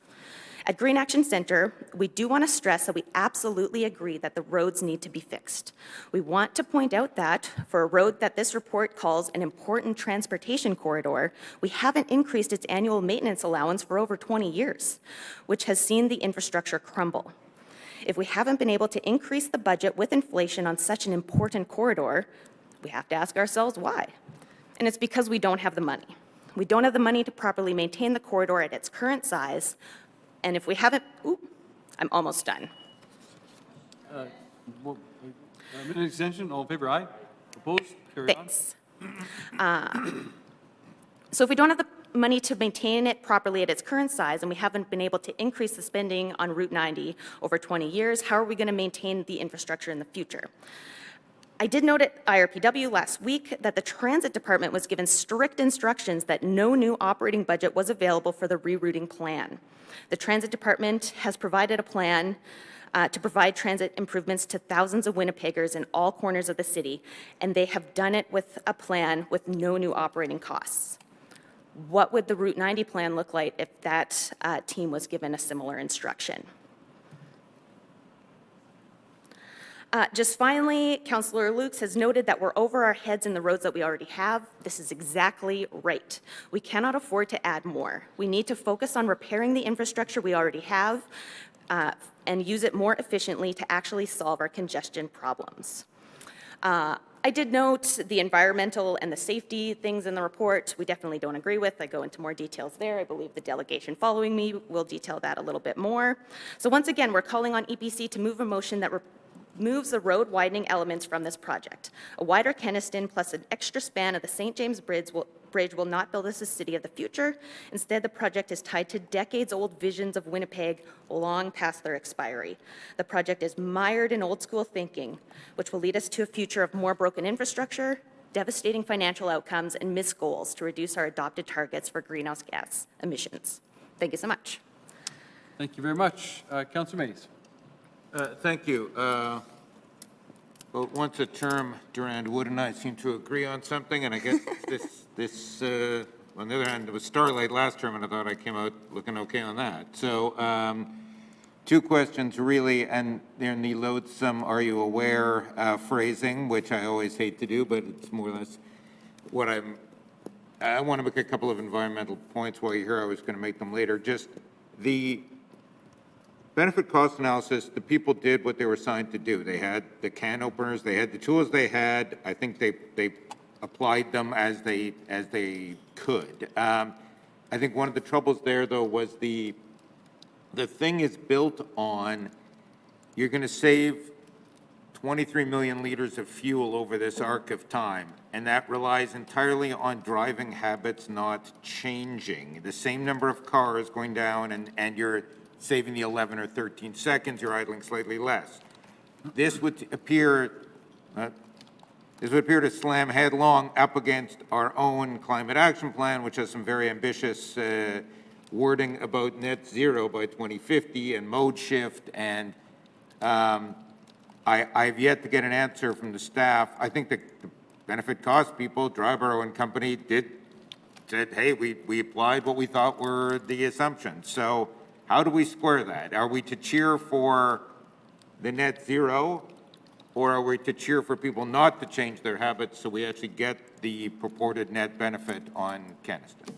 At Green Action Centre, we do want to stress that we absolutely agree that the roads need to be fixed. We want to point out that for a road that this report calls an important transportation corridor, we haven't increased its annual maintenance allowance for over 20 years, which has seen the infrastructure crumble. If we haven't been able to increase the budget with inflation on such an important corridor, we have to ask ourselves why. And it's because we don't have the money. We don't have the money to properly maintain the corridor at its current size. And if we haven't, I'm almost done. Minute extension, all in favor, aye. Opposed? Carry on. Thanks. So if we don't have the money to maintain it properly at its current size, and we haven't been able to increase the spending on Route 90 over 20 years, how are we going to maintain the infrastructure in the future? I did note at IRPW last week that the Transit Department was given strict instructions that no new operating budget was available for the rerouting plan. The Transit Department has provided a plan to provide transit improvements to thousands of Winnipeggers in all corners of the city, and they have done it with a plan with no new operating costs. What would the Route 90 plan look like if that team was given a similar instruction? Just finally, Councillor Lukes has noted that we're over our heads in the roads that we already have. This is exactly right. We cannot afford to add more. We need to focus on repairing the infrastructure we already have and use it more efficiently to actually solve our congestion problems. I did note the environmental and the safety things in the report we definitely don't agree with. I go into more details there. I believe the delegation following me will detail that a little bit more. So once again, we're calling on EPC to move a motion that moves the road widening elements from this project. A wider Kenaston plus an extra span of the St. James Bridge will not build us a city of the future. Instead, the project is tied to decades-old visions of Winnipeg long past their expiry. The project is mired in old-school thinking, which will lead us to a future of more broken infrastructure, devastating financial outcomes, and missed goals to reduce our adopted targets for greenhouse gas emissions. Thank you so much. Thank you very much. Councillor Mays. Thank you. Well, once a term, Durand Wood and I seem to agree on something, and I guess this on the other hand, it was Starlight last term, and I thought I came out looking okay on that. So, two questions really, and they're in the loathsome, are you aware phrasing, which I always hate to do, but it's more or less what I want to make a couple of environmental points while you're here. I was going to make them later. Just the benefit cost analysis, the people did what they were assigned to do. They had the can openers, they had the tools they had. I think they applied them as they could. I think one of the troubles there, though, was the thing is built on, you're going to save 23 million liters of fuel over this arc of time, and that relies entirely on driving habits not changing. The same number of cars going down, and you're saving the 11 or 13 seconds, you're idling slightly less. This would appear to slam headlong up against our own climate action plan, which has some very ambitious wording about net zero by 2050 and mode shift, and I've yet to get an answer from the staff. I think the benefit cost people, Dryborough and company, said, hey, we applied what we thought were the assumptions. So how do we square that? Are we to cheer for the net zero, or are we to cheer for people not to change their habits so we actually get the purported net benefit on Kenaston?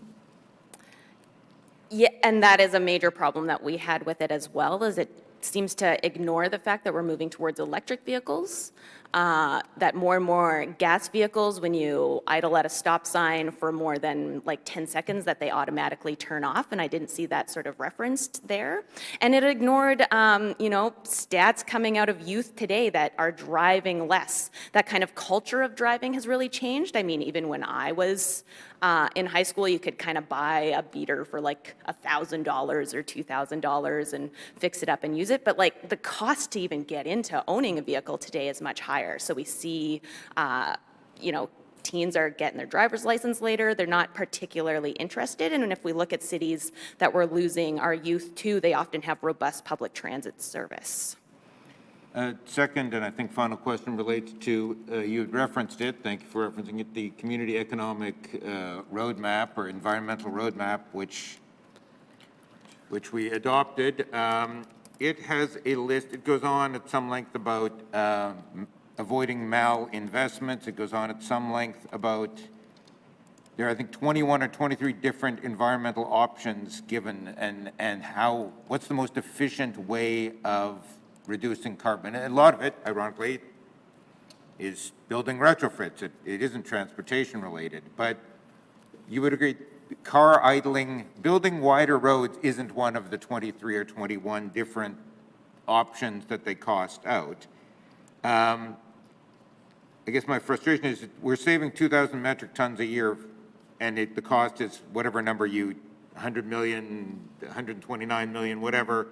Yeah, and that is a major problem that we had with it as well, is it seems to ignore the fact that we're moving towards electric vehicles, that more and more gas vehicles, when you idle at a stop sign for more than like 10 seconds, that they automatically turn off, and I didn't see that sort of referenced there. And it ignored, stats coming out of youth today that are driving less. That kind of culture of driving has really changed. I mean, even when I was in high school, you could kind of buy a beater for like $1,000 or $2,000 and fix it up and use it. But like the cost to even get into owning a vehicle today is much higher. So we see, teens are getting their driver's license later. They're not particularly interested. And if we look at cities that we're losing our youth to, they often have robust public transit service. Second, and I think final question relates to, you had referenced it, thank you for referencing it, the community economic roadmap or environmental roadmap, which we adopted. It has a list, it goes on at some length about avoiding malinvestments. It goes on at some length about, there are, I think, 21 or 23 different environmental options given, and how, what's the most efficient way of reducing carbon. And a lot of it, ironically, is building retrofits. It isn't transportation related, but you would agree, car idling, building wider roads isn't one of the 23 or 21 different options that they cost out. I guess my frustration is we're saving 2,000 metric tons a year, and the cost is whatever number 100 million, 129 million, whatever.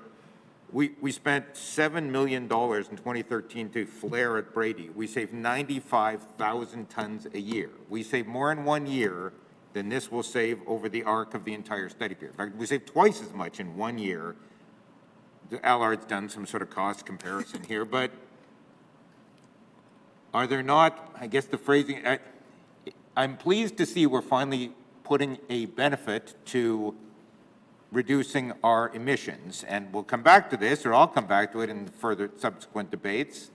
We spent $7 million in 2013 to flare at Brady. We saved 95,000 tons a year. We save more in 1 year than this will save over the arc of the entire study period. In fact, we save twice as much in 1 year. Allard's done some sort of cost comparison here, but are there not, I guess the phrasing, I'm pleased to see we're finally putting a benefit to reducing our emissions, and we'll come back to this, or I'll come back to it in further subsequent debates,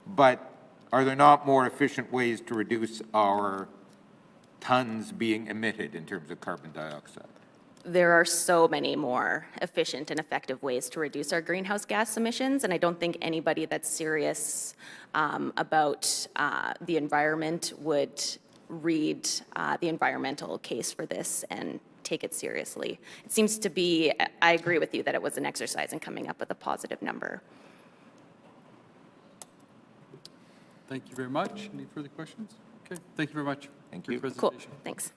but are there not more efficient ways to reduce our tons being emitted in terms of carbon dioxide? There are so many more efficient and effective ways to reduce our greenhouse gas emissions, and I don't think anybody that's serious about the environment would read the environmental case for this and take it seriously. It seems to be, I agree with you that it was an exercise in coming up with a positive number. Thank you very much. Any further questions? Okay, thank you very much. Thank for your you. Cool, presentation. thanks.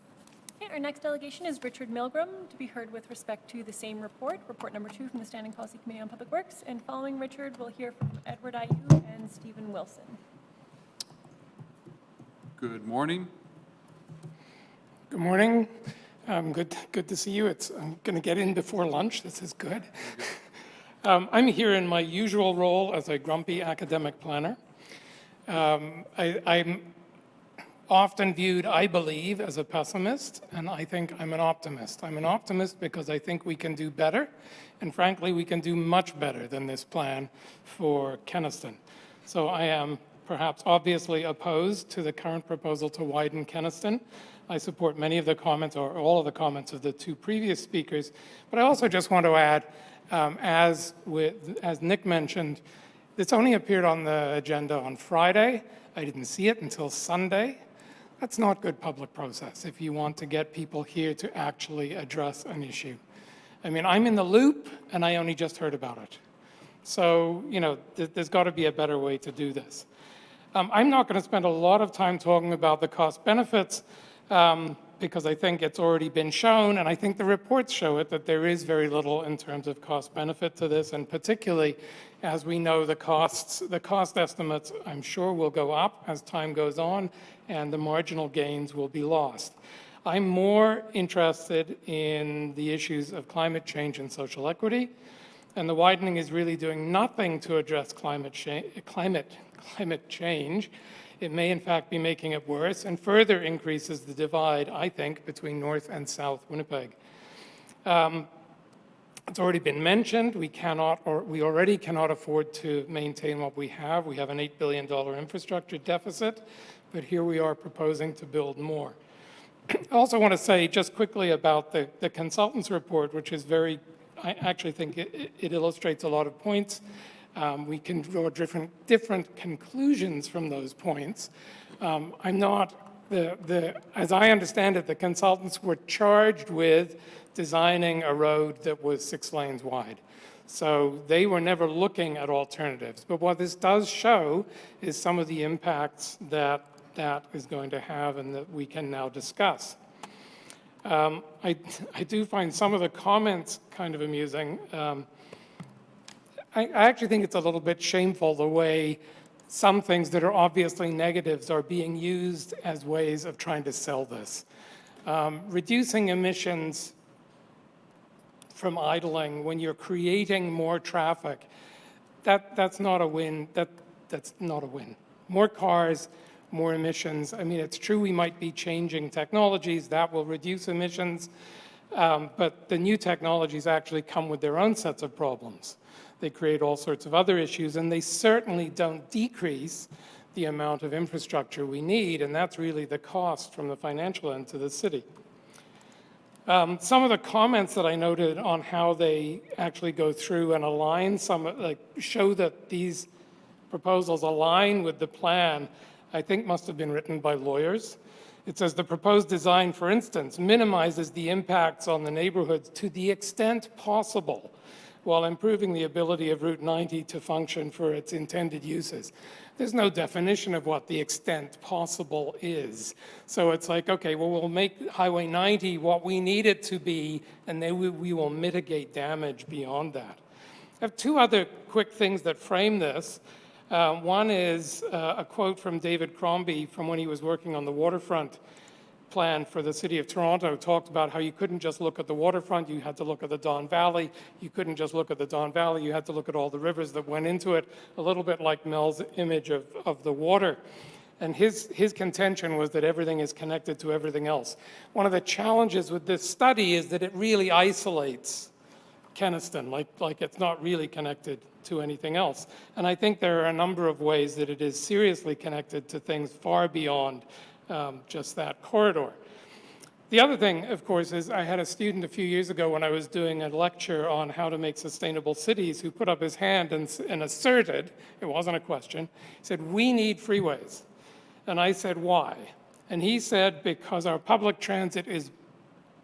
Okay, our next delegation is Richard Milgram, to be heard with respect to the same report, report number 2 from the Standing Policy Committee on Public Works. And following Richard, we'll hear from Edward Ayoub and Stephen Wilson. Good morning. Good morning. Good to see you. I'm going to get in before lunch. This is good. I'm here in my usual role as a grumpy academic planner. I'm often viewed, I believe, as a pessimist, and I think I'm an optimist. I'm an optimist because I think we can do better, and frankly, we can do much better than this plan for Kenaston. So I am perhaps obviously opposed to the current proposal to widen Kenaston. I support many of the comments, or all of the comments of the two previous speakers, but I also just want to add As Nick mentioned, it's only appeared on the agenda on Friday. I didn't see it until Sunday. That's not good public process if you want to get people here to actually address an issue. I mean, I'm in the loop, and I only just heard about it. So, you know, there's got to be a better way to do this. I'm not going to spend a lot of time talking about the cost benefits because I think it's already been shown, and I think the reports show it, that there is very little in terms of cost benefit to this, and particularly as we know the cost estimates, I'm sure, will go up as time goes on, and the marginal gains will be lost. I'm more interested in the issues of climate change and social equity, and the widening is really doing nothing to address climate change. It may, in fact, be making it worse and further increases the divide, I think, between North and South Winnipeg. It's already been mentioned, we already cannot afford to maintain what we have. We have an $8 billion infrastructure deficit, but here we are proposing to build more. I also want to say just quickly about the consultant's report, which is I actually think it illustrates a lot of points. We can draw different conclusions from those points. I'm not, as I understand it, the consultants were charged with designing a road that was 6 lanes wide. So they were never looking at alternatives. But what this does show is some of the impacts that is going to have and that we can now discuss. I do find some of the comments kind of amusing. I actually think it's a little bit shameful the way some things that are obviously negatives are being used as ways of trying to sell this. Reducing emissions from idling when you're creating more traffic, that's not a win. That's not a win. More cars, more emissions. I mean, it's true we might be changing technologies that will reduce emissions, but the new technologies actually come with their own sets of problems. They create all sorts of other issues, and they certainly don't decrease the amount of infrastructure we need, and that's really the cost from the financial end to the city. Some of the comments that I noted on how they actually go through and align show that these proposals align with the plan, I think must have been written by lawyers. It says the proposed design, for instance, minimizes the impacts on the neighborhoods to the extent possible, while improving the ability of Route 90 to function for its intended uses. There's no definition of what the extent possible is. So it's like, okay, well, we'll make Highway 90 what we need it to be, and then we will mitigate damage beyond that. I have 2 other quick things that frame this. One is a quote from David Crombie from when he was working on the waterfront plan for the City of Toronto, talked about how you couldn't just look at the waterfront, you had to look at the Don Valley. You couldn't just look at the Don Valley, you had to look at all the rivers that went into it, a little bit like Mel's image of the water. And his contention was that everything is connected to everything else. One of the challenges with this study is that it really isolates Kenaston, like it's not really connected to anything else. And I think there are a number of ways that it is seriously connected to things far beyond just that corridor. The other thing, of course, is I had a student a few years ago when I was doing a lecture on how to make sustainable cities who put up his hand and asserted, it wasn't a question, he said, we need freeways. And I said, why? And he said, because our public transit is,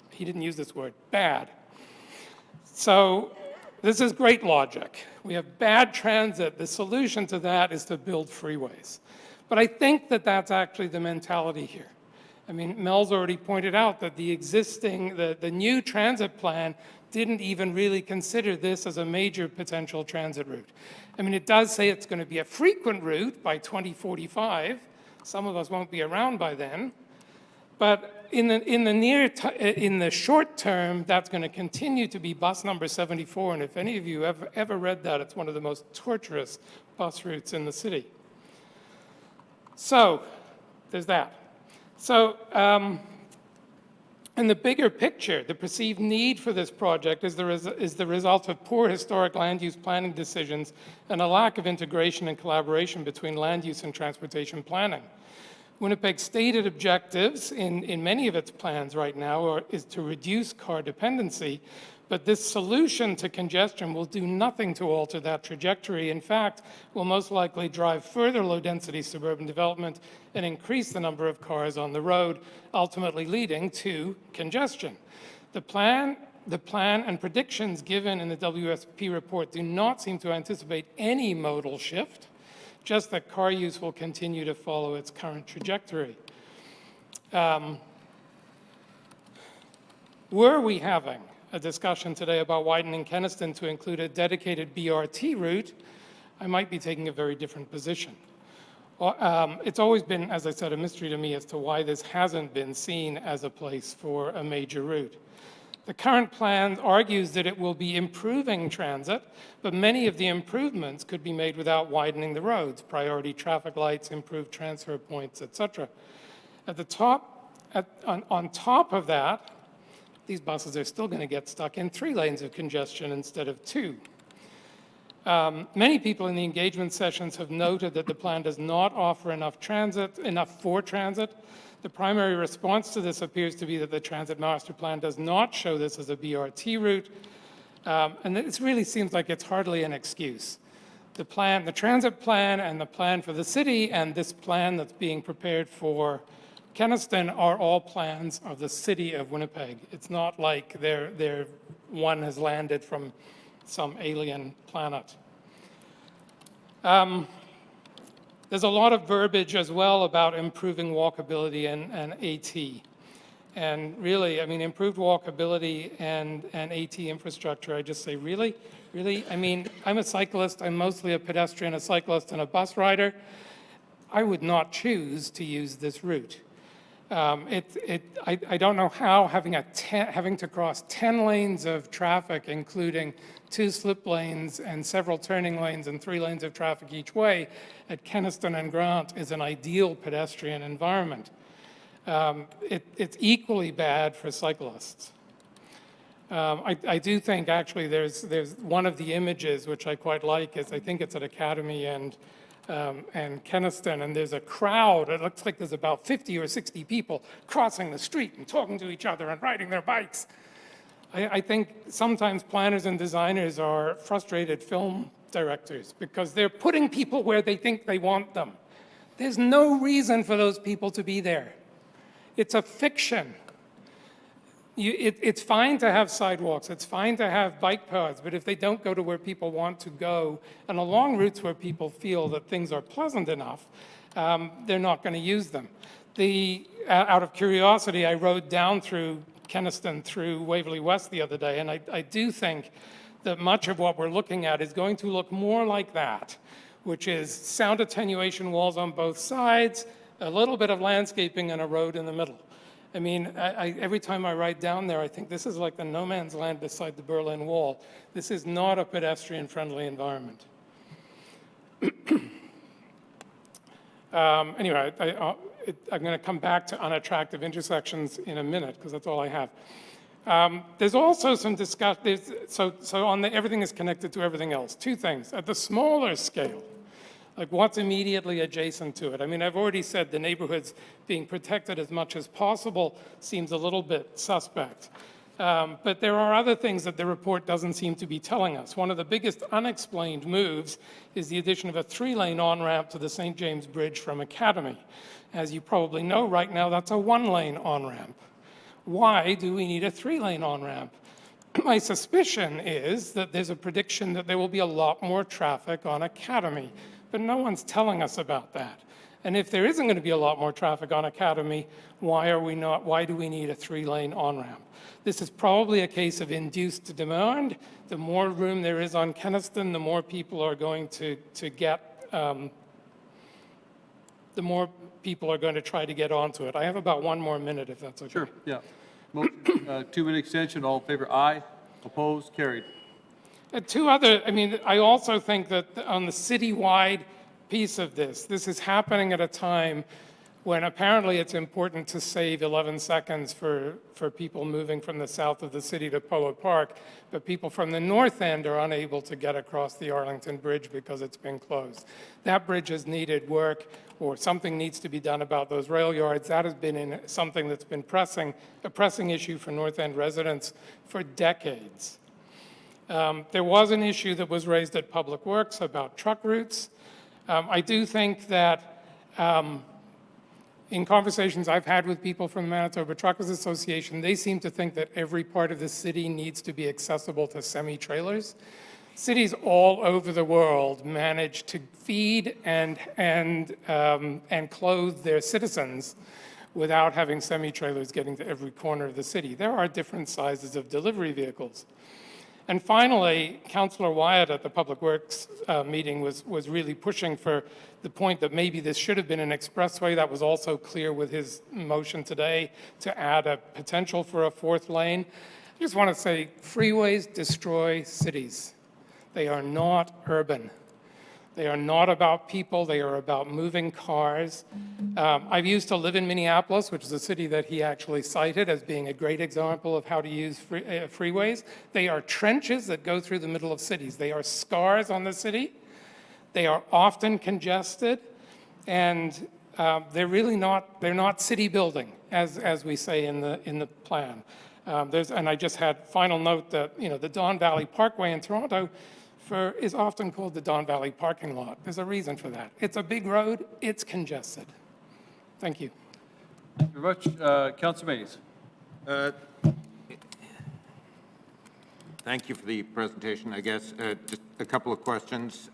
he didn't use this word, bad. So this is great logic. We have bad transit. The solution to that is to build freeways. But I think that that's actually the mentality here. I mean, Mel's already pointed out that the new transit plan didn't even really consider this as a major potential transit route. I mean, it does say it's going to be a frequent route by 2045. Some of us won't be around by then. But in the short term, that's going to continue to be bus number 74. And if any of you have ever read that, it's one of the most torturous bus routes in the city. So there's that. So in the bigger picture, the perceived need for this project is the result of poor historic land use planning decisions and a lack of integration and collaboration between land use and transportation planning. Winnipeg's stated objectives in many of its plans right now is to reduce car dependency, But this solution to congestion will do nothing to alter that trajectory. In fact, will most likely drive further low-density suburban development and increase the number of cars on the road, ultimately leading to congestion. The plan and predictions given in the WSP report do not seem to anticipate any modal shift, just that car use will continue to follow its current trajectory. Were we having a discussion today about widening Kenaston to include a dedicated BRT route, I might be taking a very different position. It's always been, as I said, a mystery to me as to why this hasn't been seen as a place for a major route. The current plan argues that it will be improving transit, but many of the improvements could be made without widening the roads, priority traffic lights, improved transfer points, etc. At the top, on top of that, these buses are still going to get stuck in 3 lanes of congestion instead of 2. Many people in the engagement sessions have noted that the plan does not offer enough for transit. The primary response to this appears to be that the Transit Master Plan does not show this as a BRT route, and it really seems like it's hardly an excuse. The transit plan and the plan for the city and this plan that's being prepared for Kenaston are all plans of the city of Winnipeg. It's not like one has landed from some alien planet. There's a lot of verbiage as well about improving walkability and AT. And really, I mean, improved walkability and AT infrastructure, I just say, really? Really? I mean, I'm a cyclist. I'm mostly a pedestrian, a cyclist, and a bus rider. I would not choose to use this route. I don't know how having to cross 10 lanes of traffic, including 2 slip lanes and several turning lanes and 3 lanes of traffic each way at Kenaston and Grant is an ideal pedestrian environment. It's equally bad for cyclists. I do think actually there's one of the images which I quite like is I think it's at Academy and Kenaston, and there's a crowd. It looks like there's about 50 or 60 people crossing the street and talking to each other and riding their bikes. I think sometimes planners and designers are frustrated film directors because they're putting people where they think they want them. There's no reason for those people to be there. It's a fiction. It's fine to have sidewalks, it's fine to have bike paths, but if they don't go to where people want to go and along routes where people feel that things are pleasant enough, they're not going to use them. Out of curiosity, I rode down through Kenaston through Waverly West the other day, and I do think that much of what we're looking at is going to look more like that, which is sound attenuation walls on both sides, a little bit of landscaping, and a road in the middle. I mean, every time I ride down there, I think this is like the no man's land beside the Berlin Wall. This is not a pedestrian-friendly environment. Anyway, I'm going to come back to unattractive intersections in a minute, because that's all I have. There's also some discussion, so everything is connected to everything else. 2 things. At the smaller scale, like what's immediately adjacent to it. I mean, I've already said the neighborhoods being protected as much as possible seems a little bit suspect. But there are other things that the report doesn't seem to be telling us. One of the biggest unexplained moves is the addition of a 3-lane on-ramp to the St. James Bridge from Academy. As you probably know, right now that's a 1-lane on-ramp. Why do we need a 3-lane on-ramp? My suspicion is that there's a prediction that there will be a lot more traffic on Academy, but no one's telling us about that. And if there isn't going to be a lot more traffic on Academy, why do we need a 3-lane on-ramp? This is probably a case of induced demand. The more room there is on Kenaston, the more people are going to try to get onto it. I have about 1 more minute, if that's okay. Sure, yeah. Motion, 2-minute extension, all in favor, aye. Opposed, carried. I also think that on the citywide piece of this is happening at a time when apparently it's important to save 11 seconds for people moving from the south of the city to Polo Park, but people from the north end are unable to get across the Arlington Bridge because it's been closed. That bridge has needed work, or something needs to be done about those rail yards. That has been something that's been a pressing issue for North End residents for decades. There was an issue that was raised at Public Works about truck routes. I do think that in conversations I've had with people from the Manitoba Truckers Association, they seem to think that every part of the city needs to be accessible to semi-trailers. Cities all over the world manage to feed and clothe their citizens without having semi-trailers getting to every corner of the city. There are different sizes of delivery vehicles. And finally, Councillor Wyatt at the Public Works meeting was really pushing for the point that maybe this should have been an expressway. That was also clear with his motion today to add a potential for a fourth lane. I just want to say freeways destroy cities. They are not urban. They are not about people. They are about moving cars. I used to live in Minneapolis, which is a city that he actually cited as being a great example of how to use freeways. They are trenches that go through the middle of cities. They are scars on the city. They are often congested, and they're really not. They're not city building, as we say in the plan. And I just had final note that the Don Valley Parkway in Toronto is often called the Don Valley parking lot. There's a reason for that. It's a big road. It's congested. Thank you. Thank you very much. Councilor Mays. Thank you for the presentation. I guess just a couple of questions.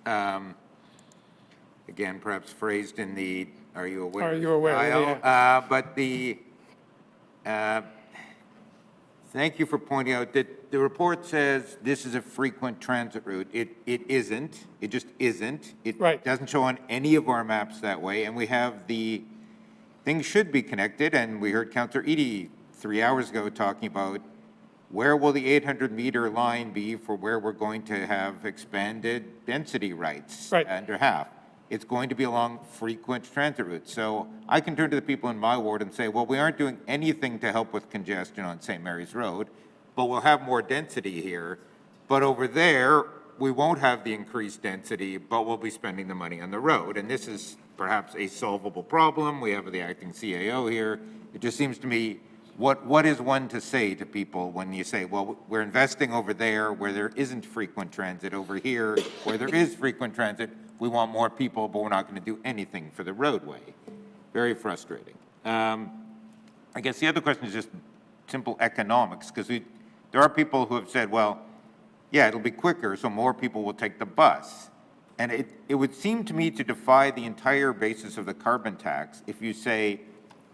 Again, perhaps phrased in the "Are you aware?" Are you aware? style. Yeah. But thank you for pointing out that the report says this is a frequent transit route. It isn't. It just isn't. It doesn't show on any of our maps that way. And we have things should be connected. And we heard Councillor Eadie 3 hours ago talking about where will the 800-meter line be for where we're going to have expanded density rights under half. It's going to be along frequent transit routes. So I can turn to the people in my ward and say, well, we aren't doing anything to help with congestion on St. Mary's Road, but we'll have more density here. But over there, we won't have the increased density, but we'll be spending the money on the road. And this is perhaps a solvable problem. We have the acting CAO here. It just seems to me, what is one to say to people when you say, well, we're investing over there where there isn't frequent transit, over here where there is frequent transit, we want more people, but we're not going to do anything for the roadway. Very frustrating. I guess the other question is just simple economics, because there are people who have said, well, yeah, it'll be quicker, so more people will take the bus. And it would seem to me to defy the entire basis of the carbon tax if you say,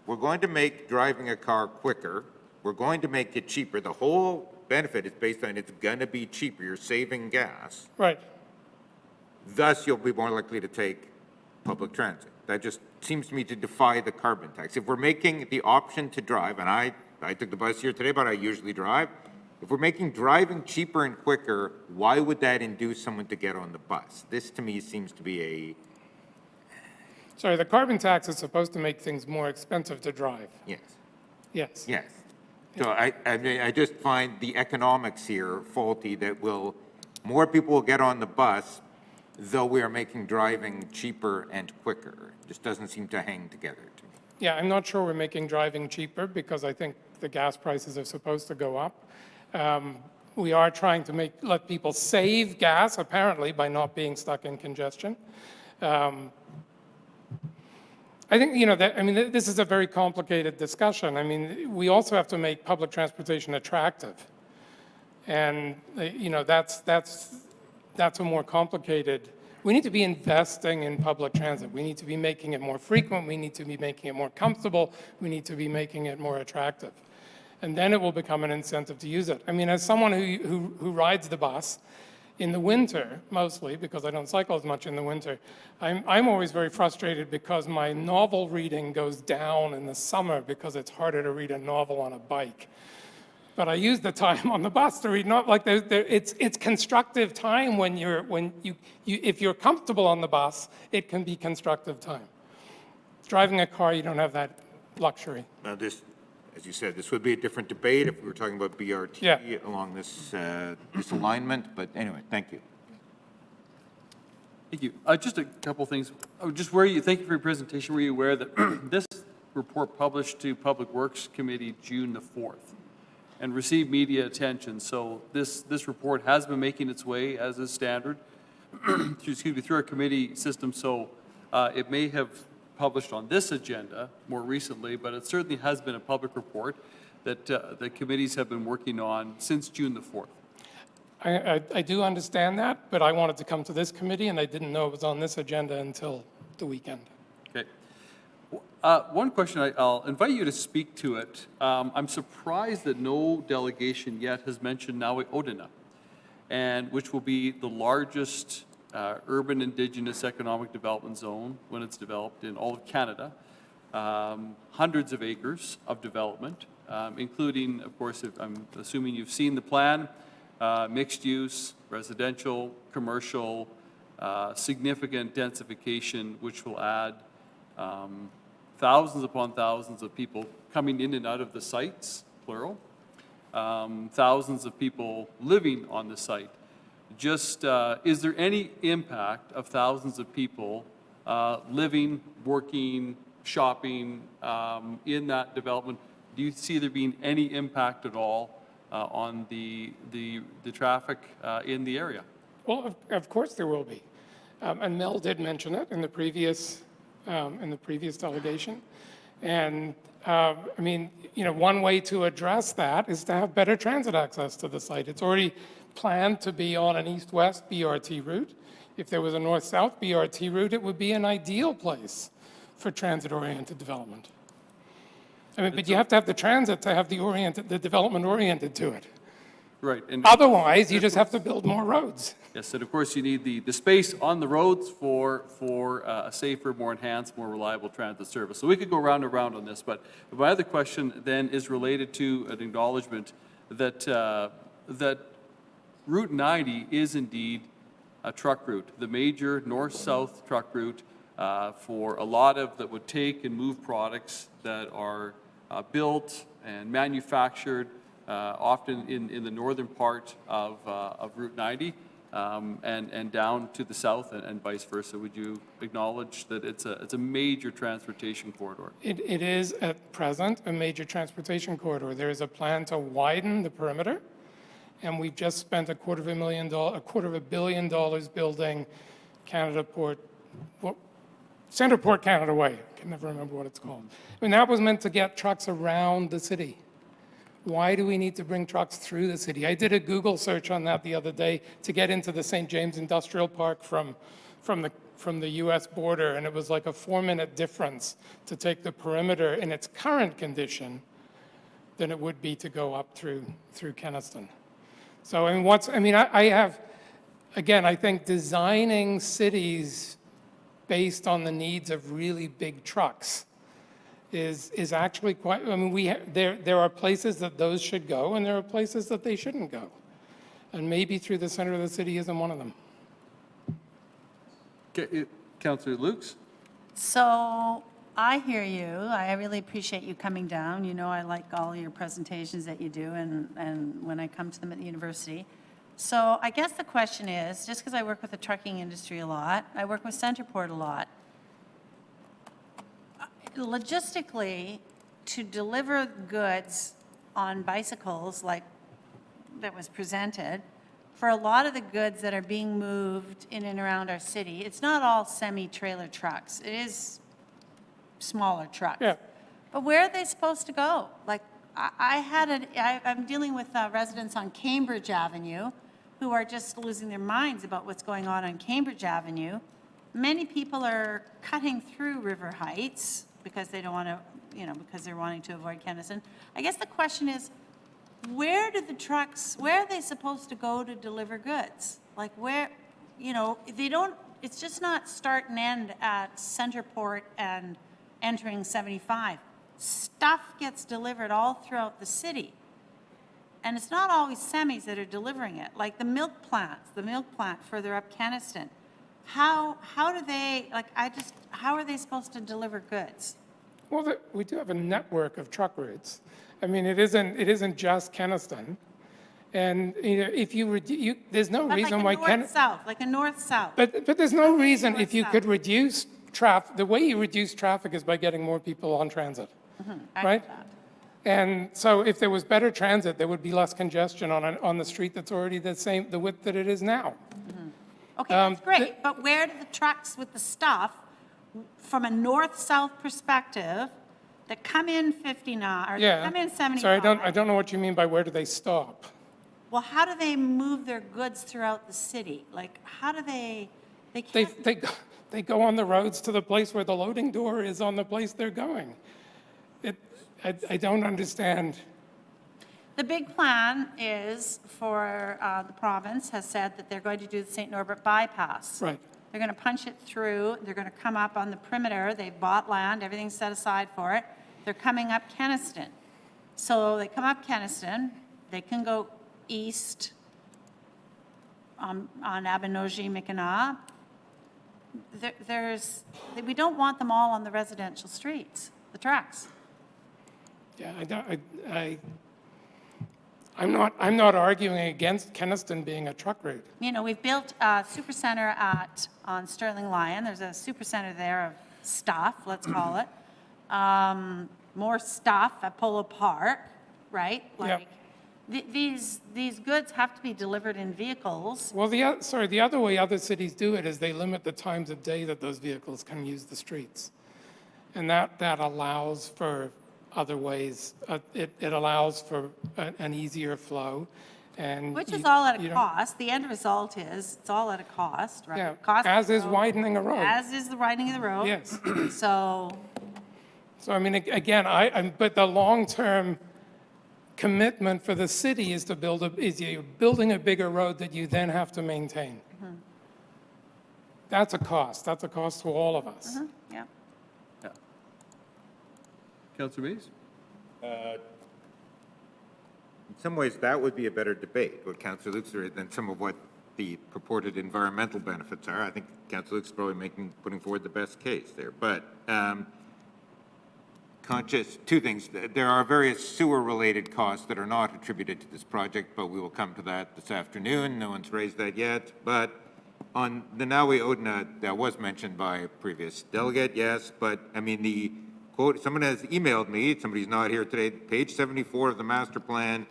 we're going to make driving a car quicker, we're going to make it cheaper. The whole benefit is based on it's going to be cheaper. You're saving gas. Right. Thus, you'll be more likely to take public transit. That just seems to me to defy the carbon tax. If we're making the option to drive, and I took the bus here today, but I usually drive. If we're making driving cheaper and quicker, why would that induce someone to get on the bus? This, to me, seems to be a... Sorry, the carbon tax is supposed to make things more expensive to drive. Yes. Yes. Yes. So I just find the economics here faulty that more people will get on the bus, though we are making driving cheaper and quicker. It just doesn't seem to hang together to me. Yeah, I'm not sure we're making driving cheaper because I think the gas prices are supposed to go up. We are trying to let people save gas, apparently, by not being stuck in congestion. I think, this is a very complicated discussion. I mean, we also have to make public transportation attractive. And, that's a more complicated. We need to be investing in public transit. We need to be making it more frequent. We need to be making it more comfortable. We need to be making it more attractive. And then it will become an incentive to use it. I mean, as someone who rides the bus in the winter, mostly, because I don't cycle as much in the winter, I'm always very frustrated because my novel reading goes down in the summer because it's harder to read a novel on a bike. But I use the time on the bus to read, not like it's constructive time if you're comfortable on the bus, it can be constructive time. Driving a car, you don't have that luxury. Now, this, as you said, this would be a different debate if we were talking about BRT Yeah. along this, this alignment, but anyway, thank you. Thank you. Just a couple things. Just thank you for your presentation. Were you aware that this report published to Public Works Committee June the 4th and received media attention? So this report has been making its way, as is standard, through our committee system. So it may have published on this agenda more recently, but it certainly has been a public report that the committees have been working on since June the 4th. I do understand that, but I wanted to come to this committee, and I didn't know it was on this agenda until the weekend. Okay. One question, I'll invite you to speak to it. I'm surprised that no delegation yet has mentioned Nawi-Odina, and which will be the largest urban indigenous economic development zone when it's developed in all of Canada. Hundreds of acres of development, including, of course, I'm assuming you've seen the plan, mixed use, residential, commercial, significant densification, which will add thousands upon thousands of people coming in and out of the sites, plural, thousands of people living on the site. Just, is there any impact of thousands of people living, working, shopping in that development? Do you see there being any impact at all on the traffic in the area? Well, of course there will be. And Mel did mention it in the previous delegation. And I mean, you know, one way to address that is to have better transit access to the site. It's already planned to be on an east-west BRT route. If there was a north-south BRT route, it would be an ideal place for transit-oriented development. I mean, but you have to have the transit to have the development oriented to it. Right. And Otherwise, you just have to build more roads. yes, and of course you need the space on the roads for a safer, more enhanced, more reliable transit service. So we could go round and round on this, but my other question then is related to an acknowledgement that that Route 90 is indeed a truck route, the major north-south truck route for a lot of that would take and move products that are built and manufactured often in the northern part of Route 90 and down to the south and vice versa. Would you acknowledge that it's a major transportation corridor? It is at present a major transportation corridor. There is a plan to widen the perimeter, and we've just spent $250 million building Canada Port, Centerport Canada Way. I can never remember what it's called. I mean, that was meant to get trucks around the city. Why do we need to bring trucks through the city? I did a Google search on that the other day to get into the St. James Industrial Park from the US border, and it was like a 4-minute difference to take the perimeter in its current condition than it would be to go up through Kenaston. So, I think designing cities based on the needs of really big trucks is actually quite, I mean, there are places that those should go, and there are places that they shouldn't go. And maybe through the center of the city isn't one of them. Okay, Councillor Lukes? So I hear you. I really appreciate you coming down. You know, I like all your presentations that you do and when I come to them at the university. So I guess the question is, just because I work with the trucking industry a lot, I work with Centerport a lot. Logistically, to deliver goods on bicycles like that was presented, for a lot of the goods that are being moved in and around our city, it's not all semi-trailer trucks. It is smaller trucks. Yeah. But where are they supposed to go? Like, I'm dealing with residents on Cambridge Avenue who are just losing their minds about what's going on Cambridge Avenue. Many people are cutting through River Heights because they don't want to, because they're wanting to avoid Kenaston. I guess the question is, where are they supposed to go to deliver goods? Like where, they don't, it's just not start and end at Centerport and entering 75. Stuff gets delivered all throughout the city. And it's not always semis that are delivering it, like the milk plant further up Kenaston. how do they, like, how are they supposed to deliver goods? Well, we do have a network of truck routes. I mean, it isn't just Keniston. And, you know, if there's no reason why North-south, like a north-south. But there's no reason if you could reduce traffic, the way you reduce traffic is by getting more people on transit, right? And so if there was better transit, there would be less congestion on the street that's already the width that it is now. Okay, that's great, but where do the trucks with the stuff, from a north-south perspective, that come in 59, or Yeah. come in 75? Sorry, I don't know what you mean by where do they stop? Well, how do they move their goods throughout the city? Like, how do they can't, They go on the roads to the place where the loading door is on the place they're going. I don't understand. the big plan is for, the province has said that they're going to do the St. Norbert bypass. Right. They're going to punch it through, they're going to come up on the perimeter, they've bought land, everything's set aside for it. They're coming up Keniston. So they come up Keniston, they can go east on Abinogi, Mickinaw. We don't want them all on the residential streets, the trucks. Yeah, I'm not arguing against Keniston being a truck route. You know, we've built a supercenter on Sterling Lion. There's a supercenter there of stuff, let's call it. More stuff at Polo Park, right? Like, these goods have to be delivered in vehicles. Well, the other way other cities do it is they limit the times of day that those vehicles can use the streets. And that allows for other ways. It allows for an easier flow. And Which is all at a cost. The end result is, it's all at a cost, right? Yeah, Cost as of is road, widening a road. As is the widening of the road. Yes. So I mean, again, but the long-term commitment for the city is to you're building a bigger road that you then have to maintain. That's a cost. That's a cost to all of us. yeah. Councillor Mays? In some ways, that would be a better debate, what Councillor Luke's than some of what the purported environmental benefits are. I think Councillor Luke's probably putting forward the best case there. But two things. There are various sewer-related costs that are not attributed to this project, but we will come to that this afternoon. No one's raised that yet. But on the Naui Odna, that was mentioned by a previous delegate, yes. But, I mean, the quote, someone has emailed me, somebody's not here today, page 74 of the master plan,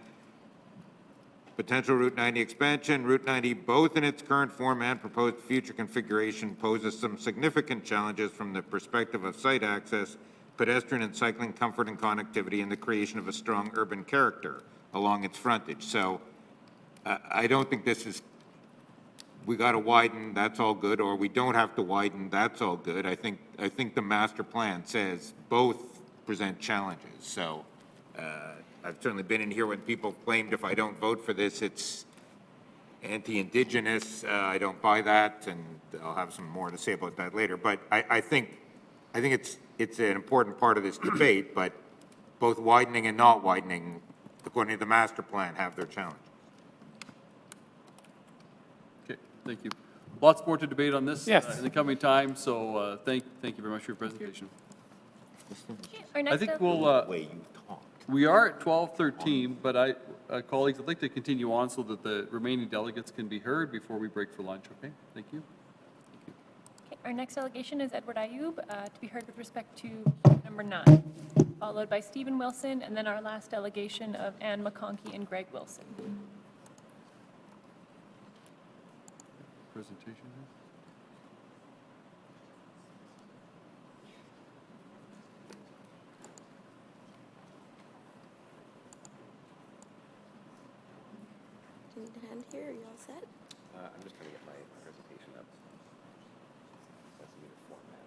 potential Route 90 expansion. Route 90, both in its current form and proposed future configuration, poses some significant challenges from the perspective of site access, pedestrian and cycling comfort and connectivity, and the creation of a strong urban character along its frontage. So I don't think this is, we got to widen, that's all good, or we don't have to widen, that's all good. I think the master plan says both present challenges. So I've certainly been in here when people claimed if I don't vote for this, it's anti-Indigenous. I don't buy that, and I'll have some more to say about that later. But I think it's an important part of this debate, but both widening and not widening, according to the master plan, have their challenges. Okay, thank you. Lots more to debate on this Yes. in the coming time, so thank you very much for your presentation. Our I next think delegation- we'll, we are at 12:13, but colleagues, I'd like to continue on so that the remaining delegates can be heard before we break for lunch, okay? Thank you. Okay, our next delegation is Edward Ayub, to be heard with respect to number 9, followed by Stephen Wilson, and then our last delegation of Ann McConkey and Greg Wilson. Presentation here. Do you need a hand here? Are you all set? I'm just trying to get my presentation up. That's a new format.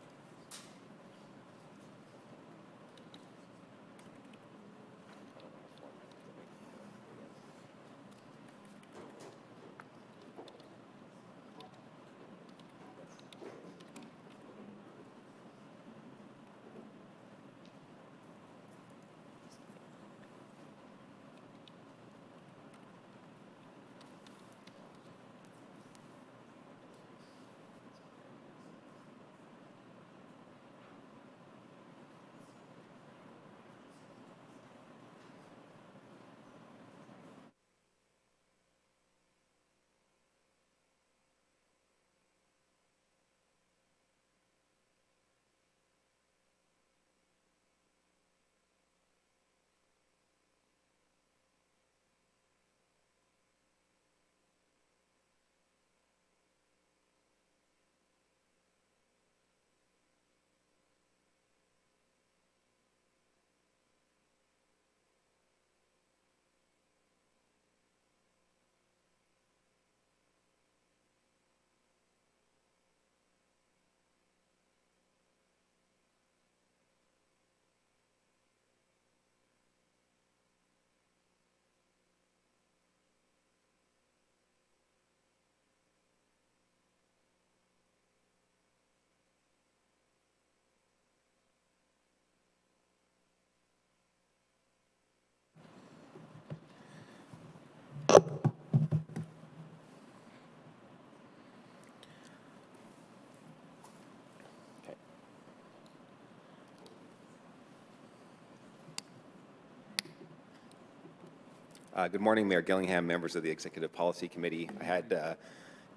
Good morning, Mayor Gillingham, members of the Executive Policy Committee. I had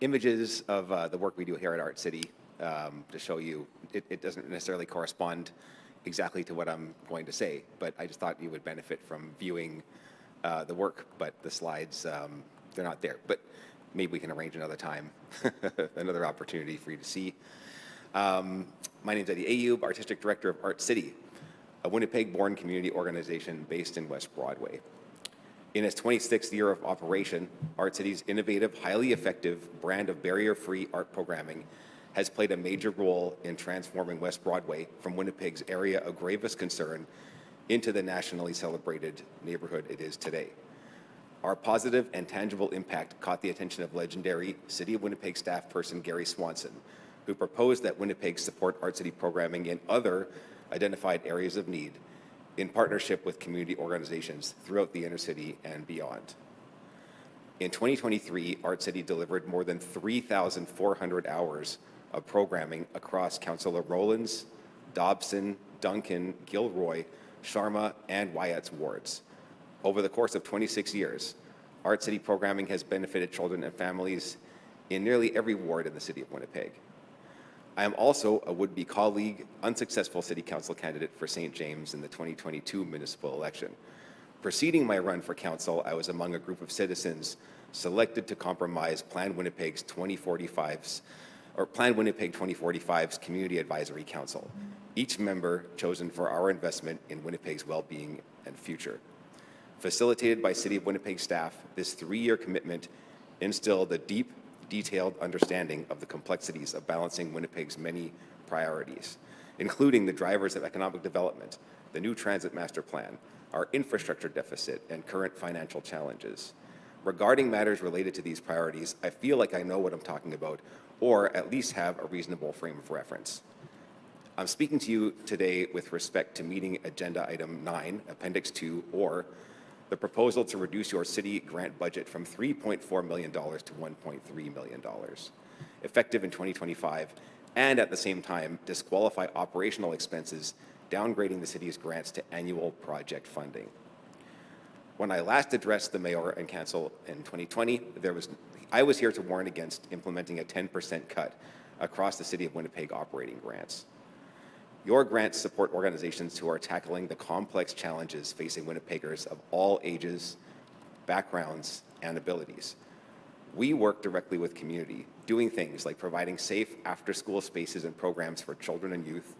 images of the work we do here at Art City to show you. It doesn't necessarily correspond exactly to what I'm going to say, but I just thought you would benefit from viewing the work, but the slides, they're not there. But maybe we can arrange another time, another opportunity for you to see. My name is Eddie Ayub, Artistic Director of Art City, a Winnipeg-born community organization based in West Broadway. In its 26th year of operation, Art City's innovative, highly effective brand of barrier-free art programming has played a major role in transforming West Broadway from Winnipeg's area of gravest concern into the nationally celebrated neighborhood it is today. Our positive and tangible impact caught the attention of legendary City of Winnipeg staff person Gary Swanson, who proposed that Winnipeg support Art City programming in other identified areas of need in partnership with community organizations throughout the inner city and beyond. In 2023, Art City delivered more than 3,400 hours of programming across Councillor Rowlands, Dobson, Duncan, Gilroy, Sharma, and Wyatt's wards. Over the course of 26 years, Art City programming has benefited children and families in nearly every ward in the City of Winnipeg. I am also a would-be colleague, unsuccessful City Council candidate for St. James in the 2022 municipal election. Preceding my run for council, I was among a group of citizens selected to compromise Plan Winnipeg 2045's Community Advisory Council, each member chosen for our investment in Winnipeg's well-being and future. Facilitated by City of Winnipeg staff, this 3-year commitment instilled a deep, detailed understanding of the complexities of balancing Winnipeg's many priorities, including the drivers of economic development, the new transit master plan, our infrastructure deficit, and current financial challenges. Regarding matters related to these priorities, I feel like I know what I'm talking about, or at least have a reasonable frame of reference. I'm speaking to you today with respect to meeting agenda item 9, Appendix 2, or the proposal to reduce your city grant budget from $3.4 million to $1.3 million, effective in 2025, and at the same time disqualify operational expenses, downgrading the city's grants to annual project funding. When I last addressed the mayor and council in 2020, I was here to warn against implementing a 10% cut across the City of Winnipeg operating grants. Your grants support organizations who are tackling the complex challenges facing Winnipeggers of all ages, backgrounds, and abilities. We work directly with community, doing things like providing safe after-school spaces and programs for children and youth,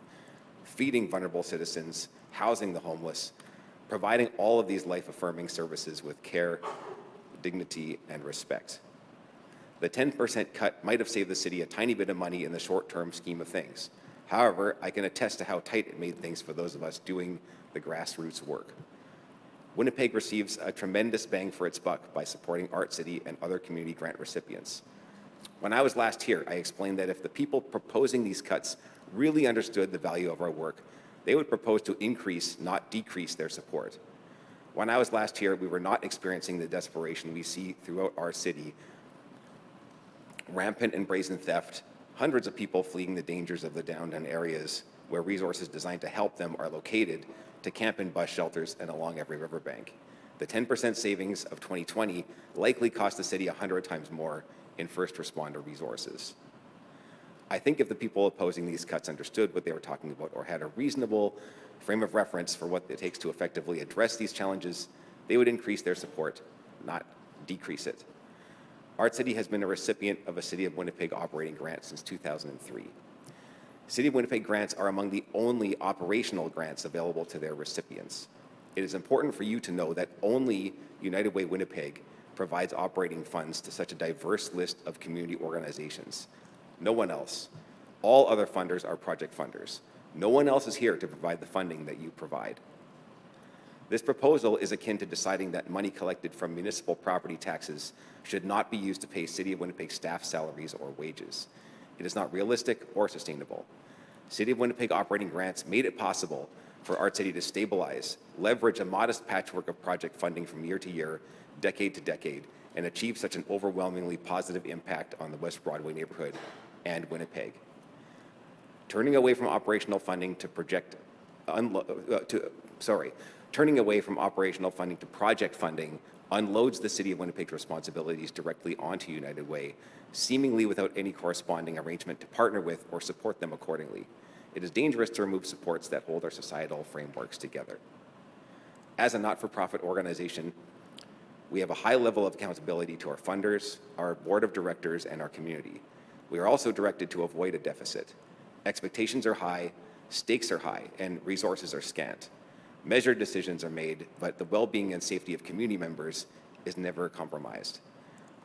feeding vulnerable citizens, housing the homeless, providing all of these life-affirming services with care, dignity, and respect. The 10% cut might have saved the city a tiny bit of money in the short-term scheme of things. However, I can attest to how tight it made things for those of us doing the grassroots work. Winnipeg receives a tremendous bang for its buck by supporting Art City and other community grant recipients. When I was last here, I explained that if the people proposing these cuts really understood the value of our work, they would propose to increase, not decrease, their support. When I was last here, we were not experiencing the desperation we see throughout our city, rampant and brazen theft, hundreds of people fleeing the dangers of the downtown areas where resources designed to help them are located to camp in bus shelters and along every riverbank. The 10% savings of 2020 likely cost the city 100 times more in first responder resources. I think if the people opposing these cuts understood what they were talking about or had a reasonable frame of reference for what it takes to effectively address these challenges, they would increase their support, not decrease it. Art City has been a recipient of a City of Winnipeg operating grant since 2003. City of Winnipeg grants are among the only operational grants available to their recipients. It is important for you to know that only United Way Winnipeg provides operating funds to such a diverse list of community organizations. No one else. All other funders are project funders. No one else is here to provide the funding that you provide. This proposal is akin to deciding that money collected from municipal property taxes should not be used to pay City of Winnipeg staff salaries or wages. It is not realistic or sustainable. City of Winnipeg operating grants made it possible for Art City to stabilize, leverage a modest patchwork of project funding from year to year, decade to decade, and achieve such an overwhelmingly positive impact on the West Broadway neighborhood and Winnipeg. Turning away from operational funding to project funding unloads the City of Winnipeg's responsibilities directly onto United Way, seemingly without any corresponding arrangement to partner with or support them accordingly. It is dangerous to remove supports that hold our societal frameworks together. As a not-for-profit organization, we have a high level of accountability to our funders, our board of directors, and our community. We are also directed to avoid a deficit. Expectations are high, stakes are high, and resources are scant. Measured decisions are made, but the well-being and safety of community members is never compromised.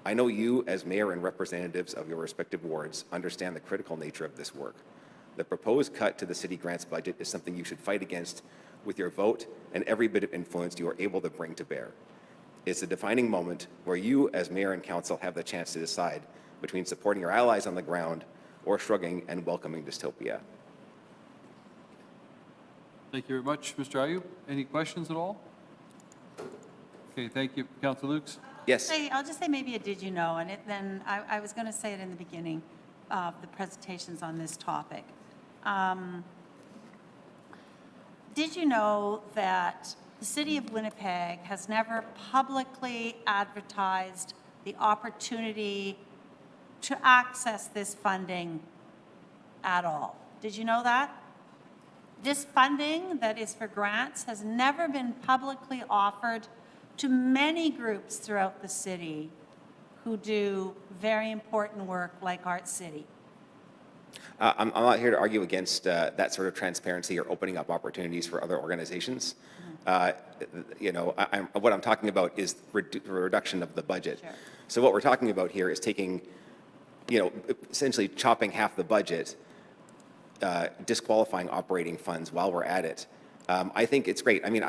I know you, as mayor and representatives of your respective wards, understand the critical nature of this work. The proposed cut to the city grants budget is something you should fight against with your vote and every bit of influence you are able to bring to bear. It's a defining moment where you, as mayor and council, have the chance to decide between supporting your allies on the ground or shrugging and welcoming dystopia. Thank you very much, Mr. Ayub. Any questions at all? Okay, thank you. Councilor Lukes? Yes. I'll just say maybe a did you know, and then I was going to say it in the beginning of the presentations on this topic. Did you know that the City of Winnipeg has never publicly advertised the opportunity to access this funding at all? Did you know that? This funding that is for grants has never been publicly offered to many groups throughout the city who do very important work like Art City. I'm not here to argue against that sort of transparency or opening up opportunities for other organizations. You know, what I'm talking about is the reduction of the budget. Sure. So what we're talking about here is taking, you know, essentially chopping half the budget, disqualifying operating funds while we're at it. I think it's great. I mean,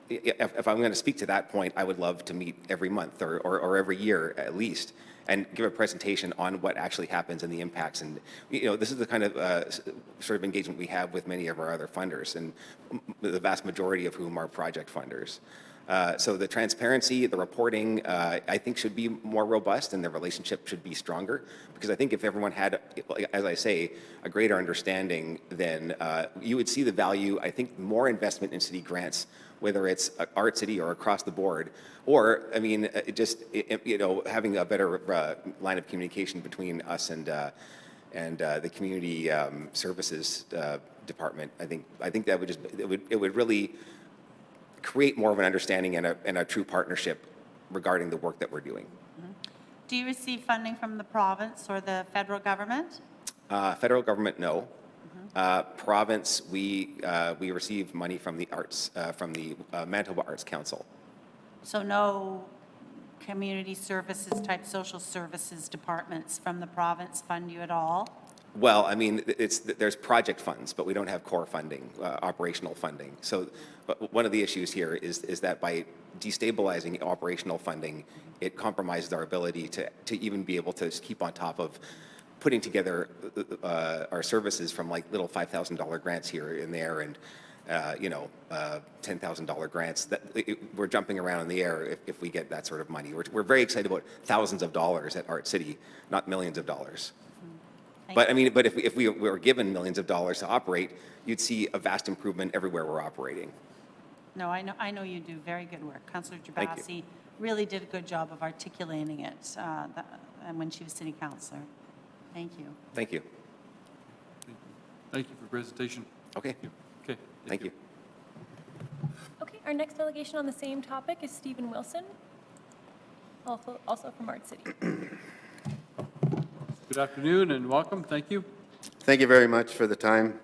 if I'm going to speak to that point, I would love to meet every month or every year at least and give a presentation on what actually happens and the impacts. And, you know, this is the kind of sort of engagement we have with many of our other funders, and the vast majority of whom are project funders. So the transparency, the reporting, I think should be more robust, and the relationship should be stronger, because I think if everyone had, as I say, a greater understanding, then you would see the value. I think more investment in city grants, whether it's Art City or across the board, or, I mean, you know, having a better line of communication between us and the community services department. I think that would just, it would really create more of an understanding and a true partnership regarding the work that we're doing. Do you receive funding from the province or the federal government? Federal government, no. Province, we receive money from the arts, from the Manitoba Arts Council. So no community services type social services departments from the province fund you at all? Well, I mean, there's project funds, but we don't have core funding, operational funding. So one of the issues here is that by destabilizing operational funding, it compromises our ability to even be able to keep on top of putting together our services from like little $5,000 grants here and there, and you know, $10,000 grants. We're jumping around in the air if we get that sort of money. We're very excited about thousands of dollars at Art City, not millions of dollars. But I mean, but if we were given millions of dollars to operate, you'd see a vast improvement everywhere we're operating. No, I know you do very good work. Councillor Thank you. Jabassi really did a good job of articulating it and when she was city councillor. Thank you. Thank you. Thank you for your presentation. Okay. Okay. Thank you. Okay, our next delegation on the same topic is Stephen Wilson, also from Art City. Good afternoon and welcome. Thank you. Thank you very much for the time,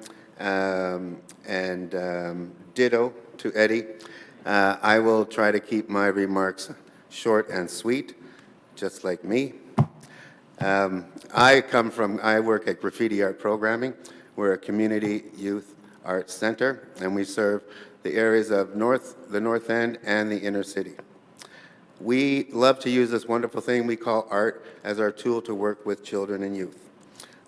ditto to Eddie. I will try to keep my remarks short and sweet, just like me. I work at Graffiti Art Programming. We're a community youth arts center, and we serve the areas of the North End and the inner city. We love to use this wonderful thing we call art as our tool to work with children and youth.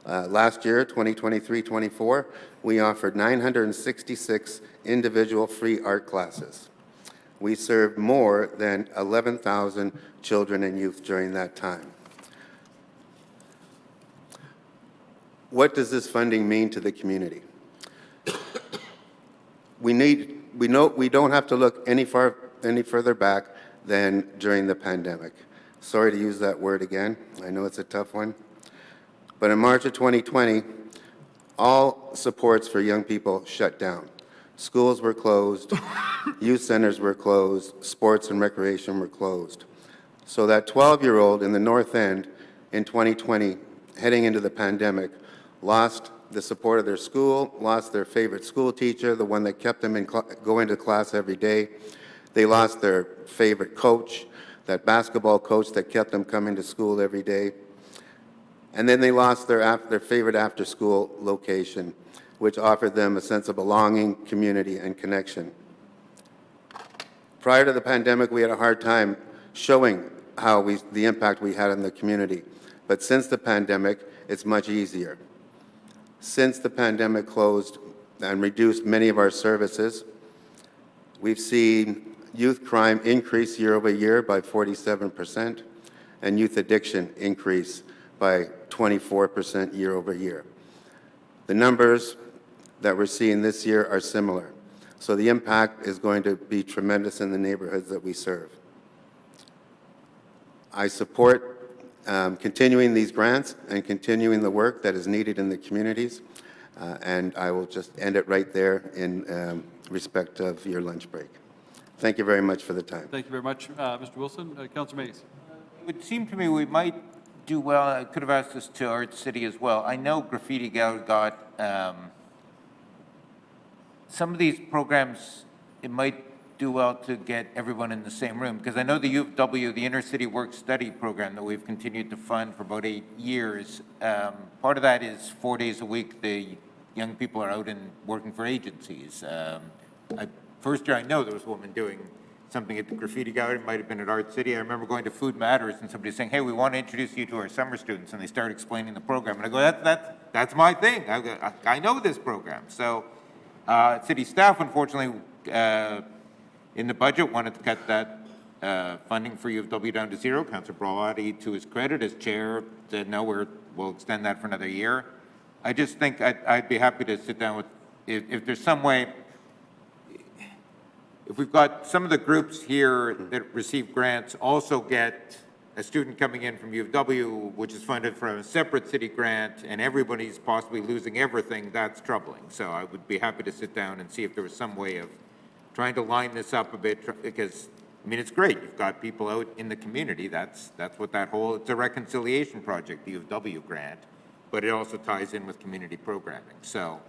Last year, 2023-24, we offered 966 individual free art classes. We served more than 11,000 children and youth during that time. What does this funding mean to the community? We don't have to look any any further back than during the pandemic. Sorry to use that word again. I know it's a tough one. But in March of 2020, all supports for young people shut down. Schools were closed, youth centers were closed, sports and recreation were closed. So that 12-year-old in the North End in 2020, heading into the pandemic, lost the support of their school, lost their favorite school teacher, the one that kept them going to class every day. They lost their favorite coach, that basketball coach that kept them coming to school every day. And then they lost their favorite after-school location, which offered them a sense of belonging, community, and connection. Prior to the pandemic, we had a hard time showing the impact we had on the community. But since the pandemic, it's much easier. Since the pandemic closed and reduced many of our services, we've seen youth crime increase year over year by 47%, and youth addiction increase by 24% year over year. The numbers that we're seeing this year are similar. So the impact is going to be tremendous in the neighborhoods that we serve. I support continuing these grants and continuing the work that is needed in the communities. And I will just end it right there in respect of your lunch break. Thank you very much for the time. Thank you very much, Mr. Wilson. Councillor Mays. It would seem to me we might do well. I could have asked this to Art City as well. I know Graffiti Gallery got some of these programs. It might do well to get everyone in the same room, because I know the U of W, the Inner City Work Study program that we've continued to fund for about 8 years, part of that is 4 days a week the young people are out and working for agencies. First year I know there was a woman doing something at the Graffiti Gallery, it might have been at Art City. I remember going to Food Matters and somebody saying, hey, we want to introduce you to our summer students, and they start explaining the program. And I go, that's my thing. I know this program. So city staff, unfortunately, in the budget, wanted to cut that funding for U of W down to zero. Councillor Brawati, to his credit, as chair, said, no, we'll extend that for another year. I just think I'd be happy to sit down with, if there's some way, if we've got some of the groups here that receive grants also get a student coming in from U of W, which is funded from a separate city grant, and everybody's possibly losing everything, that's troubling. So I would be happy to sit down and see if there was some way of trying to line this up a bit, because, I mean, it's great. You've got people out in the community. That's what that whole, it's a reconciliation project, the U of W grant, but it also ties in with community programming. So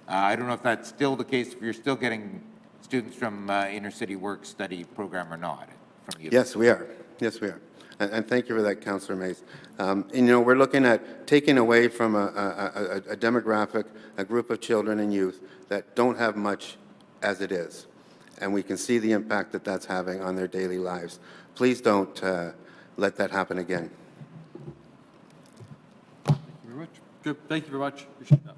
I don't know if that's still the case, if you're still getting students from Inner City Work Study program or not. From U of W. Yes, we are. Yes, we are. And thank you for that, Councillor Mays. You know, we're looking at taking away from a demographic, a group of children and youth that don't have much as it is. And we can see the impact that that's having on their daily lives. Please don't let that happen again. Thank you very much. Good. Thank you very much. Appreciate that.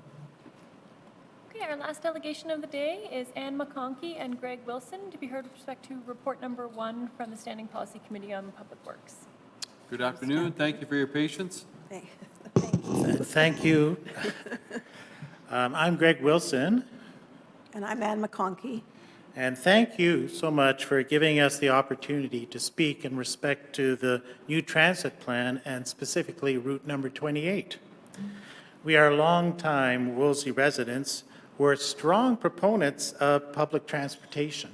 Okay, our last delegation of the day is Anne McConkey and Greg Wilson, to be heard with respect to report number 1 from the Standing Policy Committee on Public Works. Good afternoon. Thank you for your patience. Thank you. I'm Greg Wilson, And I'm Anne McConkey. and thank you so much for giving us the opportunity to speak in respect to the new transit plan and specifically route number 28. We are longtime Wolseley residents who are strong proponents of public transportation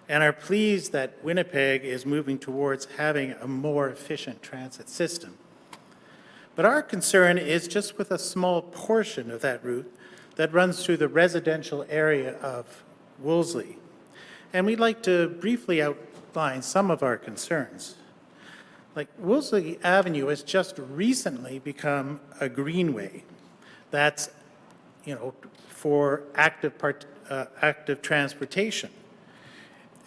and are pleased that Winnipeg is moving towards having a more efficient transit system. But our concern is just with a small portion of that route that runs through the residential area of Wolseley. And we'd like to briefly outline some of our concerns. Like, Wolseley Avenue has just recently become a greenway that's, for active transportation.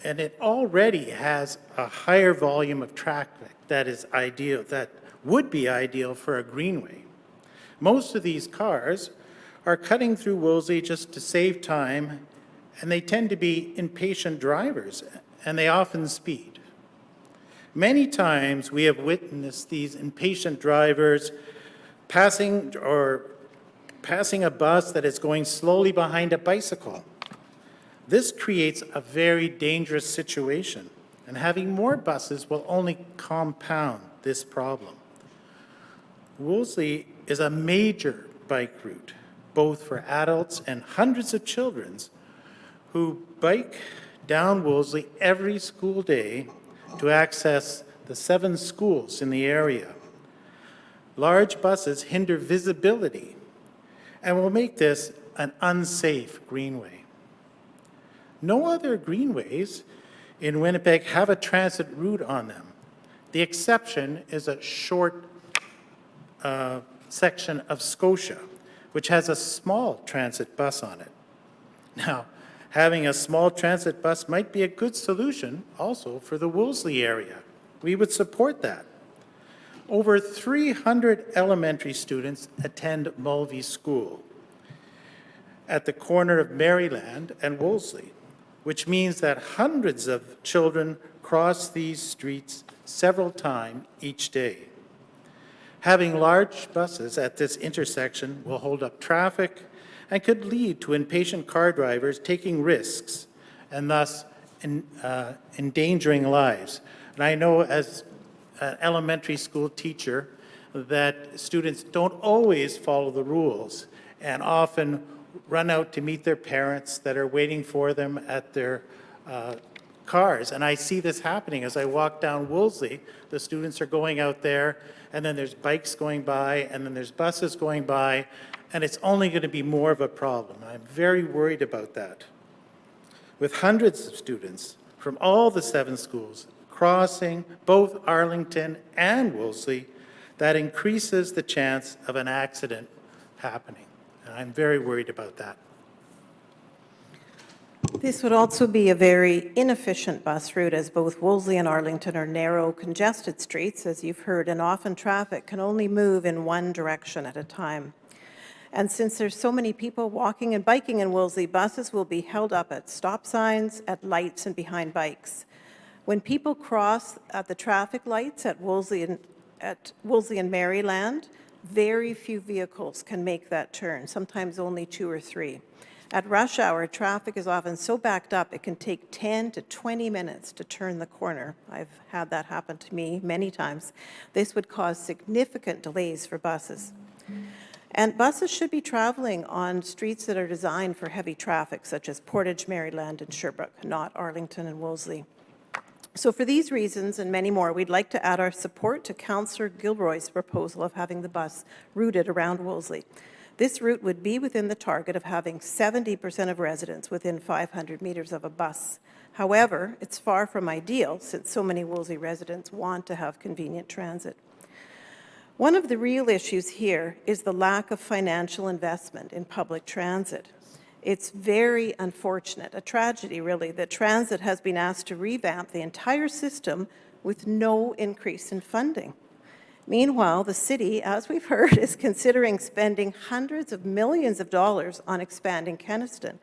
And it already has a higher volume of traffic that is ideal, that would be ideal for a greenway. Most of these cars are cutting through Wolseley just to save time, and they tend to be impatient drivers, and they often speed. Many times we have witnessed these impatient drivers passing a bus that is going slowly behind a bicycle. This creates a very dangerous situation, and having more buses will only compound this problem. Wolseley is a major bike route, both for adults and hundreds of children who bike down Wolseley every school day to access the 7 schools in the area. Large buses hinder visibility and will make this an unsafe greenway. No other greenways in Winnipeg have a transit route on them. The exception is a short section of Scotia, which has a small transit bus on it. Now, having a small transit bus might be a good solution also for the Wolseley area. We would support that. Over 300 elementary students attend Mulvey School at the corner of Maryland and Wolseley, which means that hundreds of children cross these streets several times each day. Having large buses at this intersection will hold up traffic and could lead to impatient car drivers taking risks and thus endangering lives. And I know as an elementary school teacher that students don't always follow the rules and often run out to meet their parents that are waiting for them at their cars. And I see this happening as I walk down Wolseley. The students are going out there, and then there's bikes going by, and then there's buses going by, and it's only going to be more of a problem. I'm very worried about that. With hundreds of students from all the 7 schools crossing both Arlington and Wolseley, that increases the chance of an accident happening. And I'm very worried about that. This would also be a very inefficient bus route, as both Wolseley and Arlington are narrow, congested streets, as you've heard, and often traffic can only move in one direction at a time. And since there's so many people walking and biking in Wolseley, buses will be held up at stop signs, at lights, and behind bikes. When people cross at the traffic lights at Wolseley and Maryland, very few vehicles can make that turn, sometimes only 2 or 3. At rush hour, traffic is often so backed up it can take 10 to 20 minutes to turn the corner. I've had that happen to me many times. This would cause significant delays for buses. And buses should be traveling on streets that are designed for heavy traffic, such as Portage, Maryland, and Sherbrooke, not Arlington and Wolseley. So for these reasons and many more, we'd like to add our support to Councillor Gilroy's proposal of having the bus routed around Wolseley. This route would be within the target of having 70% of residents within 500 meters of a bus. However, it's far from ideal since so many Wolseley residents want to have convenient transit. One of the real issues here is the lack of financial investment in public transit. It's very unfortunate, a tragedy really, that transit has been asked to revamp the entire system with no increase in funding. Meanwhile, the city, as we've heard, is considering spending hundreds of millions of dollars on expanding Kenaston.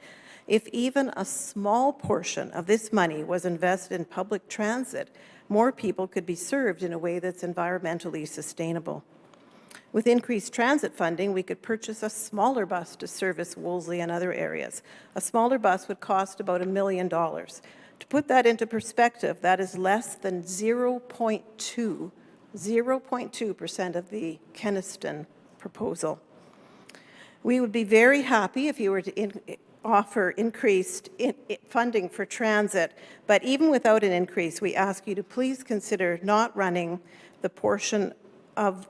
If even a small portion of this money was invested in public transit, more people could be served in a way that's environmentally sustainable. With increased transit funding, we could purchase a smaller bus to service Wolseley and other areas. A smaller bus would cost about $1 million. To put that into perspective, that is less than 0.2% of the Kenaston proposal. We would be very happy if you were to offer increased funding for transit, but even without an increase, we ask you to please consider not running the portion of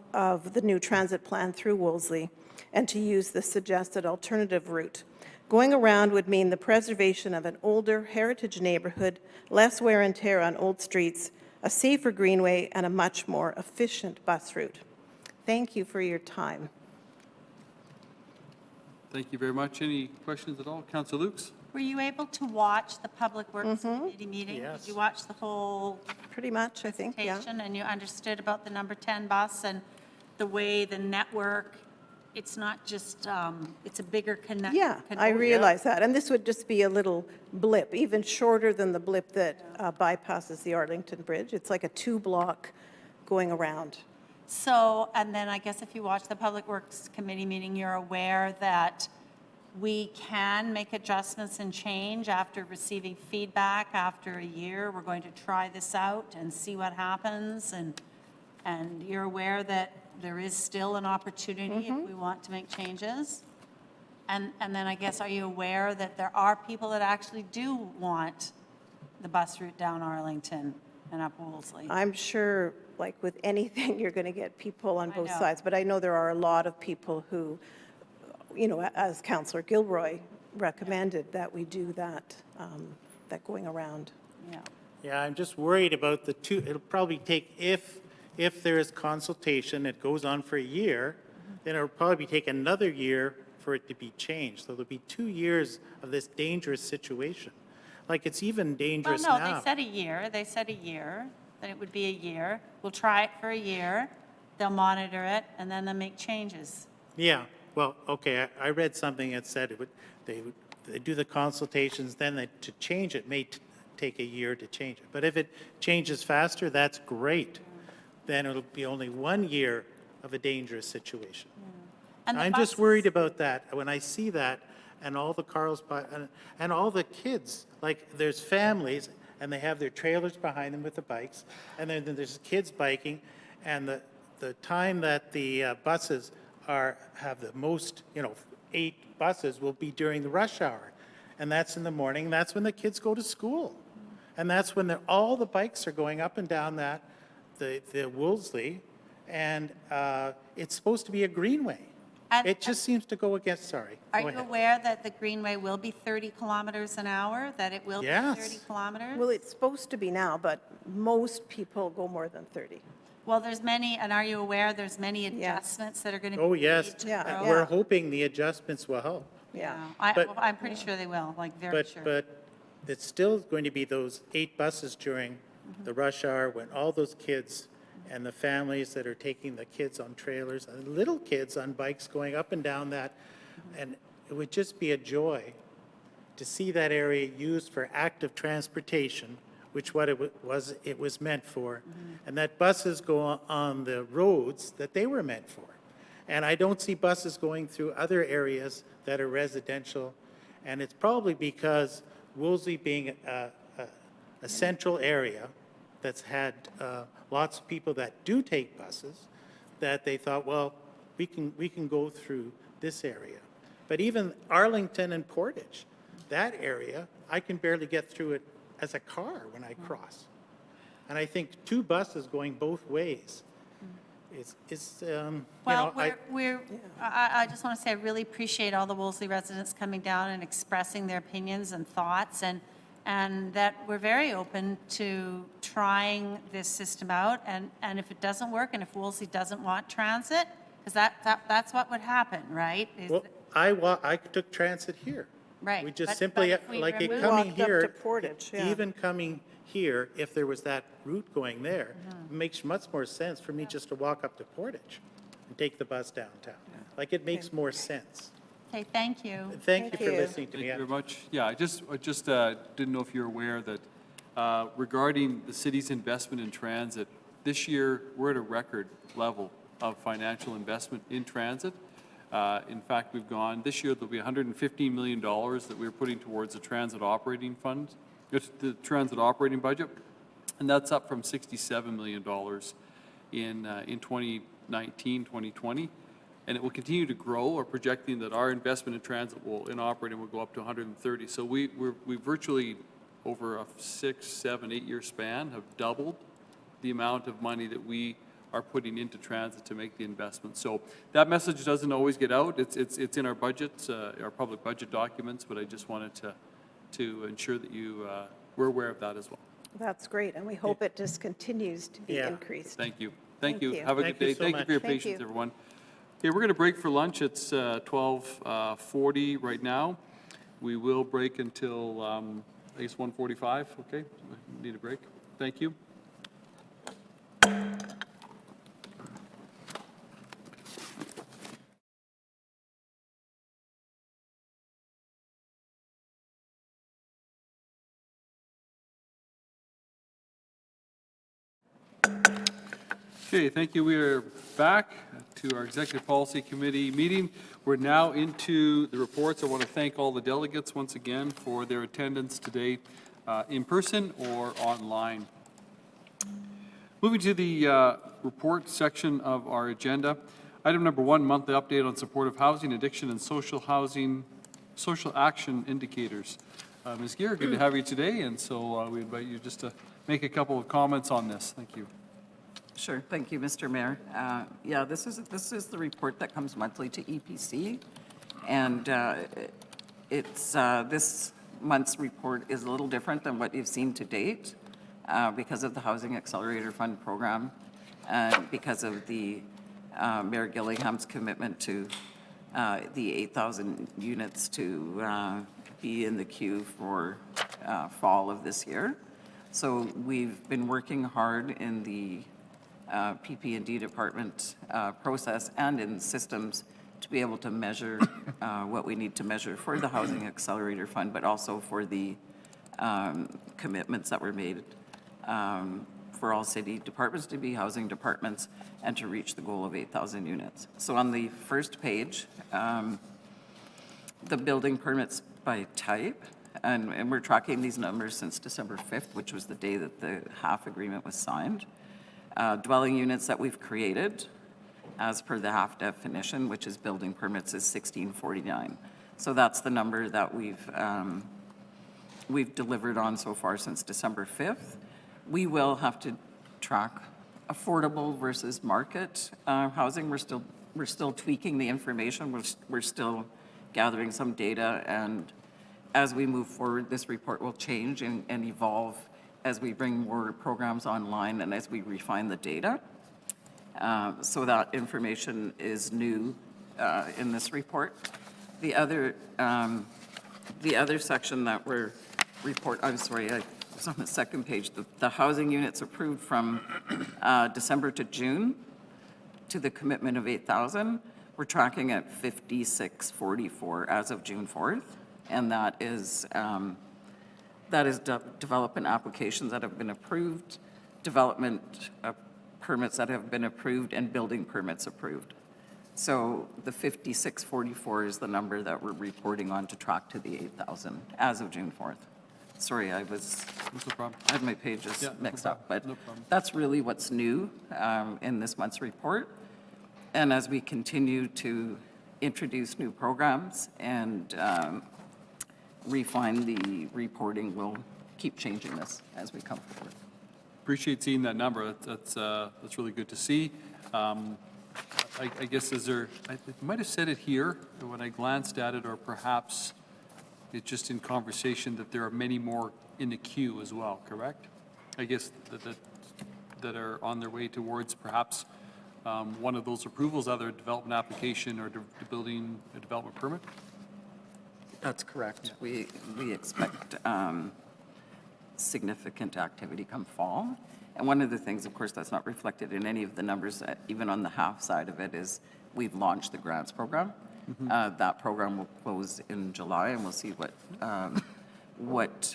the new transit plan through Wolseley and to use the suggested alternative route. Going around would mean the preservation of an older heritage neighborhood, less wear and tear on old streets, a safer greenway, and a much more efficient bus route. Thank you for your time. Thank you very much. Any questions at all? Councillor Lukes? Were you able to watch the Public Works Committee meeting? Yes. Did you watch the whole Pretty much, I think, yeah. presentation, and you understood about the number 10 bus and the way the network, it's not just, it's a bigger connect. Yeah, I realize that. And this would just be a little blip, even shorter than the blip that bypasses the Arlington Bridge. It's like a 2-block going around. So, and then I guess if you watch the Public Works Committee meeting, you're aware that we can make adjustments and change after receiving feedback after a year. We're going to try this out and see what happens, and you're aware that there is still an opportunity if we want to make changes. And then I guess, are you aware that there are people that actually do want the bus route down Arlington and up Wolseley? I'm sure, like with anything, you're going to get people on both know. sides, but I know there are a lot of people who, you know, as Councillor Gilroy recommended, that we do that, that going around. Yeah. Yeah, I'm just worried about the two, it'll probably take, if there is consultation, it goes on for a year, then it'll probably take another year for it to be changed. So there'll be 2 years of this dangerous situation. Like, it's even Well, dangerous no, now. they said a year. They said a year, that it would be a year. We'll try it for a year. They'll monitor it, and then they'll make changes. Yeah, well, okay, I read something that said they do the consultations, then to change it may take a year to change it. But if it changes faster, that's great. Then it'll be only 1 year of a dangerous situation. And the I'm just buses- worried about that. When I see that, and all the cars, and all the kids, like, there's families, and they have their trailers behind them with the bikes, and then there's kids biking, and the time that the buses have the most, 8 buses will be during the rush hour. And that's in the morning, that's when the kids go to school. And that's when all the bikes are going up and down the Wolseley, and it's supposed to be a greenway. And- It just seems to go against, sorry. Are go you ahead. aware that the Greenway will be 30 kilometers an hour, that it will be Yes. 30 kilometers? Well, it's supposed to be now, but most people go more than 30. Well, there's many, and are you aware there's many adjustments that are going to be Oh, made yes. to Yeah, the yeah. road? We're hoping the adjustments will help. Yeah. But- I'm pretty sure they will, like, very But, sure. but it's still going to be those 8 buses during the rush hour when all those kids and the families that are taking the kids on trailers and little kids on bikes going up and down that. And it would just be a joy to see that area used for active transportation, which what it was meant for. And that buses go on the roads that they were meant for. And I don't see buses going through other areas that are residential. And it's probably because Wolseley being a central area that's had lots of people that do take buses, that they thought, well, we can go through this area. But even Arlington and Portage, that area, I can barely get through it as a car when I cross. And I think 2 buses going both ways is Well, I just want to say I really appreciate all the Wolseley residents coming down and expressing their opinions and thoughts, and that we're very open to trying this system out, and if it doesn't work, and if Wolseley doesn't want transit, because that's what would happen, right? Is well, I took transit here. Right, We just but simply, if we like it remove- coming Walked up here. to Portage, yeah. Even coming here, if there was that route going there, it makes much more sense for me just to walk up to Portage and take the bus downtown. Like, it makes more sense. Okay, thank you. And thank you for listening to Thank me. you very much. Yeah, I just didn't know if you're aware that regarding the city's investment in transit, this year, we're at a record level of financial investment in transit. In fact, this year, there'll be $115 million that we're putting towards the transit operating fund, the transit operating budget, and that's up from $67 million in 2019, 2020. And it will continue to grow. We're projecting that our investment in transit in operating will go up to 130. So we virtually, over a 6, 7, 8-year span, have doubled the amount of money that we are putting into transit to make the investment. So that message doesn't always get out. It's in our budgets, our public budget documents, but I just wanted to ensure that you were aware of that as well. That's great, and we hope it just continues to be Yeah. increased. Thank you. Thank you. you. Have a Thank good you day. so Thank you much. for your Thank patience, you. everyone. Okay, we're going to break for lunch. It's 12:40 right now. We will break until, I guess, 1:45, okay? Need a break. Thank you. Okay, thank you. We are back to our Executive Policy Committee meeting. We're now into the reports. I want to thank all the delegates once again for their attendance today, in person or online. Moving to the report section of our agenda. Item number 1, monthly update on supportive housing, addiction, and social action indicators. Ms. Gear, good to have you today, and so we invite you just to make a couple of comments on this. Thank you. Sure. Thank you, Mr. Mayor. Yeah, this is the report that comes monthly to EPC, and it's this month's report is a little different than what you've seen to date because of the Housing Accelerator Fund program, and because of the Mayor Gillingham's commitment to the 8,000 units to be in the queue for fall of this year. So we've been working hard in the PP&D department process and in systems to be able to measure what we need to measure for the Housing Accelerator Fund, but also for the commitments that were made for all city departments to be housing departments and to reach the goal of 8,000 units. So on the first page, the building permits by type, and we're tracking these numbers since December 5th, which was the day that the HAF agreement was signed. Dwelling units that we've created, as per the HAF definition, which is building permits, is 1,649. So that's the number that we've delivered on so far since December 5th. We will have to track affordable versus market housing. We're still tweaking the information. We're still gathering some data, and as we move forward, this report will change and evolve as we bring more programs online and as we refine the data. So that information is new in this report. The other section that we're I'm sorry, I was on the second page. The housing units approved from December to June to the commitment of 8,000. We're tracking at 5,644 as of June 4th, and that is development applications that have been approved, development permits that have been approved, and building permits approved. So the 5,644 is the number that we're reporting on to track to the 8,000 as of June 4th. Sorry, I had my pages mixed up, but that's really what's new in this month's report. And as we continue to introduce new programs and refine the reporting, we'll keep changing this as we come forward. Appreciate seeing that number. That's really good to see. I guess I might have said it here when I glanced at it, or perhaps it's just in conversation that there are many more in the queue as well, correct? I guess that are on their way towards perhaps one of those approvals, either a development application or building a development permit? That's correct. We expect significant activity come fall. And one of the things, of course, that's not reflected in any of the numbers, even on the HAF side of it, is we've launched the grants program. That program will close in July, and we'll see what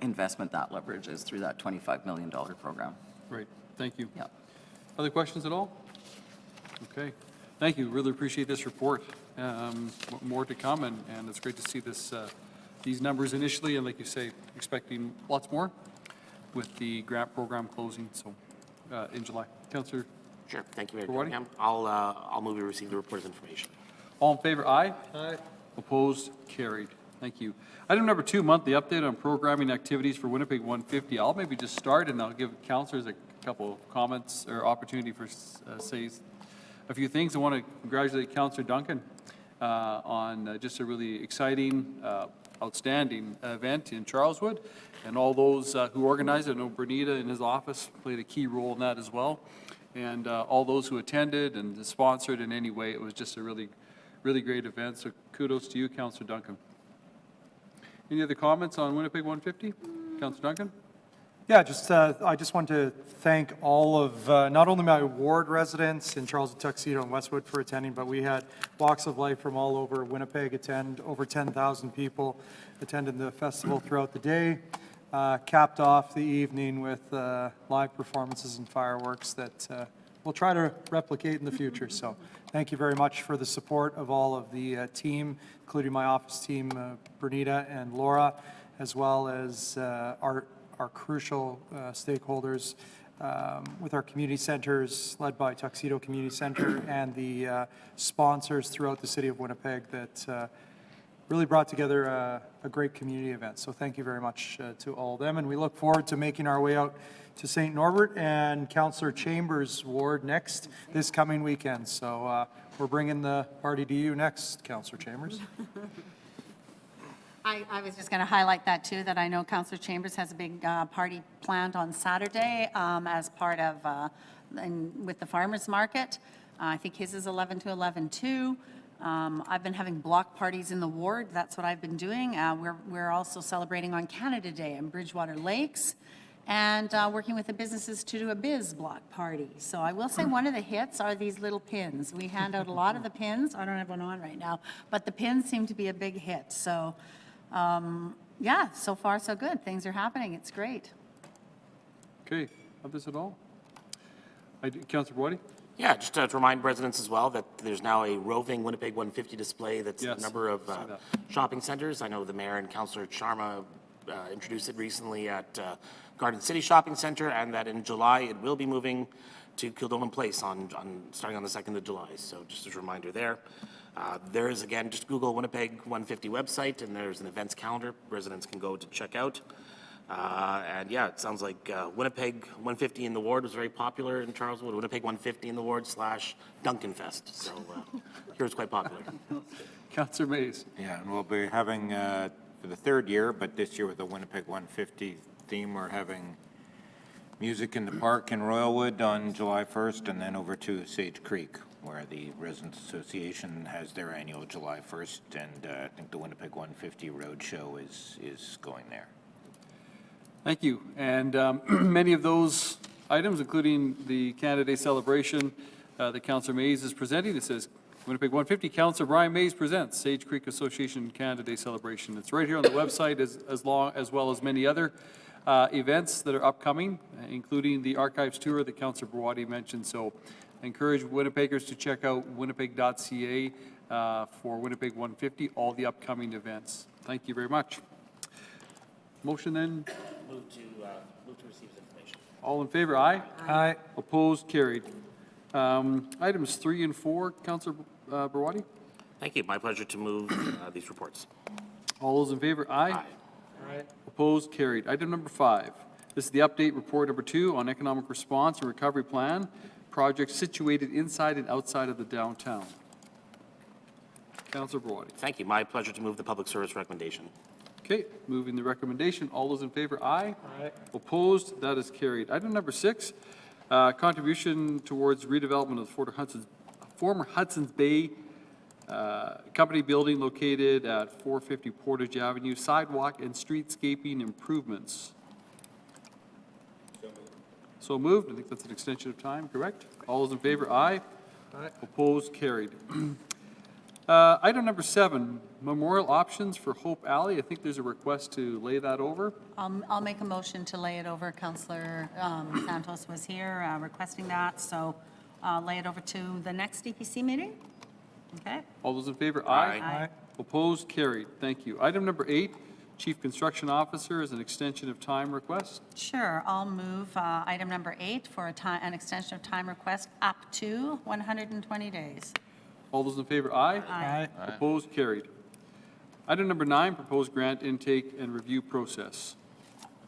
investment that leverages through that $25 million program. Great, thank you. Yeah. Other questions at all? Okay, thank you. Really appreciate this report. More to come, and it's great to see these numbers initially, and like you say, expecting lots more with the grant program closing in July. Councillor. Sure. Thank you, Mayor Gillingham. I'll move to receive the report of information. All in favor, aye? Aye. Opposed, carried. Thank you. Item number 2, monthly update on programming activities for Winnipeg 150. I'll maybe just start, and I'll give councillors a couple of comments or opportunity for say a few things. I want to congratulate Councillor Duncan on just a really exciting, outstanding event in Charleswood, and all those who organized it. I know Bernita in his office played a key role in that as well, and all those who attended and sponsored in any way. It was just a really great event, so kudos to you, Councillor Duncan. Any other comments on Winnipeg 150? Councillor Duncan? Yeah, I just want to thank all of, not only my ward residents in Charleswood, Tuxedo, and Westwood for attending, but we had walks of life from all over Winnipeg attend. Over 10,000 people attended the festival throughout the day. Capped off the evening with live performances and fireworks that we'll try to replicate in the future. So thank you very much for the support of all of the team, including my office team, Bernita and Laura, as well as our crucial stakeholders with our community centers led by Tuxedo Community Center and the sponsors throughout the city of Winnipeg that really brought together a great community event. So thank you very much to all of them. And we look forward to making our way out to St. Norbert and Councillor Chambers' ward next this coming weekend. So we're bringing the party to you next, Councillor Chambers. I was just going to highlight that too, that I know Councillor Chambers has a big party planned on Saturday as part of, with the farmers market. I think his is 11 to 11 too. I've been having block parties in the ward. That's what I've been doing. We're also celebrating on Canada Day in Bridgewater Lakes and working with the businesses to do a biz block party. So I will say one of the hits are these little pins. We hand out a lot of the pins. I don't have one on right now, but the pins seem to be a big hit. So yeah, so far so good. Things are happening. It's great. Okay, others at all? Councillor Brody? Yeah, just to remind residents as well that there's now a roving Winnipeg 150 display that's Yes, a number of saw that. shopping centers. I know the mayor and Councillor Sharma introduced it recently at Garden City Shopping Center, and that in July it will be moving to Kildonan Place starting on the 2nd of July. So just as a reminder there. There is, again, just Google Winnipeg 150 website, and there's an events calendar residents can go to check out. And yeah, it sounds like Winnipeg 150 in the ward was very popular in Charleswood. Winnipeg 150 in the ward / Duncan Fest. So here it's quite popular. Councillor Mays? Yeah, and we'll be having, for the third year, but this year with the Winnipeg 150 theme, we're having music in the park in Royalwood on July 1st, and then over to Sage Creek, where the Residents Association has their annual July 1st, and I think the Winnipeg 150 Roadshow is going there. Thank you. And many of those items, including the Canada Day celebration that Councillor Mays is presenting, it says Winnipeg 150, Councillor Brian Mays presents Sage Creek Association Canada Day celebration. It's right here on the website as well as many other events that are upcoming, including the archives tour that Councillor Brawadi mentioned. So I encourage Winnipeggers to check out winnipeg.ca for Winnipeg 150, all the upcoming events. Thank you very much. Motion then? Move to receive this information. All in favor, aye? Aye. Opposed, carried. Items 3 and 4, Councillor Brawadi? Thank you. My pleasure to move these reports. All those in favor, aye? Aye. Opposed, carried. Item number 5. This is the update report number 2 on economic response and recovery plan, projects situated inside and outside of the downtown. Councillor Brawadi. Thank you. My pleasure to move the public service recommendation. Okay, moving the recommendation. All those in favor, aye? Aye. Opposed, that is carried. Item number 6, contribution towards redevelopment of the former Hudson's Bay Company building located at 450 Portage Avenue, sidewalk and streetscaping improvements. So moved. I think that's an extension of time, correct? All those in favor, aye? Aye. Opposed, carried. Item number 7, memorial options for Hope Alley. I think there's a request to lay that over. I'll make a motion to lay it over. Councillor Santos was here requesting that, so lay it over to the next DPC meeting. Okay? All those in favor, aye? Aye. Opposed, carried. Thank you. Item number 8, Chief Construction Officer is an extension of time request. Sure, I'll move item number 8 for an extension of time request up to 120 days. All those in favor, aye? Aye. Opposed, carried. Item number 9, proposed grant intake and review process.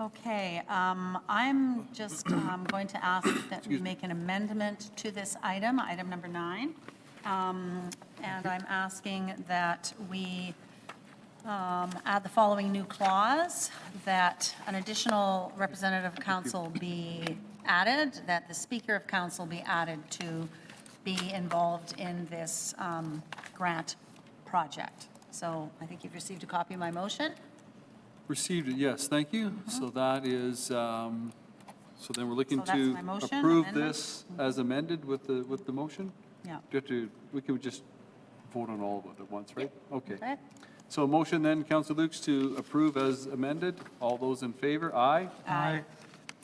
Okay, I'm just going to ask that we make an amendment to this item, item number 9. And I'm asking that we add the following new clause, that an additional representative of council be added, that the Speaker of Council be added to be involved in this grant project. So I think you've received a copy of my motion. Received it, yes, thank you. So that is, so then we're looking So that's to my motion, approve amendment? this as amended with the motion? Yeah. Do you have to, we can just vote on all of it at once, right? Okay. Okay. So a motion then, Councillor Lukes, to approve as amended. All those in favor, aye? Aye.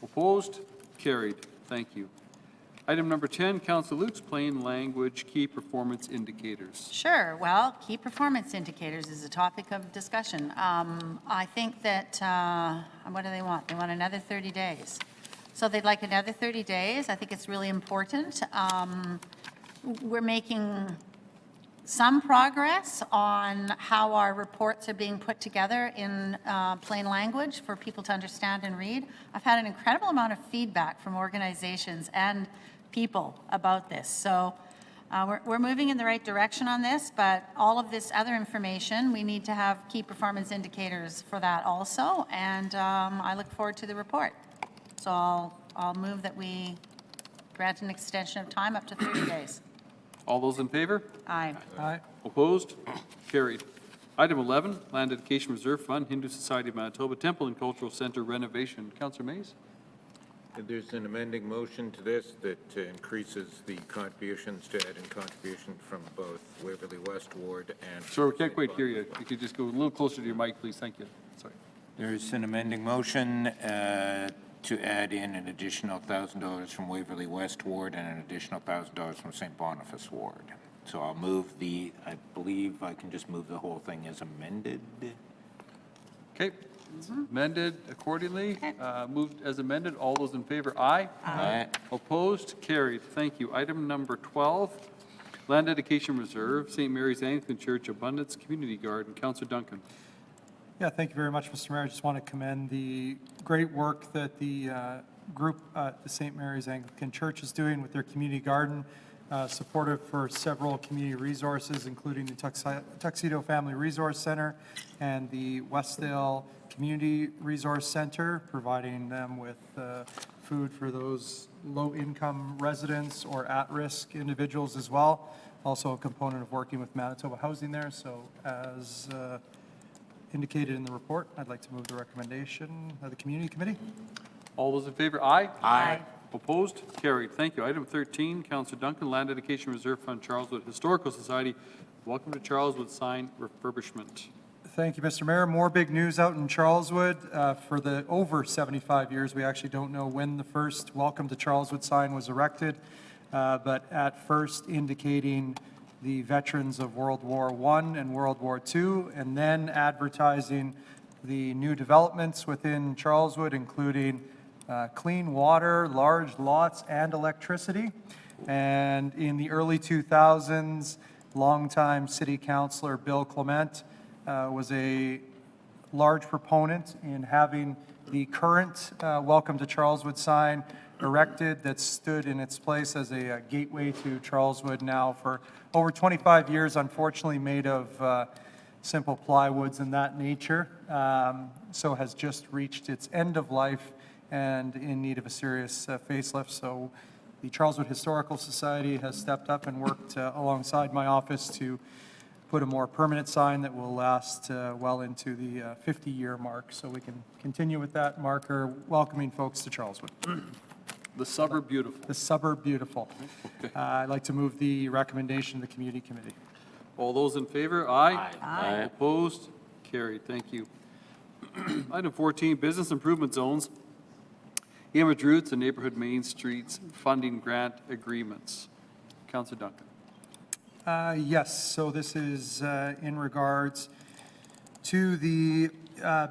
Opposed? Carried. Thank you. Item number 10, Council Luke's plain language key performance indicators. Sure. Well, key performance indicators is a topic of discussion. I think that, what do they want? They want another 30 days. So they'd like another 30 days. I think it's really important. We're making some progress on how our reports are being put together in plain language for people to understand and read. I've had an incredible amount of feedback from organizations and people about this. So we're moving in the right direction on this, but all of this other information, we need to have key performance indicators for that also, and I look forward to the report. So I'll move that we grant an extension of time up to 30 days. All those in favor? Aye. Aye. Opposed? Carried. Item 11, Land Education Reserve Fund, Hindu Society of Manitoba Temple and Cultural Center renovation. Councillor Mays? There's an amending motion to this that increases the contributions to add in contribution from both Waverly West Ward and... Sorry, we can't quite hear you. You could just go a little closer to your mic, please. Thank you. Sorry. There's an amending motion to add in an additional $1,000 from Waverly West Ward and an additional $1,000 from St. Boniface Ward. So I'll move I believe I can just move the whole thing as amended. Okay. Amended accordingly. Moved as amended. All those in favor, aye. Aye. Opposed? Carried. Thank you. Item number 12, Land Dedication Reserve, St. Mary's Anglican Church Abundance Community Garden. Councillor Duncan. Yeah, thank you very much, Mr. Mayor. I just want to commend the great work that the group at the St. Mary's Anglican Church is doing with their community garden, supportive for several community resources, including the Tuxedo Family Resource Center and the Westdale Community Resource Center, providing them with food for those low-income residents or at-risk individuals as well. Also a component of working with Manitoba Housing there. So as indicated in the report, I'd like to move the recommendation of the Community Committee. All those in favor, aye. Aye. Opposed? Carried. Thank you. Item 13, Councillor Duncan, Land Dedication Reserve Fund, Charleswood Historical Society. Welcome to Charleswood sign refurbishment. Thank you, Mr. Mayor. More big news out in Charleswood. For the over 75 years, we actually don't know when the first Welcome to Charleswood sign was erected, but at first indicating the veterans of World War I and World War II, and then advertising the new developments within Charleswood, including clean water, large lots, and electricity. And in the early 2000s, longtime city councilor Bill Clement was a large proponent in having the current Welcome to Charleswood sign erected that stood in its place as a gateway to Charleswood now for over 25 years, unfortunately made of simple plywoods and that nature, so has just reached its end of life and in need of a serious facelift. So the Charleswood Historical Society has stepped up and worked alongside my office to put a more permanent sign that will last well into the 50-year mark, so we can continue with that marker, welcoming folks to Charleswood. The suburb beautiful. The suburb beautiful. I'd like to move the recommendation of the Community Committee. All those in favor, aye. Aye. Opposed? Carried. Thank you. Item 14, Business Improvement Zones, Image Routes and Neighborhood Main Streets Funding Grant Agreements. Councillor Duncan. Yes, so this is in regards to the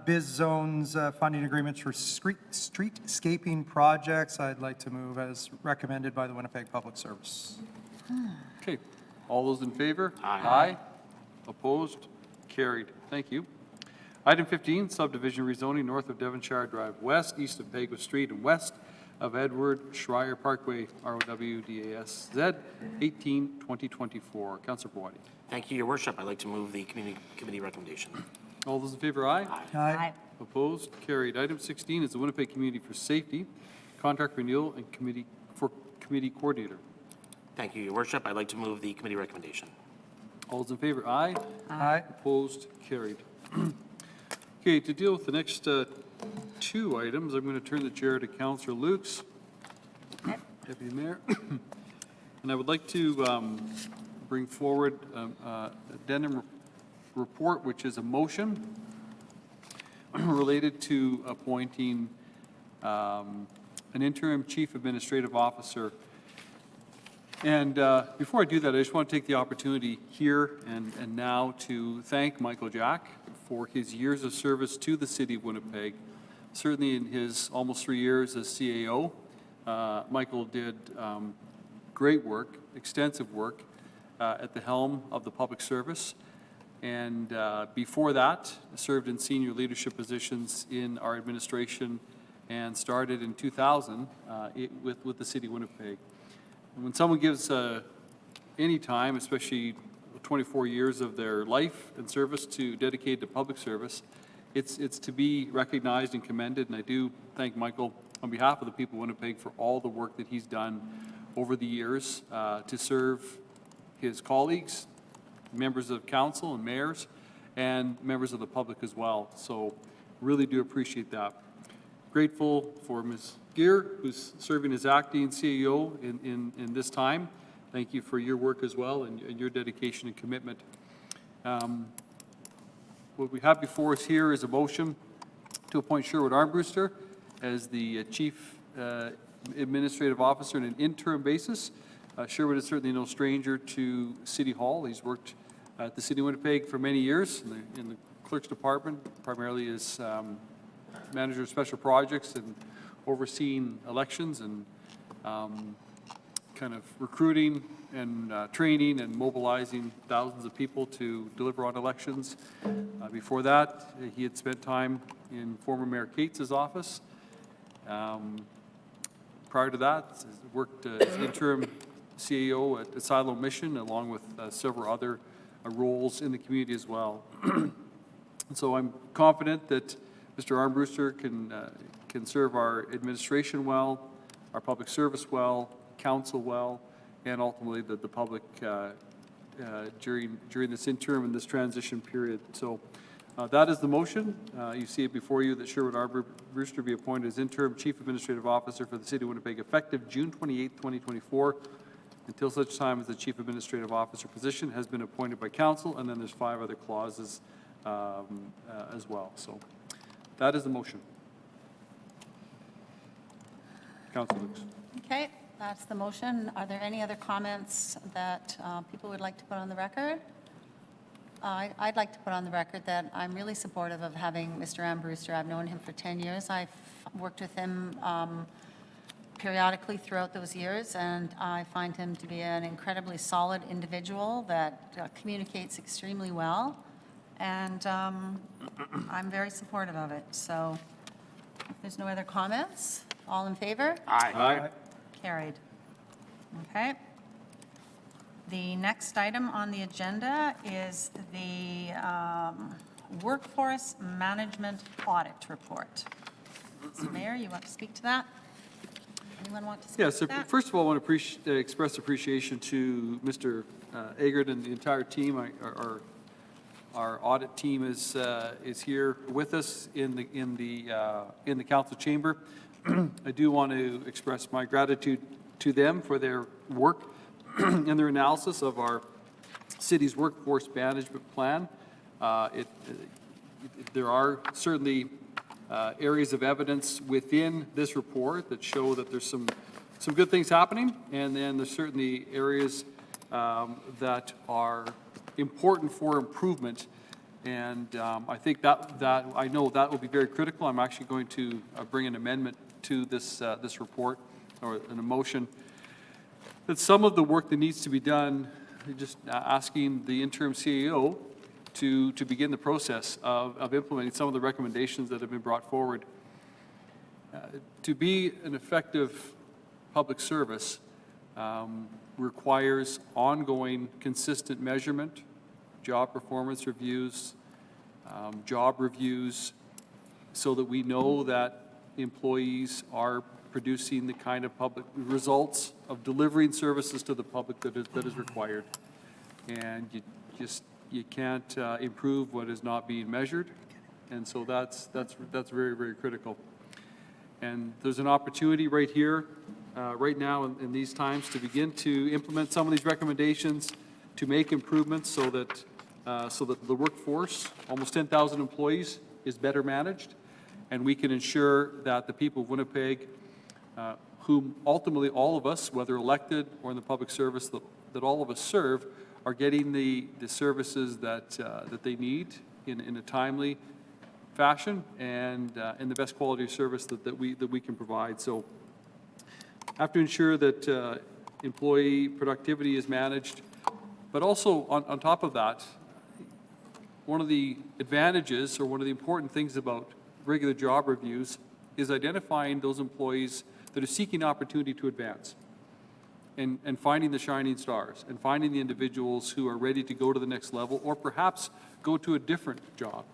biz zones funding agreements for streetscaping projects. I'd like to move as recommended by the Winnipeg Public Service. Okay. All those in favor? Aye. Opposed? Carried. Thank you. Item 15, subdivision rezoning north of Devonshire Drive West, east of Pegwa Street, and west of Edward Schreier Parkway, ROWDASZ, 18-2024. Councillor Boadi. Thank you, Your Worship. I'd like to move the committee recommendation. All those in favor, aye. Aye. Opposed? Carried. Item 16 is the Winnipeg Community for Safety, contract renewal and committee coordinator. Thank you, Your Worship. I'd like to move the committee recommendation. All those in favor, aye. Aye. Opposed? Carried. Okay, to deal with the next two items, I'm going to turn the chair to Councillor Lukes, Deputy Mayor. And I would like to bring forward addendum report, which is a motion related to appointing an interim chief administrative officer And before I do that, I just want to take the opportunity here and now to thank Michael Jack for his years of service to the City of Winnipeg. Certainly in his almost 3 years as CAO, Michael did great work, extensive work at the helm of the public service. And before that, served in senior leadership positions in our administration and started in 2000 with the City of Winnipeg. And when someone gives any time, especially 24 years of their life and service to dedicate to public service, it's to be recognized and commended. And I do thank Michael on behalf of the people of Winnipeg for all the work that he's done over the years to serve his colleagues, members of council and mayors, and members of the public as well. So really do appreciate that. Grateful for Ms. Gear, who's serving as acting CEO in this time. Thank you for your work as well and your dedication and commitment. What we have before us here is a motion to appoint Sherwood Armbruster as the Chief Administrative Officer on an interim basis. Sherwood is certainly no stranger to City Hall. He's worked at the City of Winnipeg for many years in the Clerk's Department, primarily as Manager of Special Projects and overseeing elections and kind of recruiting and training and mobilizing thousands of people to deliver on elections. Before that, he had spent time in former Mayor Cates' office. Prior to that, worked as interim CAO at Silo Mission, along with several other roles in the community as well. And so I'm confident that Mr. Armbruster can serve our administration well, our public service well, council well, and ultimately the public during this interim and this transition period. So that is the motion. You see it before you that Sherwood Armbruster be appointed as interim Chief Administrative Officer for the City of Winnipeg effective June 28, 2024, until such time as the Chief Administrative Officer position has been appointed by council, and then there's 5 other clauses as well. So that is the motion. Councilor Lukes. Okay, that's the motion. Are there any other comments that people would like to put on the record? I'd like to put on the record that I'm really supportive of having Mr. Armbruster. I've known him for 10 years. I've worked with him periodically throughout those years, and I find him to be an incredibly solid individual that communicates extremely well, and I'm very supportive of it. So if there's no other comments, all in favor? Aye. Aye. Carried. Okay. The next item on the agenda is the Workforce Management Audit Report. Mr. Mayor, you want to speak to that? Anyone want to speak Yes, to that? first of all, I want to express appreciation to Mr. Agard and the entire team. Our audit team is here with us in the council chamber. I do want to express my gratitude to them for their work and their analysis of our city's workforce management plan. There are certainly areas of evidence within this report that show that there's some good things happening, and then there's certainly areas that are important for improvement. And I think that I know that will be very critical. I'm actually going to bring an amendment to this report, or an motion, that some of the work that needs to be done, just asking the interim CEO to begin the process of implementing some of the recommendations that have been brought forward. To be an effective public service requires ongoing, consistent measurement, job performance reviews, job reviews, so that we know that employees are producing the kind of public results of delivering services to the public that is required. And you can't improve what is not being measured, and so that's very, very critical. And there's an opportunity right here, right now in these times, to begin to implement some of these recommendations, to make improvements so that the workforce, almost 10,000 employees, is better managed, and we can ensure that the people of Winnipeg whom ultimately all of us, whether elected or in the public service that all of us serve, are getting the services that they need in a timely fashion and in the best quality of service that we can provide. So have to ensure that employee productivity is managed, but also on top of that, one of the advantages or one of the important things about regular job reviews is identifying those employees that are seeking opportunity to advance and finding the shining stars and finding the individuals who are ready to go to the next level or perhaps go to a different job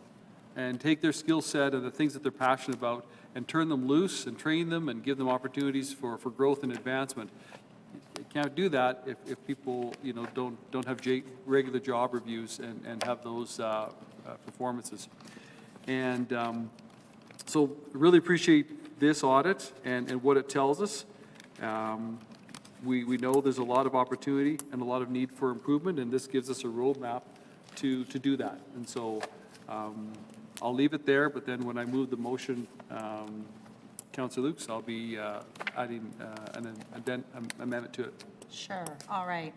and take their skill set and the things that they're passionate about and turn them loose and train them and give them opportunities for growth and advancement. You can't do that if people, you know, don't have regular job reviews and have those performances. And so really appreciate this audit and what it tells us. We know there's a lot of opportunity and a lot of need for improvement, and this gives us a roadmap to do that. And so I'll leave it there, but then when I move the motion, Councillor Lukes, I'll be adding an amendment to it. Sure, all right.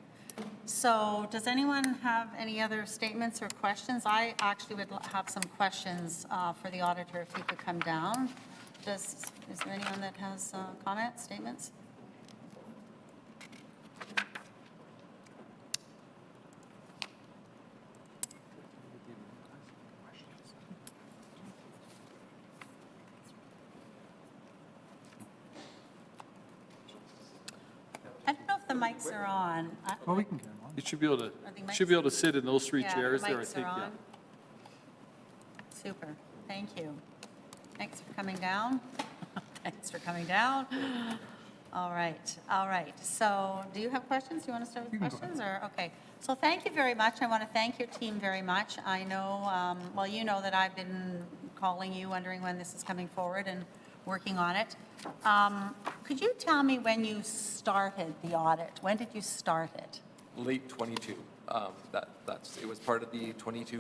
So does anyone have any other statements or questions? I actually would have some questions for the auditor if he could come down. Is there anyone that has comments, statements? I don't know if the mics are on. Well, we can get them on. You should be able Are the mics- to sit in those three Yeah, chairs the there, I mics think, are yeah. on. Super, thank you. Thanks for coming down. Thanks for coming down. All right. So do you have questions? Do you want to start with questions or, okay. So thank you very much. I want to thank your team very much. I know, well, you know that I've been calling you, wondering when this is coming forward and working on it. Could you tell me when you started the audit? When did you start it? Late 22. It was part of the 22-23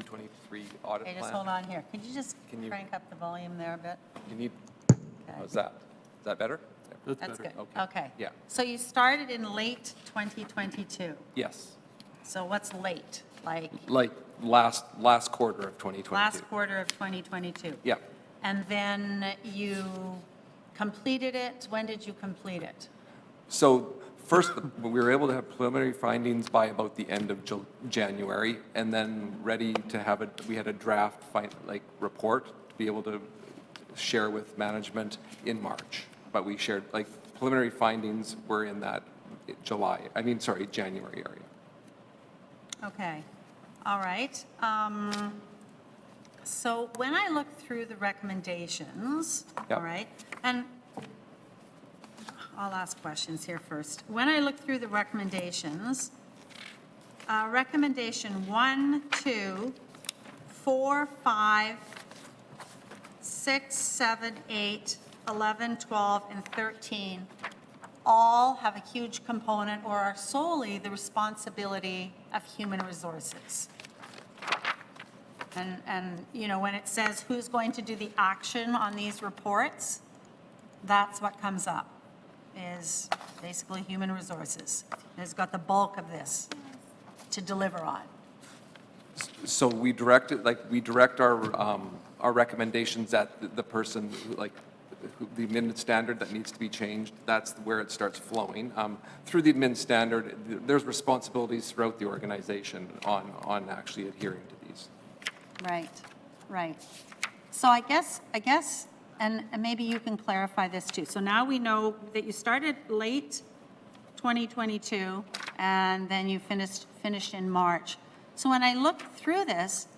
audit Okay, plan. just hold on here. Could you just Can you- crank up the volume there a bit? You need, how's that? Is that better? That's good. Okay. Yeah. So you started in late 2022. Yes. So what's late? Like Like last quarter of 2022. last quarter of 2022? Yeah. And then you completed it. When did you complete it? So first, we were able to have preliminary findings by about the end of January, and then ready to have we had a draft report to be able to share with management in March. But we shared, preliminary findings were in that January area. Okay. All right. So when I look through the recommendations, Yep. all right, and I'll ask questions here first. When I look through the recommendations, recommendation 1, 2, 4, 5, 6, 7, 8, 11, 12, and 13 all have a huge component or are solely the responsibility of human resources. And you know, when it says who's going to do the action on these reports, that's what comes up, is basically human resources. Has got the bulk of this to deliver on. So we direct our recommendations at the person, the admin standard that needs to be changed. That's where it starts flowing. Through the admin standard, there's responsibilities throughout the organization on actually adhering to these. Right. So I guess, and maybe you can clarify this too. So now we know that you started late 2022 and then you finished in March. So when I look through this,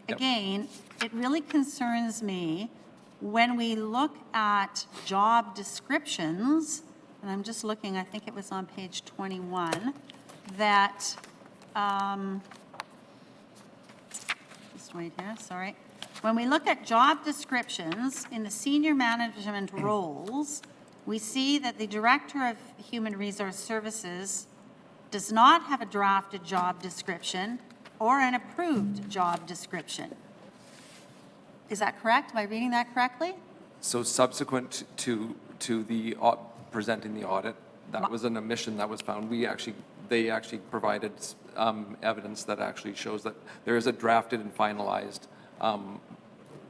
again, it really concerns me when we look at job descriptions, and I'm just looking, I think it was on page 21, that, just wait here, sorry. When we look at job descriptions in the senior management roles, we see that the Director of Human Resource Services does not have a drafted job description or an approved job description. Is that correct? Am I reading that correctly? So subsequent to the presenting the audit. That was an omission that was found. They actually provided evidence that actually shows that there is a drafted and finalized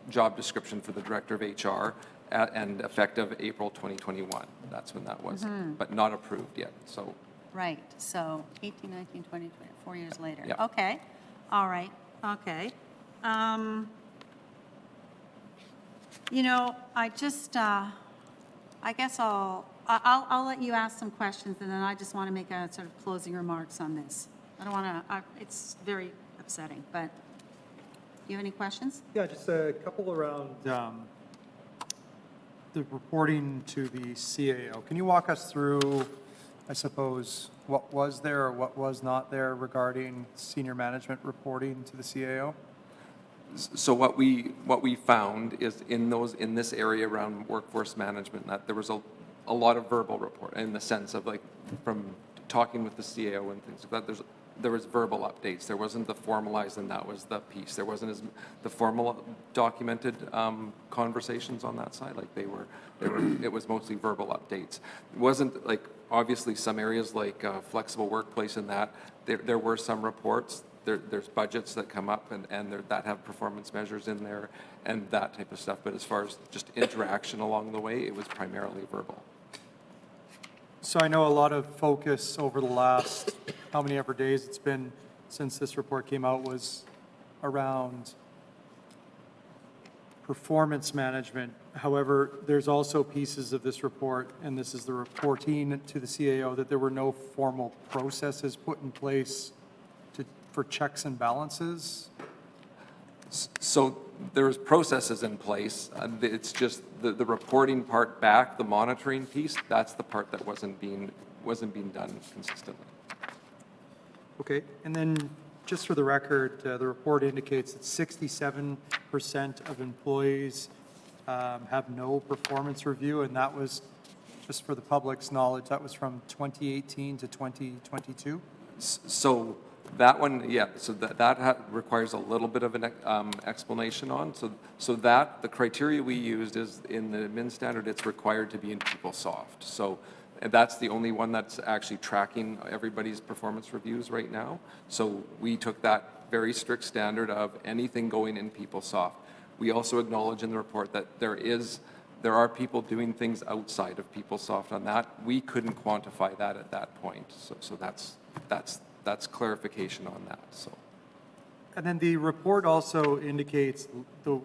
job description for the Director of HR and effective April 2021. That's when that was, but not approved yet, so. Right, so 18, 19, 20, 4 years later. Yeah. Okay, all right, okay. You know, I just, I guess I'll let you ask some questions, and then I just want to make a sort of closing remarks on this. I don't want to, it's very upsetting, but you have any questions? Yeah, just a couple around the reporting to the CAO. Can you walk us through, I suppose, what was there or what was not there regarding senior management reporting to the CAO? So what we found is in this area around workforce management, that there was a lot of verbal report in the sense of like from talking with the CAO and things like that. There was verbal updates. There wasn't the formalized, and that was the piece. There wasn't the formal documented conversations on that side. Like it was mostly verbal updates. It wasn't like, obviously some areas like flexible workplace and that, there were some reports. There's budgets that come up and that have performance measures in there and that type of stuff. But as far as just interaction along the way, it was primarily verbal. So I know a lot of focus over the last, how many ever days it's been since this report came out, was around performance management. However, there's also pieces of this report, and this is the reporting to the CAO, that there were no formal processes put in place for checks and balances. So there's processes in place. It's just the reporting part back, the monitoring piece, that's the part that wasn't being done consistently. Okay, and then just for the record, the report indicates that 67% of employees have no performance review, and that was, just for the public's knowledge, that was from 2018 to 2022? So that one, yeah, so that requires a little bit of an explanation on. So that, the criteria we used is in the admin standard, it's required to be in PeopleSoft. So that's the only one that's actually tracking everybody's performance reviews right now. So we took that very strict standard of anything going in PeopleSoft. We also acknowledge in the report that there are people doing things outside of PeopleSoft on that. We couldn't quantify that at that point. So that's clarification on that, so. And then the report also indicates the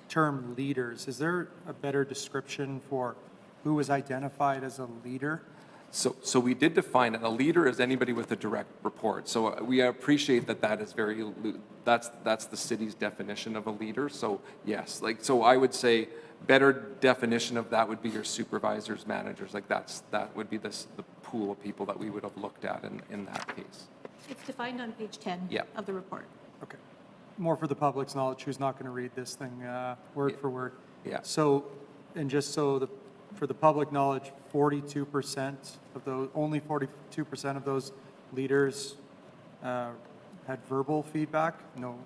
term leaders. Is there a better description for who was identified as a leader? So we did define it. A leader is anybody with a direct report. So we appreciate that is very, that's the city's definition of a leader. So yes, so I would say better definition of that would be your supervisors, managers. Like that would be the pool of people that we would have looked at in that case. It's defined on page 10 of the report. Okay. More for the public's knowledge, who's not going to read this thing word for word. Yeah. So, and just so for the public knowledge, 42% of those, only 42% of those leaders had verbal feedback? No.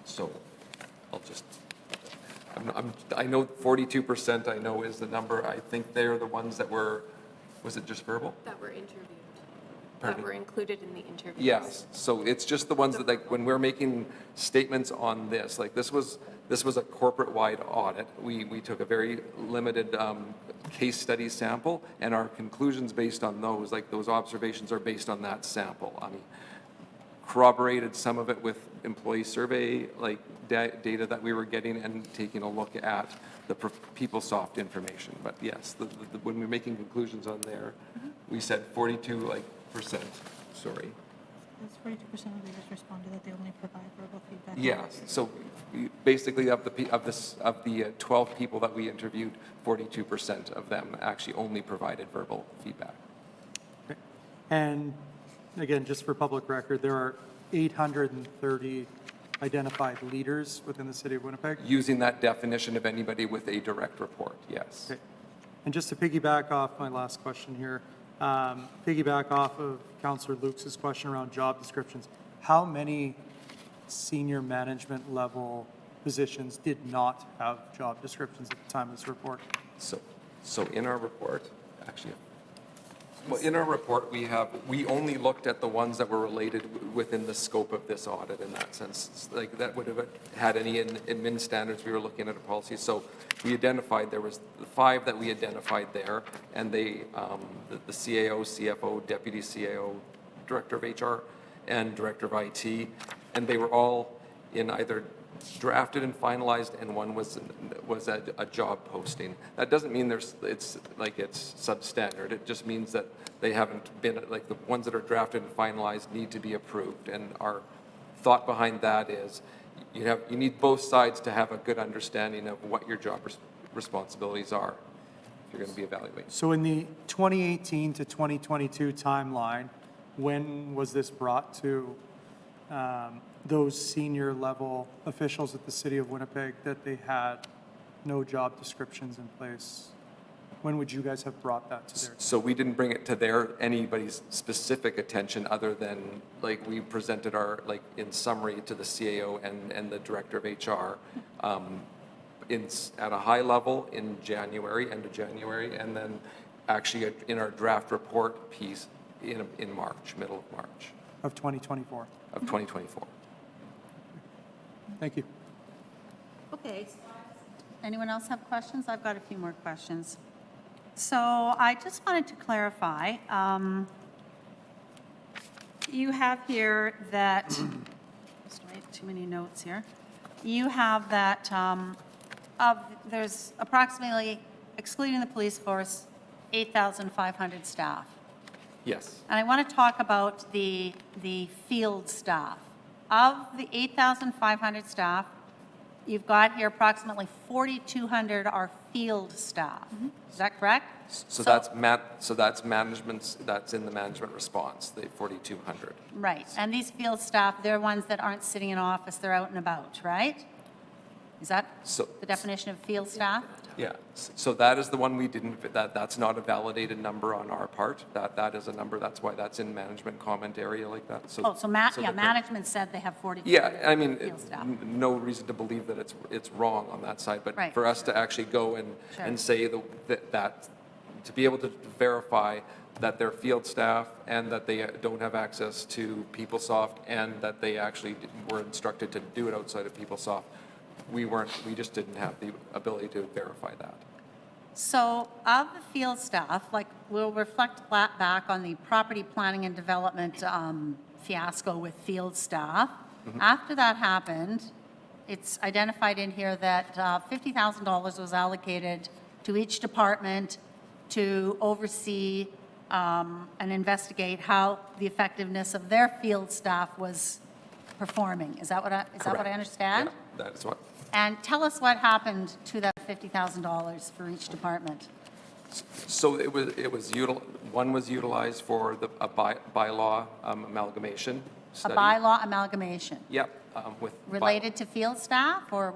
So I'll just, I know 42% I know is the number. I think they're the ones that were, was it just verbal? That were interviewed. Pardon? That were included in the interviews. Yes, so it's just the ones that, like, when we're making statements on this, like, this was a corporate-wide audit. We took a very limited case study sample, and our conclusions based on those, like, those observations are based on that sample. I mean, corroborated some of it with employee survey, like, data that we were getting and taking a look at the PeopleSoft information. But yes, when we're making conclusions on there, we said 42%, sorry. That's 42% of leaders responded that they only provide verbal feedback. Yes, so basically of the 12 people that we interviewed, 42% of them actually only provided verbal feedback. Okay. And again, just for public record, there are 830 identified leaders within the city of Winnipeg? Using that definition of anybody with a direct report, yes. Okay. And just to piggyback off my last question here, piggyback off of Councillor Lukes' question around job descriptions, how many senior management level positions did not have job descriptions at the time of this report? So in our report, actually, well, in our report, we only looked at the ones that were related within the scope of this audit in that sense. It's like that would have had any admin standards, we were looking at a policy. So we identified, there was the 5 that we identified there, and they, the CAO, CFO, Deputy CAO, Director of HR, and Director of IT, and they were all in either drafted and finalized, and one was a job posting. That doesn't mean it's substandard. It just means that they haven't been, like, the ones that are drafted and finalized need to be approved. And our thought behind that is you need both sides to have a good understanding of what your job responsibilities are if you're going to be evaluated. So in the 2018 to 2022 timeline, when was this brought to those senior level officials at the City of Winnipeg that they had no job descriptions in place? When would you guys have brought that to their? So we didn't bring it to anybody's specific attention other than, like, we presented our, like, in summary to the CAO and the Director of HR at a high level in January, end of January, and then actually in our draft report piece in March, middle of March. Of 2024. Of 2024. Thank you. Okay. Anyone else have questions? I've got a few more questions. So I just wanted to clarify. You have here that, just write too many notes here. You have that there's approximately, excluding the police force, 8,500 staff. Yes. And I want to talk about the field staff. Of the 8,500 staff, you've got here approximately 4,200 are field staff. Is that correct? So that's that's in the management response, the 4,200. Right. And these field staff, they're ones that aren't sitting in office, they're out and about, right? Is that the definition of field staff? Yeah, so that is the one we didn't, that's not a validated number on our part. That is a number, that's why that's in management comment area like that. Management said they have 42 Yeah, I mean, field staff. no reason to believe that it's wrong on that side, but Right. for us to actually go and say that, to be able to verify that they're field staff and that they don't have access to PeopleSoft and that they actually were instructed to do it outside of PeopleSoft, we just didn't have the ability to verify that. So of the field staff, like, we'll reflect back on the property planning and development fiasco with field staff. After that happened, it's identified in here that $50,000 was allocated to each department to oversee and investigate how the effectiveness of their field staff was performing. Is that what I understand? Yeah, that is what. And tell us what happened to that $50,000 for each department. So one was utilized for a bylaw amalgamation study. A bylaw amalgamation. Yep. Related to field staff, or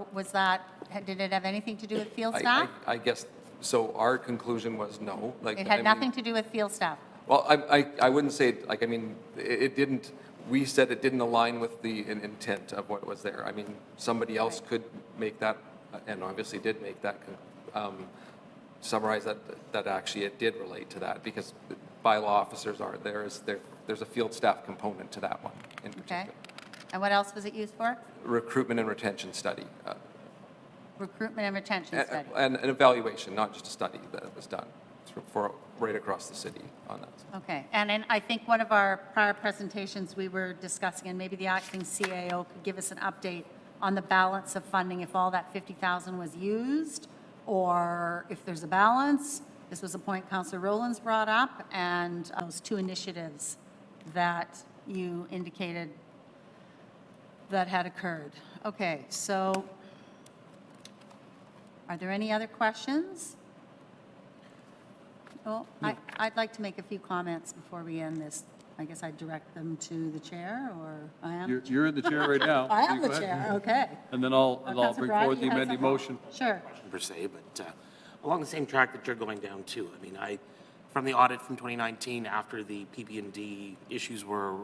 did it have anything to do with field staff? I guess, so our conclusion was no. It had nothing to do with field staff. Well, I wouldn't say, it didn't, we said it didn't align with the intent of what was there. I mean, somebody else could make that, and obviously did make that, summarize that actually it did relate to that, because bylaw officers there's a field staff component to that one in particular. Okay. And what else was it used for? Recruitment and retention study. Recruitment and retention study. And an evaluation, not just a study that was done for right across the city on that. Okay, and I think one of our prior presentations, we were discussing, and maybe the acting CAO could give us an update on the balance of funding, if all that 50,000 was used, or if there's a balance. This was a point Councillor Rowlands brought up, and those 2 initiatives that you indicated that had occurred. Okay, so are there any other questions? Well, I'd like to make a few comments before we end this. I guess I'd direct them to the chair, or I am? You're in the chair right now. I am Go the ahead. chair, okay. And then I'll Councillor bring Bragg, forward the you had amended something? motion. Sure. Per se, but along the same track that you're going down too. I mean, from the audit from 2019, after the PP&D issues were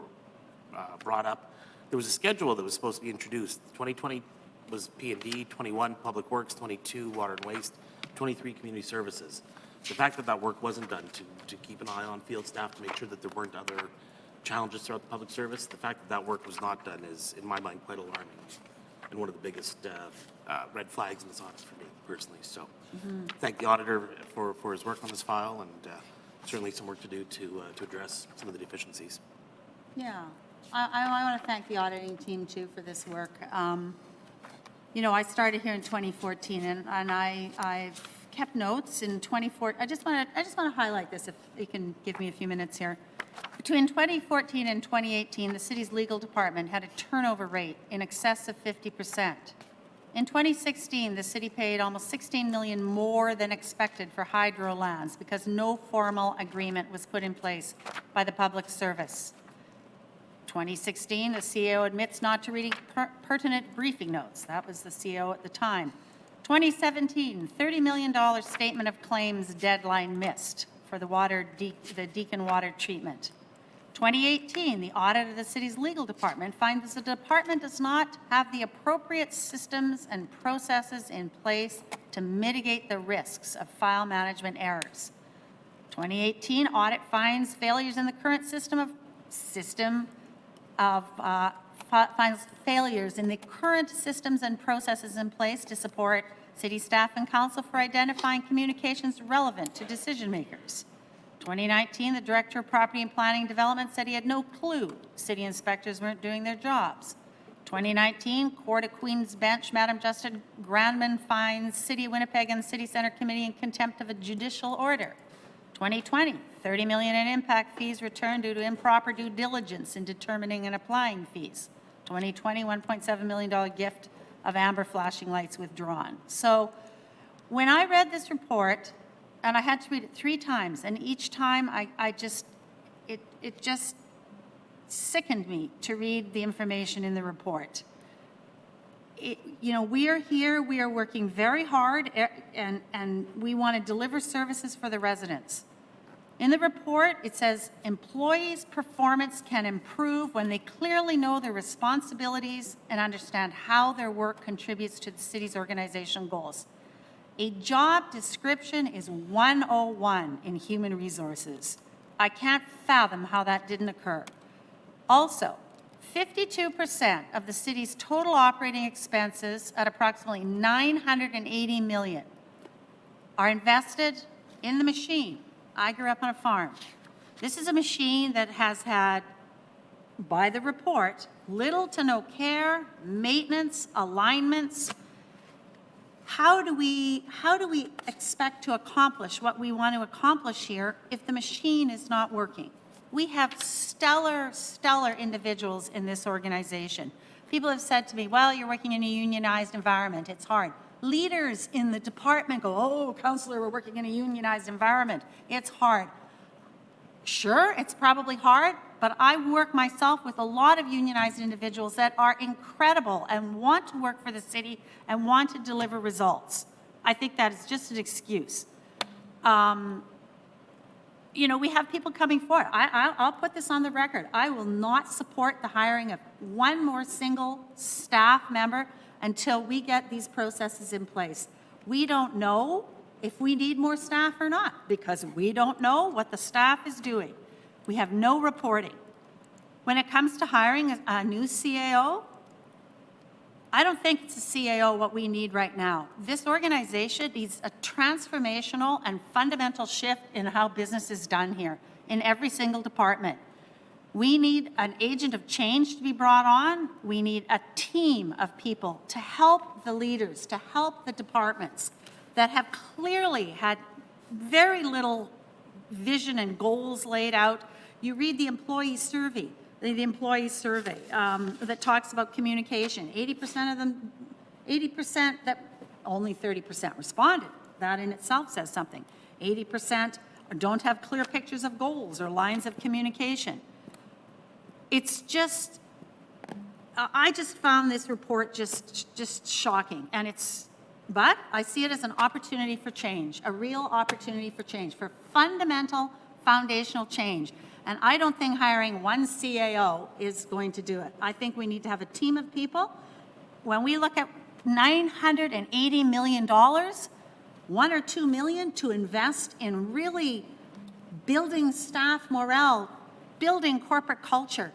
brought up, there was a schedule that was supposed to be introduced. 2020 was P&D, 21 Public Works, 22 Water and Waste, 23 Community Services. the fact that that work wasn't done to keep an eye on field staff, to make sure that there weren't other challenges throughout the public service, the fact that that work was not done is, in my mind, quite alarming and one of the biggest red flags in this audit for me personally. So thank the auditor for his work on this file, and certainly some work to do to address some of the deficiencies. Yeah, I want to thank the auditing team too for this work. You know, I started here in 2014, and I've kept notes in 2014. I just want to highlight this, if you can give me a few minutes here. Between 2014 and 2018, the city's legal department had a turnover rate in excess of 50%. In 2016, the city paid almost $16 million more than expected for hydro lands because no formal agreement was put in place by the public service. 2016, the CEO admits not to reading pertinent briefing notes. That was the CEO at the time. 2017, $30 million statement of claims deadline missed for the Deacon water treatment. 2018, the audit of the city's legal department finds that the department does not have the appropriate systems and processes in place to mitigate the risks of file management errors. 2018, audit finds failures in the current finds failures in the current systems and processes in place to support city staff and council for identifying communications relevant to decision makers. 2019, the Director of Property and Planning and Development said he had no clue city inspectors weren't doing their jobs. 2019, Court of Queen's Bench, Madam Justice Grandman finds City of Winnipeg and City Centre Committee in contempt of a judicial order. 2020, $30 million in impact fees returned due to improper due diligence in determining and applying fees. 2020, $1.7 million gift of amber flashing lights withdrawn. So when I read this report, and I had to read it 3 times, and each time it just sickened me to read the information in the report. You know, we are here, we are working very hard, and we want to deliver services for the residents. In the report, it says employees' performance can improve when they clearly know their responsibilities and understand how their work contributes to the city's organizational goals. A job description is 101 in human resources. I can't fathom how that didn't occur. Also, 52% of the city's total operating expenses, at approximately $980 million, are invested in the machine. I grew up on a farm. This is a machine that has had, by the report, little to no care, maintenance, alignments. How do we expect to accomplish what we want to accomplish here if the machine is not working? We have stellar individuals in this organization. People have said to me, well, you're working in a unionized environment, it's hard. Leaders in the department go, oh, councillor, we're working in a unionized environment, it's hard. Sure, it's probably hard, but I work myself with a lot of unionized individuals that are incredible and want to work for the city and want to deliver results. I think that is just an excuse. You know, we have people coming forward. I'll put this on the record. I will not support the hiring of one more single staff member until we get these processes in place. We don't know if we need more staff or not because we don't know what the staff is doing. We have no reporting. When it comes to hiring a new CAO, I don't think it's a CAO what we need right now. This organization needs a transformational and fundamental shift in how business is done here in every single department. We need an agent of change to be brought on. We need a team of people to help the leaders, to help the departments that have clearly had very little vision and goals laid out. You read the employee survey, that talks about communication. 80% of them, 80% that only 30% responded. That in itself says something. 80% don't have clear pictures of goals or lines of communication. It's just, I just found this report just shocking, and but I see it as an opportunity for change, a real opportunity for change, for fundamental, foundational change. And I don't think hiring one CAO is going to do it. I think we need to have a team of people. When we look at $980 million, 1 or 2 million to invest in really building staff morale, building corporate culture.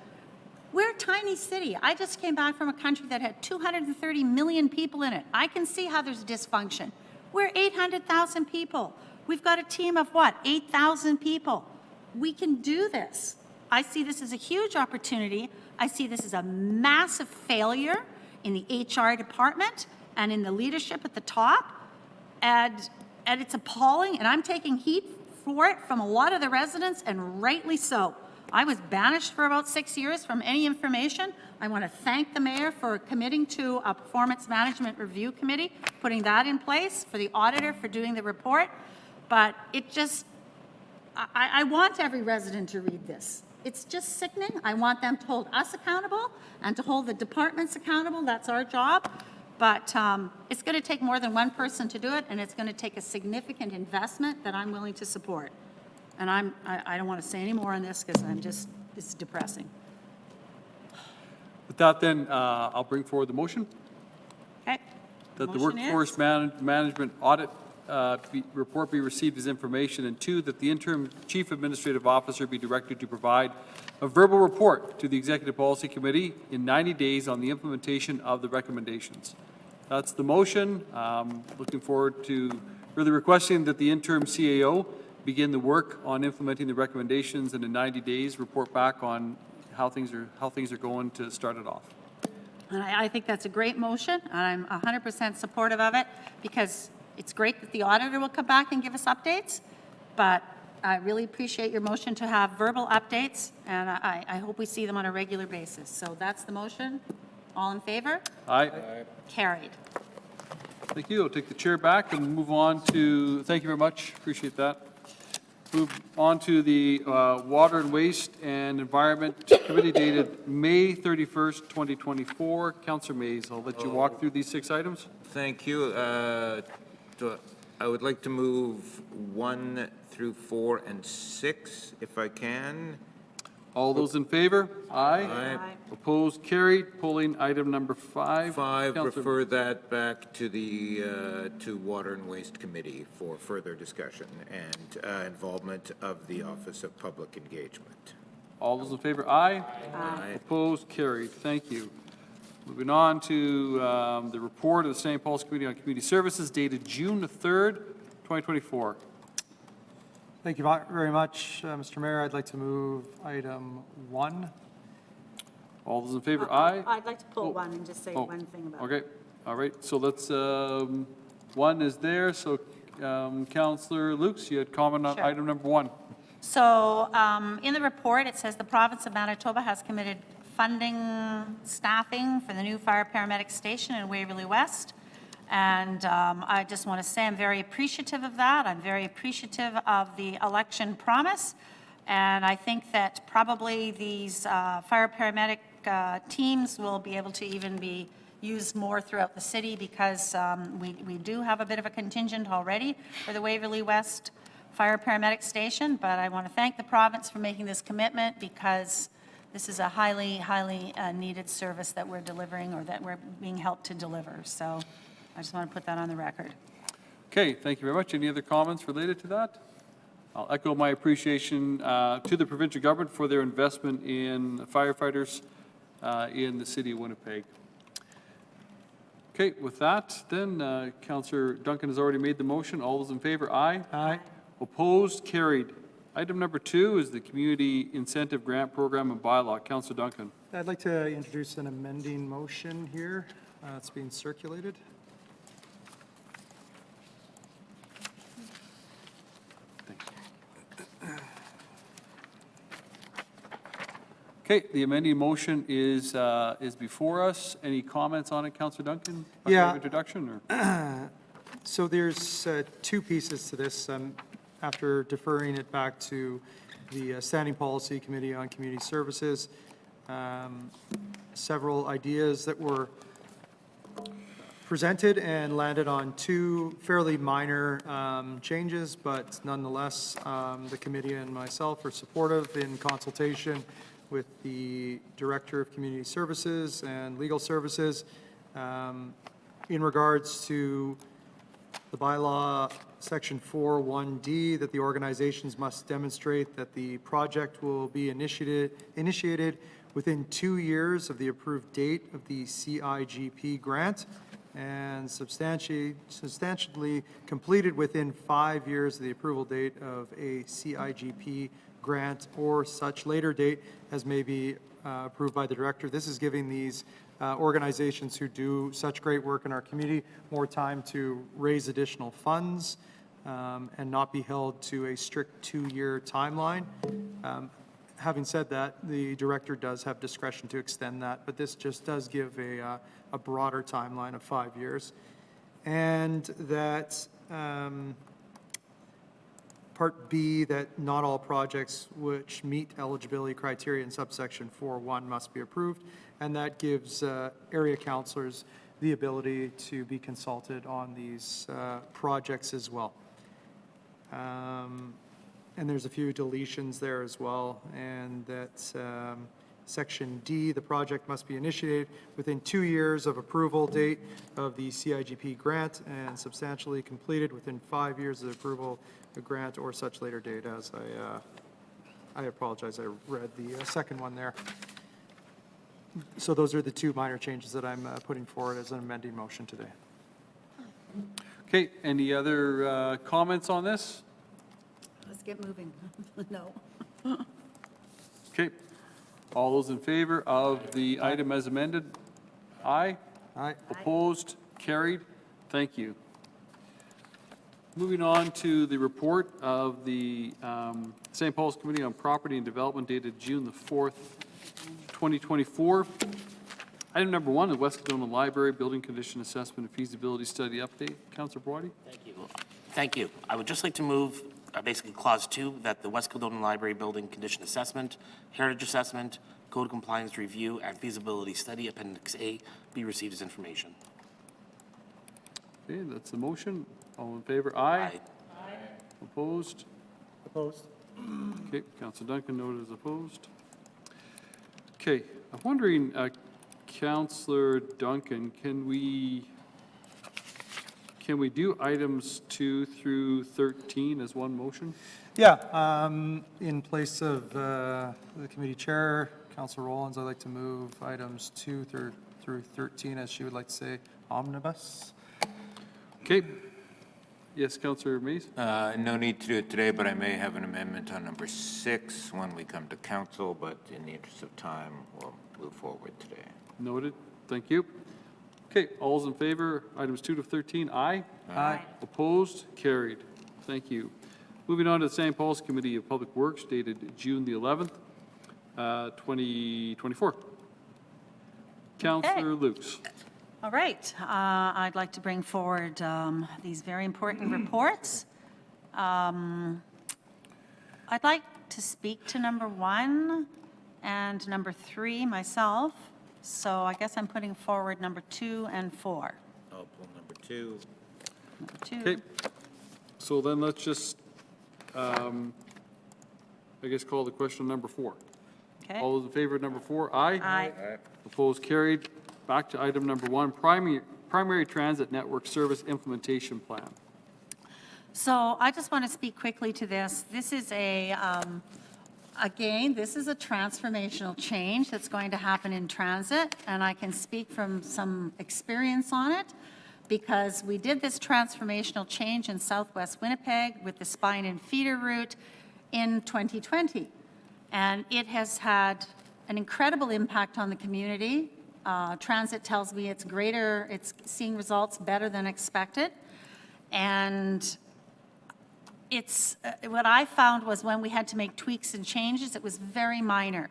We're a tiny city. I just came back from a country that had 230 million people in it. I can see how there's dysfunction. We're 800,000 people. We've got a team of what, 8,000 people. We can do this. I see this as a huge opportunity. I see this as a massive failure in the HR department and in the leadership at the top. And it's appalling, and I'm taking heat for it from a lot of the residents, and rightly so. I was banished for about 6 years from any information. I want to thank the mayor for committing to a performance management review committee, putting that in place, for the auditor for doing the report. But it just, I want every resident to read this. It's just sickening. I want them to hold us accountable and to hold the departments accountable. That's our job. But it's going to take more than one person to do it, and it's going to take a significant investment that I'm willing to support. And I don't want to say any more on this because this is depressing. With that, then, I'll bring forward the motion. Okay. That the Motion is? workforce management audit report be received as information, and 2, that the interim chief administrative officer be directed to provide a verbal report to the Executive Policy Committee in 90 days on the implementation of the recommendations. That's the motion. Looking forward to really requesting that the interim CAO begin the work on implementing the recommendations, and in 90 days report back on how things are going to start it off. And I think that's a great motion, and I'm 100% supportive of it, because it's great that the auditor will come back and give us updates, but I really appreciate your motion to have verbal updates, and I hope we see them on a regular basis. So that's the motion. All in favor? Aye. Carried. Thank you. I'll take the chair back and move on to, thank you very much, appreciate that. Move on to the Water and Waste and Environment Committee dated May 31st, 2024. Councillor Mays, I'll let you walk through these 6 items. Thank you. I would like to move 1 through 4 and 6, if I can. All those in favor? Aye. Aye. Opposed, carried. Pulling item number 5. 5, Councillor- refer that back to the, to Water and Waste Committee for further discussion and involvement of the Office of Public Engagement. All those in favor? Aye. Aye. Opposed, carried. Thank you. Moving on to the report of the Standing Policy Committee on Community Services dated June 3rd, 2024. Thank you very much, Mr. Mayor. I'd like to move item 1. All those in favor? Aye. I'd like to pull one and just say one thing about it. Okay, all right, so let's, 1 is there, so Councillor Lukes, you had comment on Sure. item number 1. So in the report, it says the province of Manitoba has committed funding staffing for the new fire paramedic station in Waverly West. And I just want to say I'm very appreciative of that. I'm very appreciative of the election promise. And I think that probably these fire paramedic teams will be able to even be used more throughout the city, because we do have a bit of a contingent already for the Waverly West Fire Paramedic Station. But I want to thank the province for making this commitment, because this is a highly, highly needed service that we're delivering, or that we're being helped to deliver. So I just want to put that on the record. Okay, thank you very much. Any other comments related to that? I'll echo my appreciation to the provincial government for their investment in firefighters in the city of Winnipeg. Okay, with that, then, Councillor Duncan has already made the motion. All those in favor, aye. Aye. Opposed, carried. Item number 2 is the Community Incentive Grant Program and Bylaw. Councillor Duncan. I'd like to introduce an amending motion here. It's being circulated. Okay, the amending motion is before us. Any comments on it, Councillor Duncan? By way of Yeah. Introduction, or? So there's 2 pieces to this. After deferring it back to the Standing Policy Committee on Community Services, several ideas that were presented and landed on 2 fairly minor changes, but nonetheless, the committee and myself are supportive in consultation with the Director of Community Services and Legal Services in regards to The bylaw, section 4(1)D, that the organizations must demonstrate that the project will be initiated within 2 years of the approved date of the CIGP grant and substantially completed within 5 years of the approval date of a CIGP grant or such later date as may be approved by the director. This is giving these organizations who do such great work in our community more time to raise additional funds and not be held to a strict 2-year timeline. Having said that, the director does have discretion to extend that, but this just does give a broader timeline of 5 years. And that Part B, that not all projects which meet eligibility criteria in subsection 4(1) must be approved, and that gives area councilors the ability to be consulted on these projects as well. And there's a few deletions there as well, and that section D, the project must be initiated within 2 years of approval date of the CIGP grant and substantially completed within 5 years of approval the grant or such later date, as I apologize, I read the second one there. So those are the 2 minor changes that I'm putting forward as an amending motion today. Okay, any other comments on this? Let's get moving. No. Okay, all those in favor of the item as amended? Aye? Aye. Opposed? Carried? Thank you. Moving on to the report of the St. Paul's Committee on Property and Development dated June the 4th, 2024. Item number 1, the West Kelowna Library Building Condition Assessment and Feasibility Study Update. Councillor Brody? Thank you. I would just like to move basically clause 2, that the West Kelowna Library Building Condition Assessment, Heritage Assessment, Code Compliance Review, and Feasibility Study, Appendix A, be received as information. Okay, that's the motion. All in favor? Aye. Aye. Opposed? Opposed? Okay, Councillor Duncan noted as opposed. Okay, I'm wondering, Councillor Duncan, can we do items 2 through 13 as one motion? Yeah, in place of the committee chair, Councillor Rollins, I'd like to move items 2 through 13, as she would like to say, omnibus. Okay. Yes, Councillor Mays? No need to do it today, but I may have an amendment on number 6 when we come to council, but in the interest of time, we'll move forward today. Noted. Thank you. Okay, all those in favor, items 2 to 13, aye? Aye. Opposed? Carried. Thank you. Moving on to the St. Paul's Committee of Public Works dated June the 11th, 2024. Councillor Lukes. All right, I'd like to bring forward these very important reports. I'd like to speak to number 1 and number 3 myself, so I guess I'm putting forward number 2 and 4. I'll pull number 2. Number 2. Okay, so then let's just, I guess, call the question number 4. Okay. All those in favor of number 4, aye? Aye. Opposed, carried. Back to item number 1, primary transit network service implementation plan. So I just want to speak quickly to this. This is again, this is a transformational change that's going to happen in transit, and I can speak from some experience on it because we did this transformational change in Southwest Winnipeg with the spine and feeder route in 2020. And it has had an incredible impact on the community. Transit tells me it's seeing results better than expected. And it's, what I found was when we had to make tweaks and changes, it was very minor.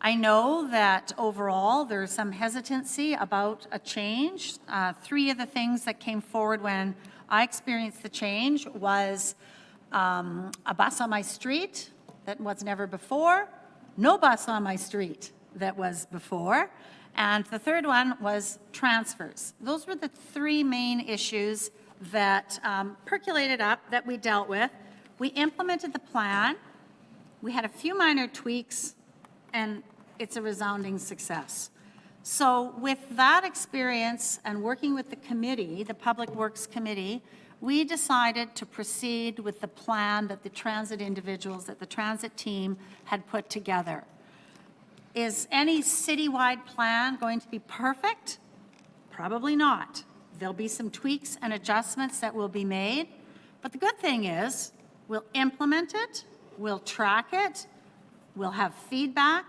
I know that overall there's some hesitancy about a change. 3 of the things that came forward when I experienced the change was a bus on my street that was never before, no bus on my street that was before, and the third one was transfers. Those were the 3 main issues that percolated up that we dealt with. We implemented the plan. We had a few minor tweaks, and it's a resounding success. So with that experience and working with the committee, the Public Works Committee, we decided to proceed with the plan that the transit individuals, that the transit team had put together. Is any citywide plan going to be perfect? Probably not. There'll be some tweaks and adjustments that will be made, but the good thing is we'll implement it, we'll track it, we'll have feedback,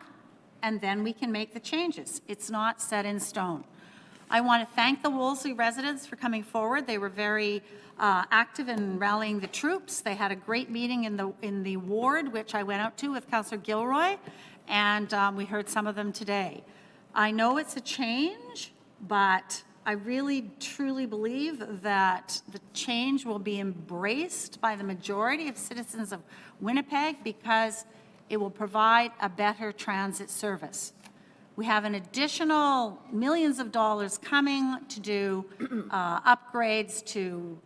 and then we can make the changes. It's not set in stone. I want to thank the Wolseley residents for coming forward. They were very active in rallying the troops. They had a great meeting in the ward, which I went out to with Councillor Gilroy, and we heard some of them today. I know it's a change, but I really truly believe that the change will be embraced by the majority of citizens of Winnipeg because it will provide a better transit service. We have an additional millions of dollars coming to do upgrades to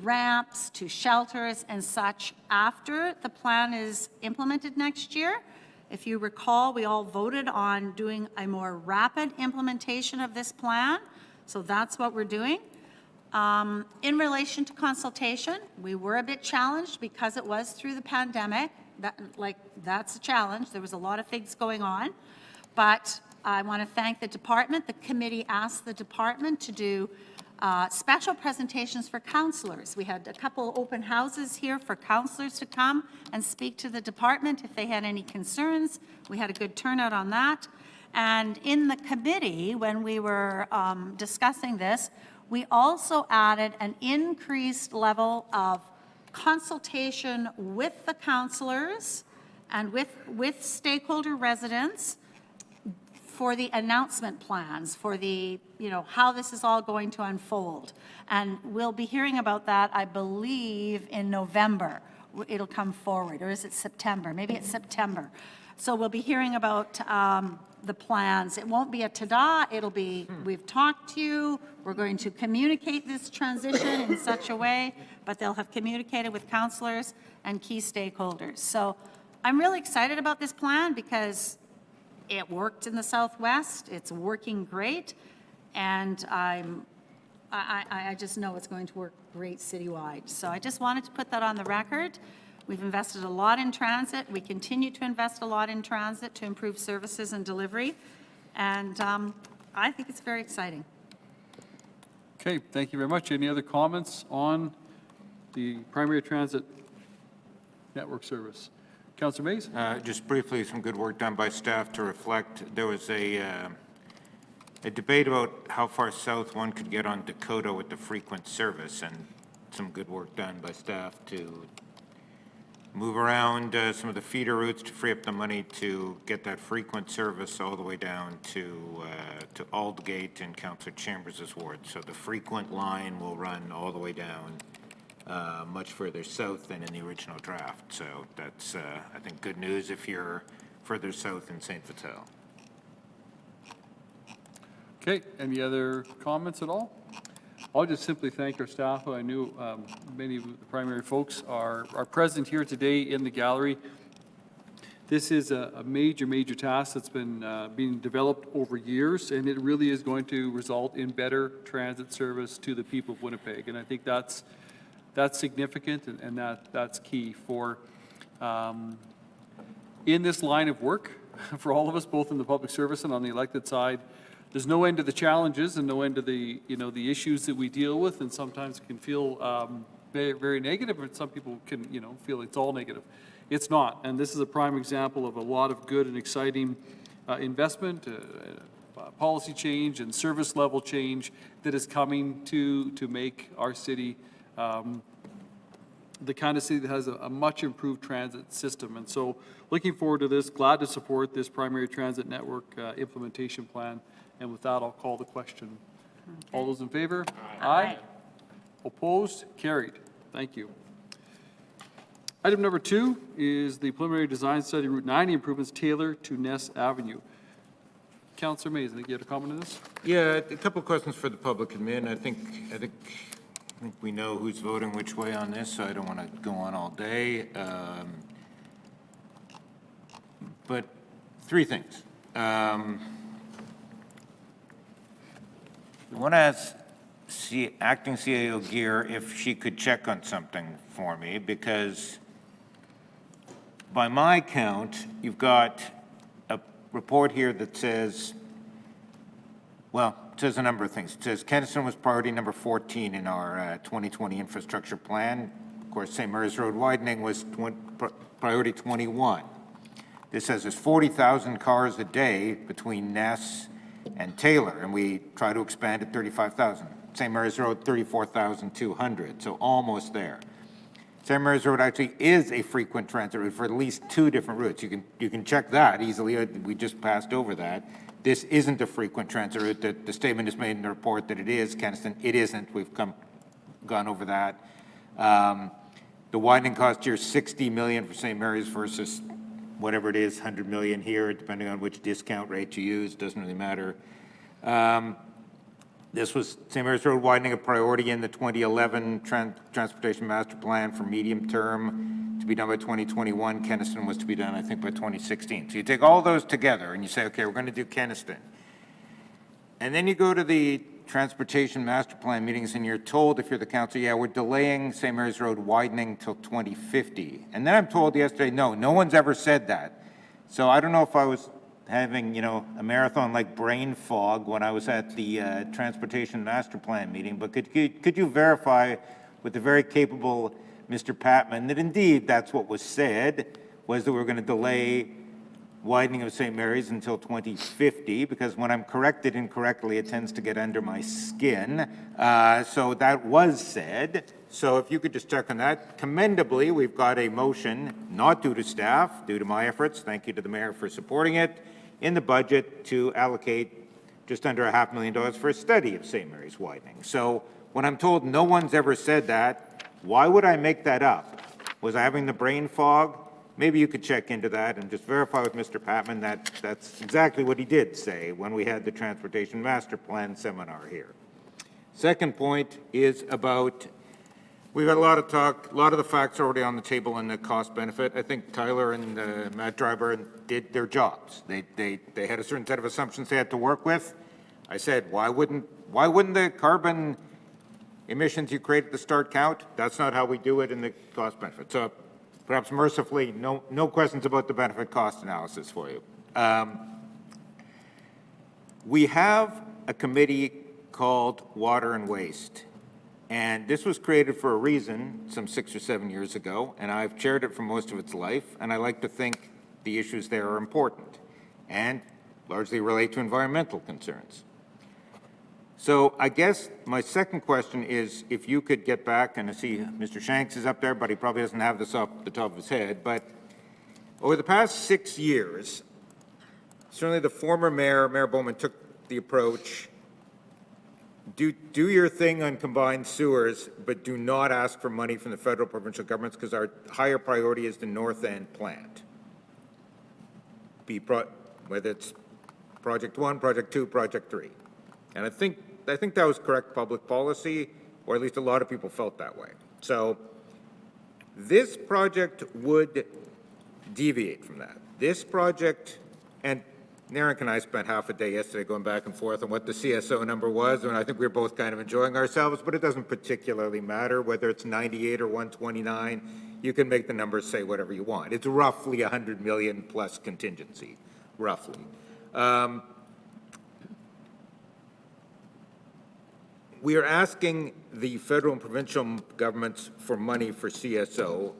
ramps, to shelters and such after the plan is implemented next year. If you recall, we all voted on doing a more rapid implementation of this plan, so that's what we're doing. In relation to consultation, we were a bit challenged because it was through the pandemic. That's a challenge. There was a lot of things going on. But I want to thank the department. The committee asked the department to do special presentations for councillors. We had a couple open houses here for councillors to come and speak to the department if they had any concerns. We had a good turnout on that. And in the committee, when we were discussing this, we also added an increased level of consultation with the councillors and with stakeholder residents for the announcement plans, for the, how this is all going to unfold. And we'll be hearing about that, I believe, in November. It'll come forward, or is it September? Maybe it's September. So we'll be hearing about the plans. It won't be a ta-da, it'll be, we've talked to you, we're going to communicate this transition in such a way, but they'll have communicated with councillors and key stakeholders. So I'm really excited about this plan because it worked in the Southwest, it's working great, and I just know it's going to work great citywide. So I just wanted to put that on the record. We've invested a lot in transit. We continue to invest a lot in transit to improve services and delivery. And I think it's very exciting. Okay, thank you very much. Any other comments on the primary transit network service? Councillor Mays? Just briefly, some good work done by staff to reflect. There was a debate about how far south one could get on Dakota with the frequent service, and some good work done by staff to move around some of the feeder routes to free up the money to get that frequent service all the way down to Aldgate and Councillor Chambers' ward. So the frequent line will run all the way down much further south than in the original draft. So that's, I think, good news if you're further south in St. Vital. Okay, any other comments at all? I'll just simply thank our staff. I knew many of the primary folks are present here today in the gallery. This is a major task that's been being developed over years, and it really is going to result in better transit service to the people of Winnipeg. And I think that's significant, and that's key for in this line of work for all of us, both in the public service and on the elected side. There's no end to the challenges and no end to the the issues that we deal with, and sometimes it can feel very negative, and some people can feel it's all negative. It's not, and this is a prime example of a lot of good and exciting investment, policy change, and service level change that is coming to make our city the kind of city that has a much improved transit system. And so, looking forward to this. Glad to support this primary transit network implementation plan. And with that, I'll call the question. Okay. All those in favor? Aye. Opposed? Carried. Thank you. Item number 2 is the preliminary design study, Route 90 improvements Taylor to Ness Avenue. Councillor Mays, I think you had a comment on this? Yeah, a couple of questions for the public admin. I think we know who's voting which way on this, so I don't want to go on all day. But 3 things. I want to ask Acting CAO Gear if she could check on something for me, because by my count, you've got a report here that says, well, it says a number of things. It says Kenaston was priority number 14 in our 2020 infrastructure plan. Of course, St. Mary's Road widening was priority 21. This says there's 40,000 cars a day between Ness and Taylor, and we try to expand to 35,000. St. Mary's Road, 34,200, so almost there. St. Mary's Road actually is a frequent transit route for at least 2 different routes. You can check that easily. We just passed over that. This isn't a frequent transit route. The statement is made in the report that it is. Kenaston, it isn't. We've gone over that. The widening cost here is $60 million for St. Mary's versus whatever it is, 100 million here, depending on which discount rate you use. Doesn't really matter. This was St. Mary's Road widening a priority in the 2011 Transportation Master Plan for medium term to be done by 2021. Kenaston was to be done, I think, by 2016. So you take all those together and you say, okay, we're going to do Kenaston. And then you go to the Transportation Master Plan meetings and you're told, if you're the council, yeah, we're delaying St. Mary's Road widening till 2050. And then I'm told yesterday, no one's ever said that. So I don't know if I was having, a marathon like brain fog when I was at the Transportation Master Plan meeting, but could you verify with the very capable Mr. Patman that indeed that's what was said, was that we're going to delay widening of St. Mary's until 2050, because when I'm corrected incorrectly, it tends to get under my skin. So that was said. So if you could just check on that. Commendably, we've got a motion, not due to staff, due to my efforts, thank you to the mayor for supporting it, in the budget to allocate just under $500,000 for a study of St. Mary's widening. So when I'm told no one's ever said that, why would I make that up? Was I having the brain fog? Maybe you could check into that and just verify with Mr. Patman that that's exactly what he did say when we had the Transportation Master Plan seminar here. Second point is about, we've had a lot of talk, a lot of the facts already on the table in the cost benefit. I think Tyler and Matt Dryburn did their jobs. They had a certain set of assumptions they had to work with. I said, why wouldn't the carbon emissions you create at the start count? That's not how we do it in the cost benefit. So perhaps mercifully, no questions about the benefit cost analysis for you. We have a committee called Water and Waste. And this was created for a reason some 6 or 7 years ago, and I've chaired it for most of its life, and I like to think the issues there are important and largely relate to environmental concerns. So I guess my second question is if you could get back, and I see Mr. Shanks is up there, but he probably doesn't have this off the top of his head, but over the past 6 years, certainly the former mayor, Mayor Bowman, took the approach, do your thing on combined sewers, but do not ask for money from the federal provincial governments because our higher priority is the North End plant. Whether it's Project 1, Project 2, Project 3. And I think that was correct public policy, or at least a lot of people felt that way. So this project would deviate from that. This project, and Narek and I spent half a day yesterday going back and forth on what the CSO number was, and I think we were both kind of enjoying ourselves, but it doesn't particularly matter whether it's 98 or 129. You can make the numbers say whatever you want. It's roughly 100 million plus contingency, roughly. We are asking the federal and provincial governments for money for CSO.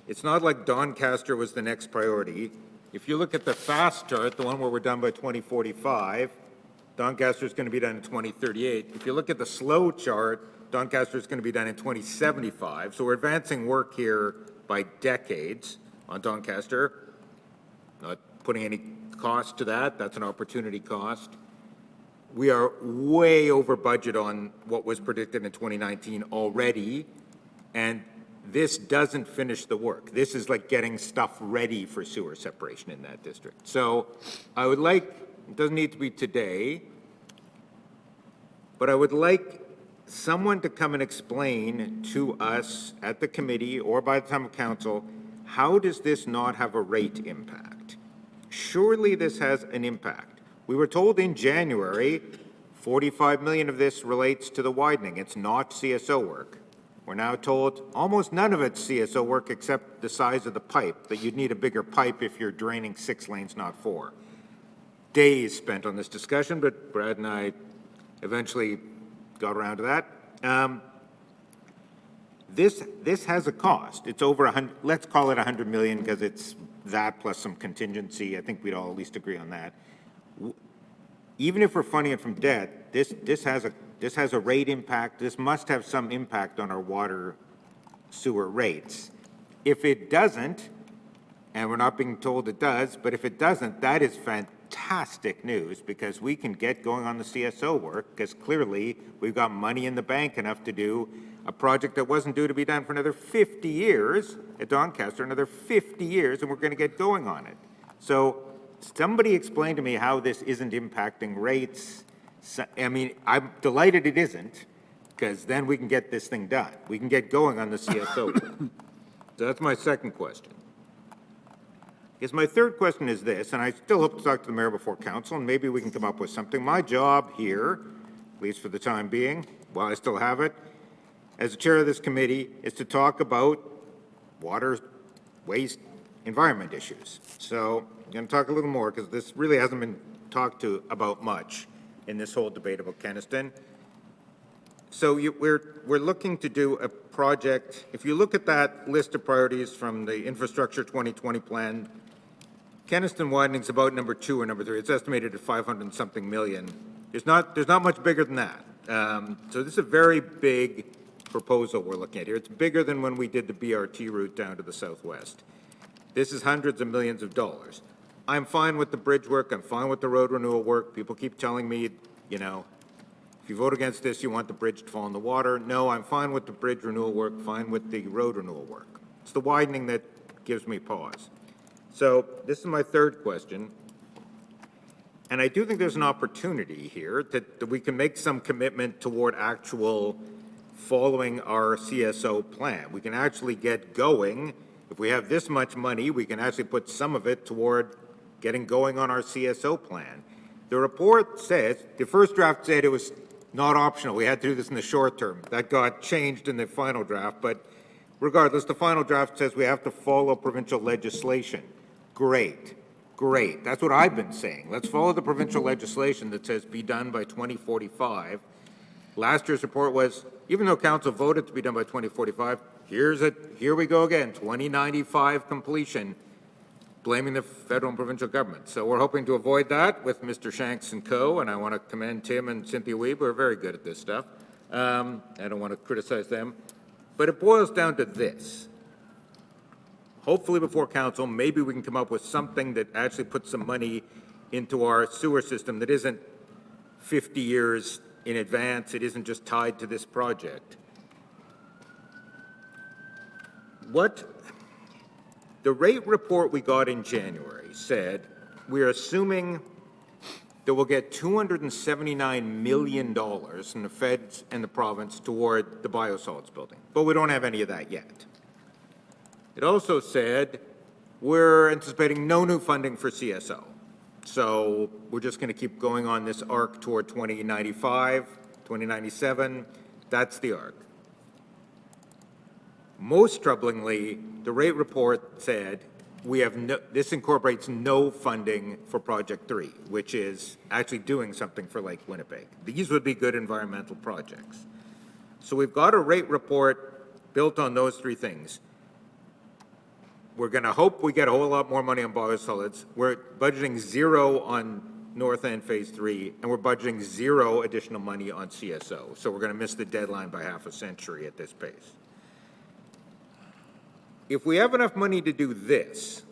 It's not like Doncaster was the next priority. If you look at the fast chart, the one where we're done by 2045, Doncaster is going to be done in 2038. If you look at the slow chart, Doncaster is going to be done in 2075. So we're advancing work here by decades on Doncaster. Not putting any cost to that. That's an opportunity cost. We are way over budget on what was predicted in 2019 already, and this doesn't finish the work. This is like getting stuff ready for sewer separation in that district. So I would like, it doesn't need to be today, but I would like someone to come and explain to us at the committee or by the time of council, how does this not have a rate impact? Surely this has an impact. We were told in January 45 million of this relates to the widening. It's not CSO work. We're now told almost none of it's CSO work except the size of the pipe, that you'd need a bigger pipe if you're draining 6 lanes, not 4. Days spent on this discussion, but Brad and I eventually got around to that. This has a cost. It's over 100, let's call it 100 million because it's that plus some contingency. I think we'd all at least agree on that. Even if we're funding it from debt, this has a rate impact. This must have some impact on our water sewer rates. If it doesn't, and we're not being told it does, but if it doesn't, that is fantastic news because we can get going on the CSO work because clearly we've got money in the bank enough to do a project that wasn't due to be done for another 50 years at Doncaster, another 50 years, and we're going to get going on it. So somebody explain to me how this isn't impacting rates. I mean, I'm delighted it isn't, because then we can get this thing done. We can get going on the CSO work. So that's my second question. Yes, my third question is this, and I still hope to talk to the mayor before council, and maybe we can come up with something. My job here, at least for the time being, while I still have it, as the chair of this committee, is to talk about water, waste, environment issues. So I'm going to talk a little more because this really hasn't been talked to about much in this whole debate about Kenaston. So we're looking to do a project. If you look at that list of priorities from the Infrastructure 2020 plan, Kenaston widening is about number 2 or number 3. It's estimated at 500 and something million. There's not much bigger than that. So this is a very big proposal we're looking at here. It's bigger than when we did the BRT route down to the southwest. This is hundreds of millions of dollars. I'm fine with the bridge work. I'm fine with the road renewal work. People keep telling me, you know, if you vote against this, you want the bridge to fall in the water. No, I'm fine with the bridge renewal work, fine with the road renewal work. It's the widening that gives me pause. So this is my third question. And I do think there's an opportunity here that we can make some commitment toward actual following our CSO plan. We can actually get going. If we have this much money, we can actually put some of it toward getting going on our CSO plan. The report says, the first draft said it was not optional. We had to do this in the short term. That got changed in the final draft, but regardless, the final draft says we have to follow provincial legislation. Great, great. That's what I've been saying. Let's follow the provincial legislation that says be done by 2045. Last year's report was, even though council voted to be done by 2045, here we go again, 2095 completion, blaming the federal and provincial government. So we're hoping to avoid that with Mr. Shanks and co., and I want to commend Tim and Cynthia Weeb, who are very good at this stuff. I don't want to criticize them, but it boils down to this. Hopefully before council, maybe we can come up with something that actually puts some money into our sewer system that isn't 50 years in advance. It isn't just tied to this project. The rate report we got in January said we're assuming that we'll get $279 million from the feds and the province toward the biosolids building, but we don't have any of that yet. It also said we're anticipating no new funding for CSO. So we're just going to keep going on this arc toward 2095, 2097. That's the arc. Most troublingly, the rate report said this incorporates no funding for Project 3, which is actually doing something for Lake Winnipeg. These would be good environmental projects. So we've got a rate report built on those 3 things. We're going to hope we get a whole lot more money on biosolids. We're budgeting 0 on North End Phase 3, and we're budgeting 0 additional money on CSO. So we're going to miss the deadline by half a century at this pace. If we have enough money to do this,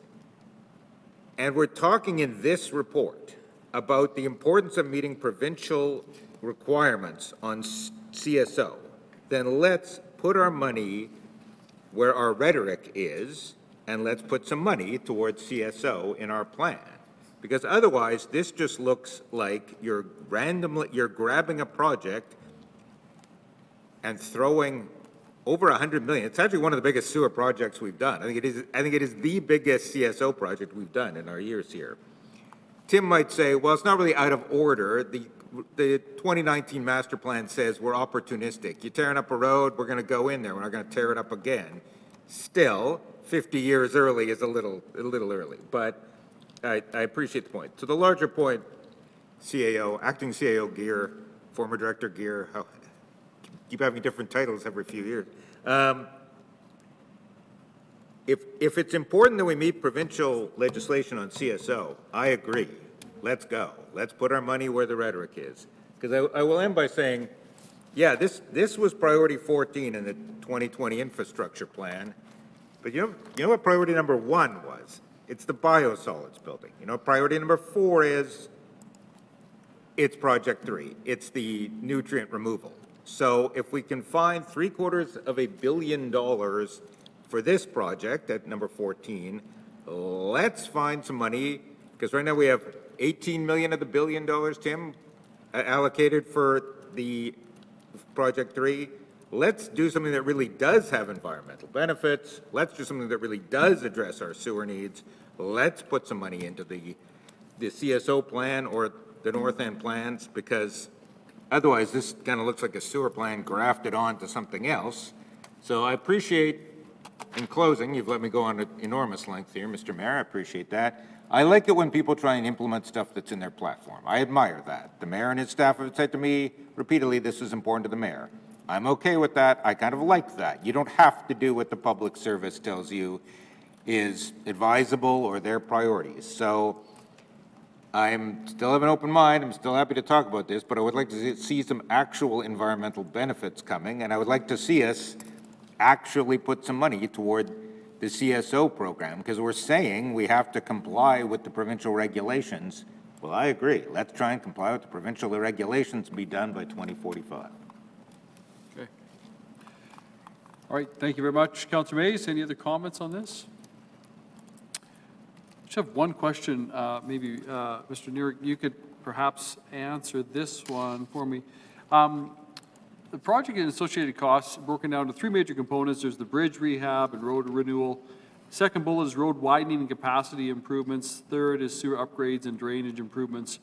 and we're talking in this report about the importance of meeting provincial requirements on CSO, then let's put our money where our rhetoric is, and let's put some money towards CSO in our plan. Because otherwise, this just looks like you're grabbing a project and throwing over $100 million. It's actually one of the biggest sewer projects we've done. I think it is the biggest CSO project we've done in our years here. Tim might say, well, it's not really out of order. The the 2019 master plan says we're opportunistic. You're tearing up a road, we're going to go in there, we're not going to tear it up again. Still, 50 years early is a little early, but I appreciate the point. To the larger point, CAO, acting CAO Gear, former Director Gear, keep having different titles every few years. If it's important that we meet provincial legislation on CSO, I agree. Let's go. Let's put our money where the rhetoric is. Because I will end by saying, yeah, this was priority 14 in the 2020 infrastructure plan. But you know what priority number 1 was? It's the biosolids building. You know what priority number 4 is? It's project 3. It's the nutrient removal. So if we can find $750 million for this project at number 14, let's find some money, because right now we have 18 million of the $1 billion, Tim, allocated for the project 3. Let's do something that really does have environmental benefits. Let's do something that really does address our sewer needs. Let's put some money into the CSO plan or the North End plans, because otherwise this kind of looks like a sewer plan grafted onto something else. So I appreciate, in closing, you've let me go on an enormous length here, Mr. Mayor, I appreciate that. I like it when people try and implement stuff that's in their platform. I admire that. The mayor and his staff have said to me repeatedly, this is important to the mayor. I'm okay with that. I kind of like that. You don't have to do what the public service tells you is advisable or their priorities. So I'm still have an open mind. I'm still happy to talk about this, but I would like to see some actual environmental benefits coming, and I would like to see us actually put some money toward the CSO program, because we're saying we have to comply with the provincial regulations. Well, I agree. Let's try and comply with the provincial regulations and be done by 2045. Okay. All right, thank you very much. Councillor Mays, any other comments on this? I just have one question. Maybe, Mr. Neerick, you could perhaps answer this one for me. The project and associated costs broken down into 3 major components. There's the bridge rehab and road renewal. Second bullet is road widening and capacity improvements. Third is sewer upgrades and drainage improvements.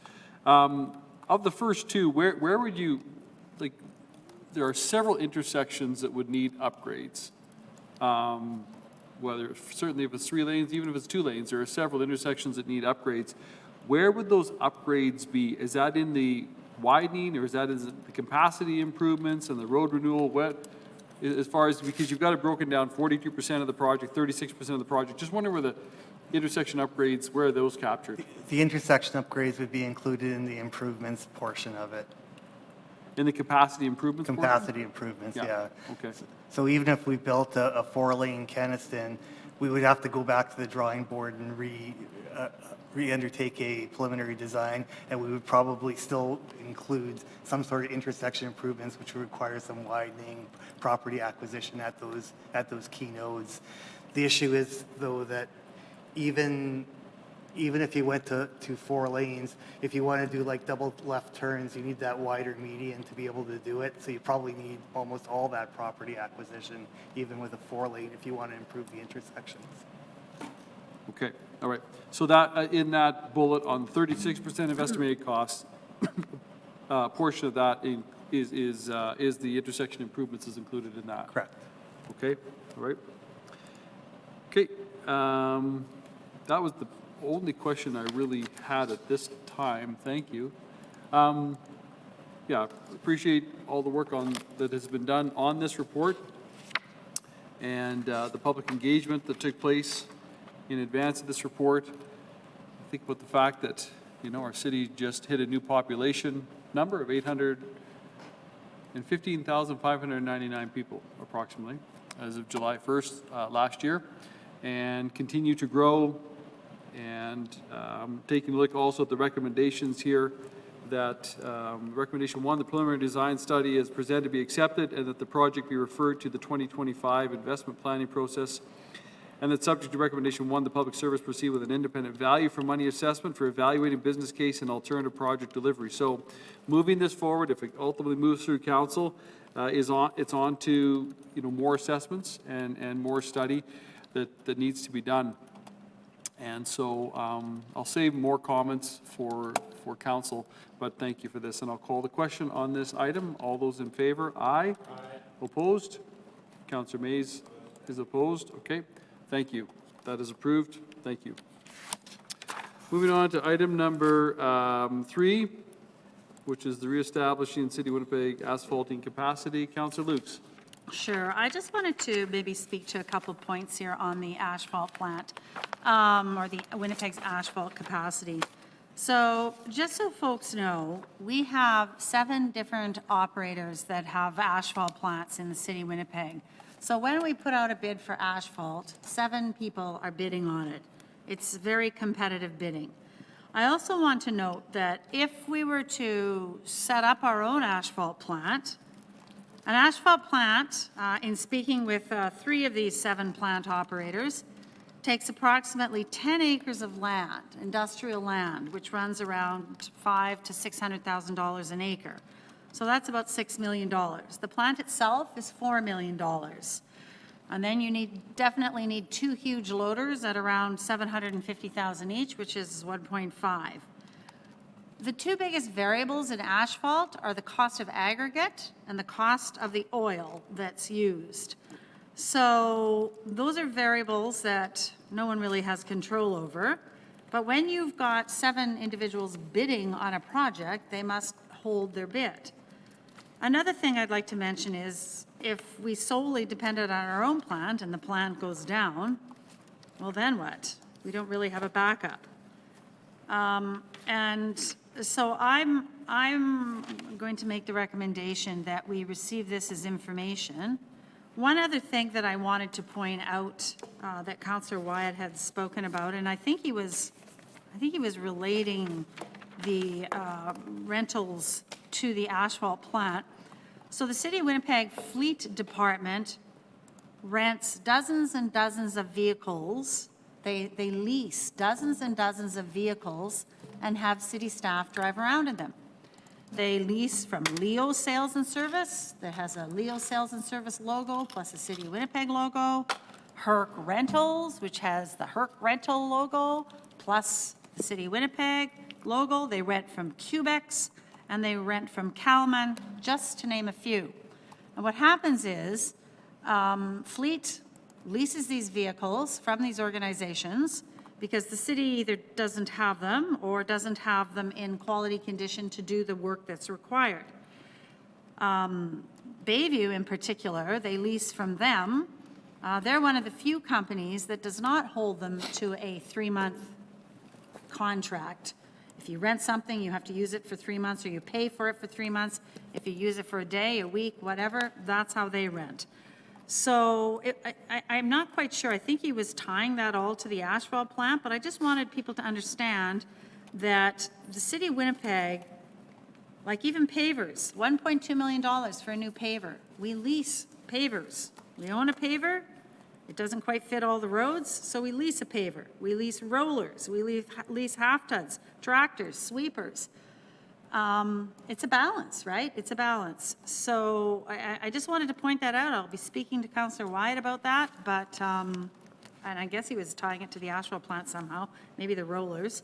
Of the first 2, where would you, like, there are several intersections that would need upgrades. Certainly if it's 3 lanes, even if it's 2 lanes, there are several intersections that need upgrades. Where would those upgrades be? Is that in the widening, or is that the capacity improvements and the road renewal? What, as far as, because you've got it broken down, 42% of the project, 36% of the project. Just wondering where the intersection upgrades, where are those captured? The intersection upgrades would be included in the improvements portion of it. In the capacity improvements portion? Capacity improvements, yeah. Okay. So even if we built a 4-lane Kenaston, we would have to go back to the drawing board and re-undertake a preliminary design, and we would probably still include some sort of intersection improvements, which would require some widening, property acquisition at those key nodes. The issue is, though, that even if you went to 4 lanes, if you want to do like double left turns, you need that wider median to be able to do it. So you probably need almost all that property acquisition, even with a 4-lane, if you want to improve the intersections. Okay, all right. So that, in that bullet on 36% of estimated costs, portion of that is the intersection improvements is included in that? Correct. Okay, all right. Okay, that was the only question I really had at this time. Thank you. Yeah, appreciate all the work that has been done on this report and the public engagement that took place in advance of this report. Think about the fact that, you know, our city just hit a new population number of 815,599 people, approximately, as of July 1st last year, and continue to grow. And taking a look also at the recommendations here, that recommendation 1, the preliminary design study is presented to be accepted, and that the project be referred to the 2025 investment planning process. And that subject to recommendation 1, the public service proceed with an independent value for money assessment for evaluating business case and alternative project delivery. So moving this forward, if it ultimately moves through council, it's on to, you know, more assessments and more study that needs to be done. And so I'll save more comments for council, but thank you for this. And I'll call the question on this item. All those in favor? Aye. Aye. Opposed? Councillor Mays is opposed. Okay, thank you. That is approved. Thank you. Moving on to item number 3, which is the reestablishing City of Winnipeg asphalting capacity. Councillor Lukes. Sure. I just wanted to maybe speak to a couple of points here on the asphalt plant, or the Winnipeg's asphalt capacity. So just so folks know, we have 7 different operators that have asphalt plants in the city of Winnipeg. So when we put out a bid for asphalt, 7 people are bidding on it. It's very competitive bidding. I also want to note that if we were to set up our own asphalt plant, an asphalt plant, in speaking with 3 of these 7 plant operators, takes approximately 10 acres of land, industrial land, which runs around $500,000 to $600,000 an acre. So that's about $6 million. The plant itself is $4 million. And then you definitely need 2 huge loaders at around $750,000 each, which is 1.5. The 2 biggest variables in asphalt are the cost of aggregate and the cost of the oil that's used. So those are variables that no one really has control over. But when you've got 7 individuals bidding on a project, they must hold their bid. Another thing I'd like to mention is if we solely depended on our own plant and the plant goes down, well, then what? We don't really have a backup. And so I'm going to make the recommendation that we receive this as information. One other thing that I wanted to point out that Councillor Wyatt had spoken about, and I think he was relating the rentals to the asphalt plant. So the City of Winnipeg Fleet Department rents dozens and dozens of vehicles. They lease dozens and dozens of vehicles and have city staff drive around in them. They lease from Leo Sales and Service, that has a Leo Sales and Service logo plus a City of Winnipeg logo. Herc Rentals, which has the Herc Rental logo plus the City of Winnipeg logo. They rent from Cubex and they rent from Kalman, just to name a few. And what happens is Fleet leases these vehicles from these organizations because the city either doesn't have them or doesn't have them in quality condition to do the work that's required. Bayview in particular, they lease from them. They're one of the few companies that does not hold them to a 3-month contract. If you rent something, you have to use it for 3 months or you pay for it for 3 months. If you use it for a day, a week, whatever, that's how they rent. So I'm not quite sure. I think he was tying that all to the asphalt plant, but I just wanted people to understand that the City of Winnipeg, like even pavers, $1.2 million for a new paver. We lease pavers. We own a paver. It doesn't quite fit all the roads, so we lease a paver. We lease rollers. We lease half-tons, tractors, sweepers. It's a balance, right? It's a balance. So I just wanted to point that out. I'll be speaking to Councillor Wyatt about that, but, and I guess he was tying it to the asphalt plant somehow, maybe the rollers.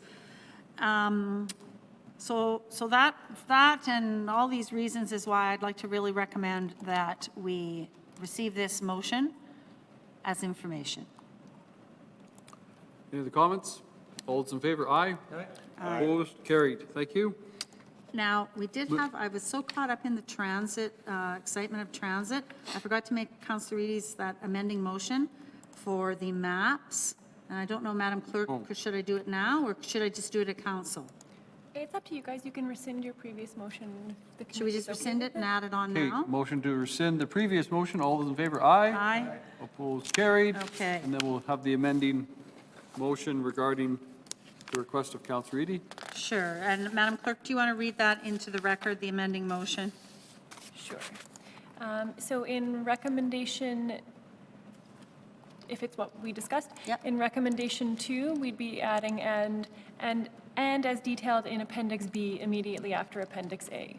So that and all these reasons is why I'd like to really recommend that we receive this motion as information. Any other comments? All those in favor? Aye. Aye. Opposed? Carried. Thank you. Now, we did have, I was so caught up in the transit, excitement of transit, I forgot to make Councillor Eady's that amending motion for the maps. And I don't know, Madam Clerk, should I do it now or should I just do it at council? It's up to you guys. You can rescind your previous motion. Should we just rescind it and add it on Okay, now? motion to rescind the previous motion. All those in favor? Aye. Aye. Opposed? Carried. Okay. And then we'll have the amending motion regarding the request of Councillor Eady. Sure. And Madam Clerk, do you want to read that into the record, the amending motion? Sure. So in recommendation, if it's what we discussed, in recommendation 2, we'd be adding and as detailed in Appendix B immediately after Appendix A.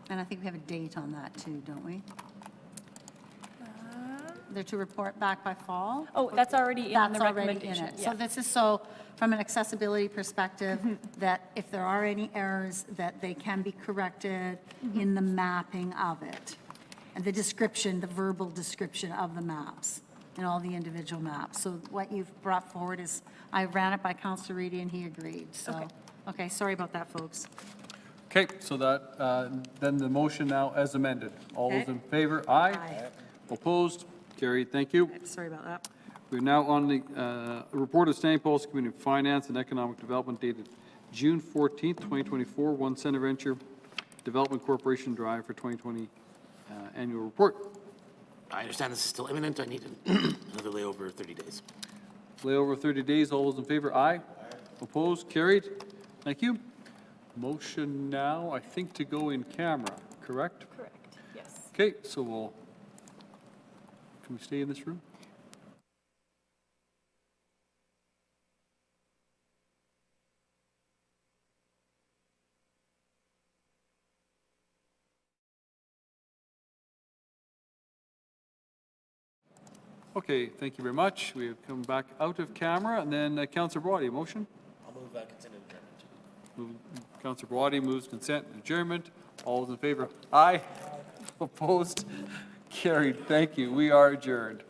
And I think we have a date on that too, don't we? they're to report back by fall. Oh, that's already in the That's already in recommendation. it. Yeah. So this is so, from an accessibility perspective, that if there are any errors, that they can be corrected in the mapping of it. And the description, the verbal description of the maps, and all the individual maps. So what you've brought forward is, I ran it by Councillor Reedy and he agreed, so. Okay, sorry about that, folks. Okay, so that, then the motion now as amended. All those Okay. in favor? Aye. Aye. Opposed? Carried. Thank you. Sorry about that. We're now on the report of Standing Policy Committee of Finance and Economic Development dated June 14th, 2024, One Center Venture Development Corporation Drive for 2020 annual report. I understand this is still imminent. I need another layover of 30 days. Layover 30 days. All those in favor? Aye. Opposed? Carried. Thank you. Motion now, I think, to go in camera, correct? Correct, yes. Okay, so can we stay in this room? Okay, thank you very much. We have come back out of camera, and then Councillor Brody, motion? I'll move consent and adjournment. Councillor Brody moves consent and adjournment. All those in favor? Aye. Opposed? Carried. Thank you. We are adjourned.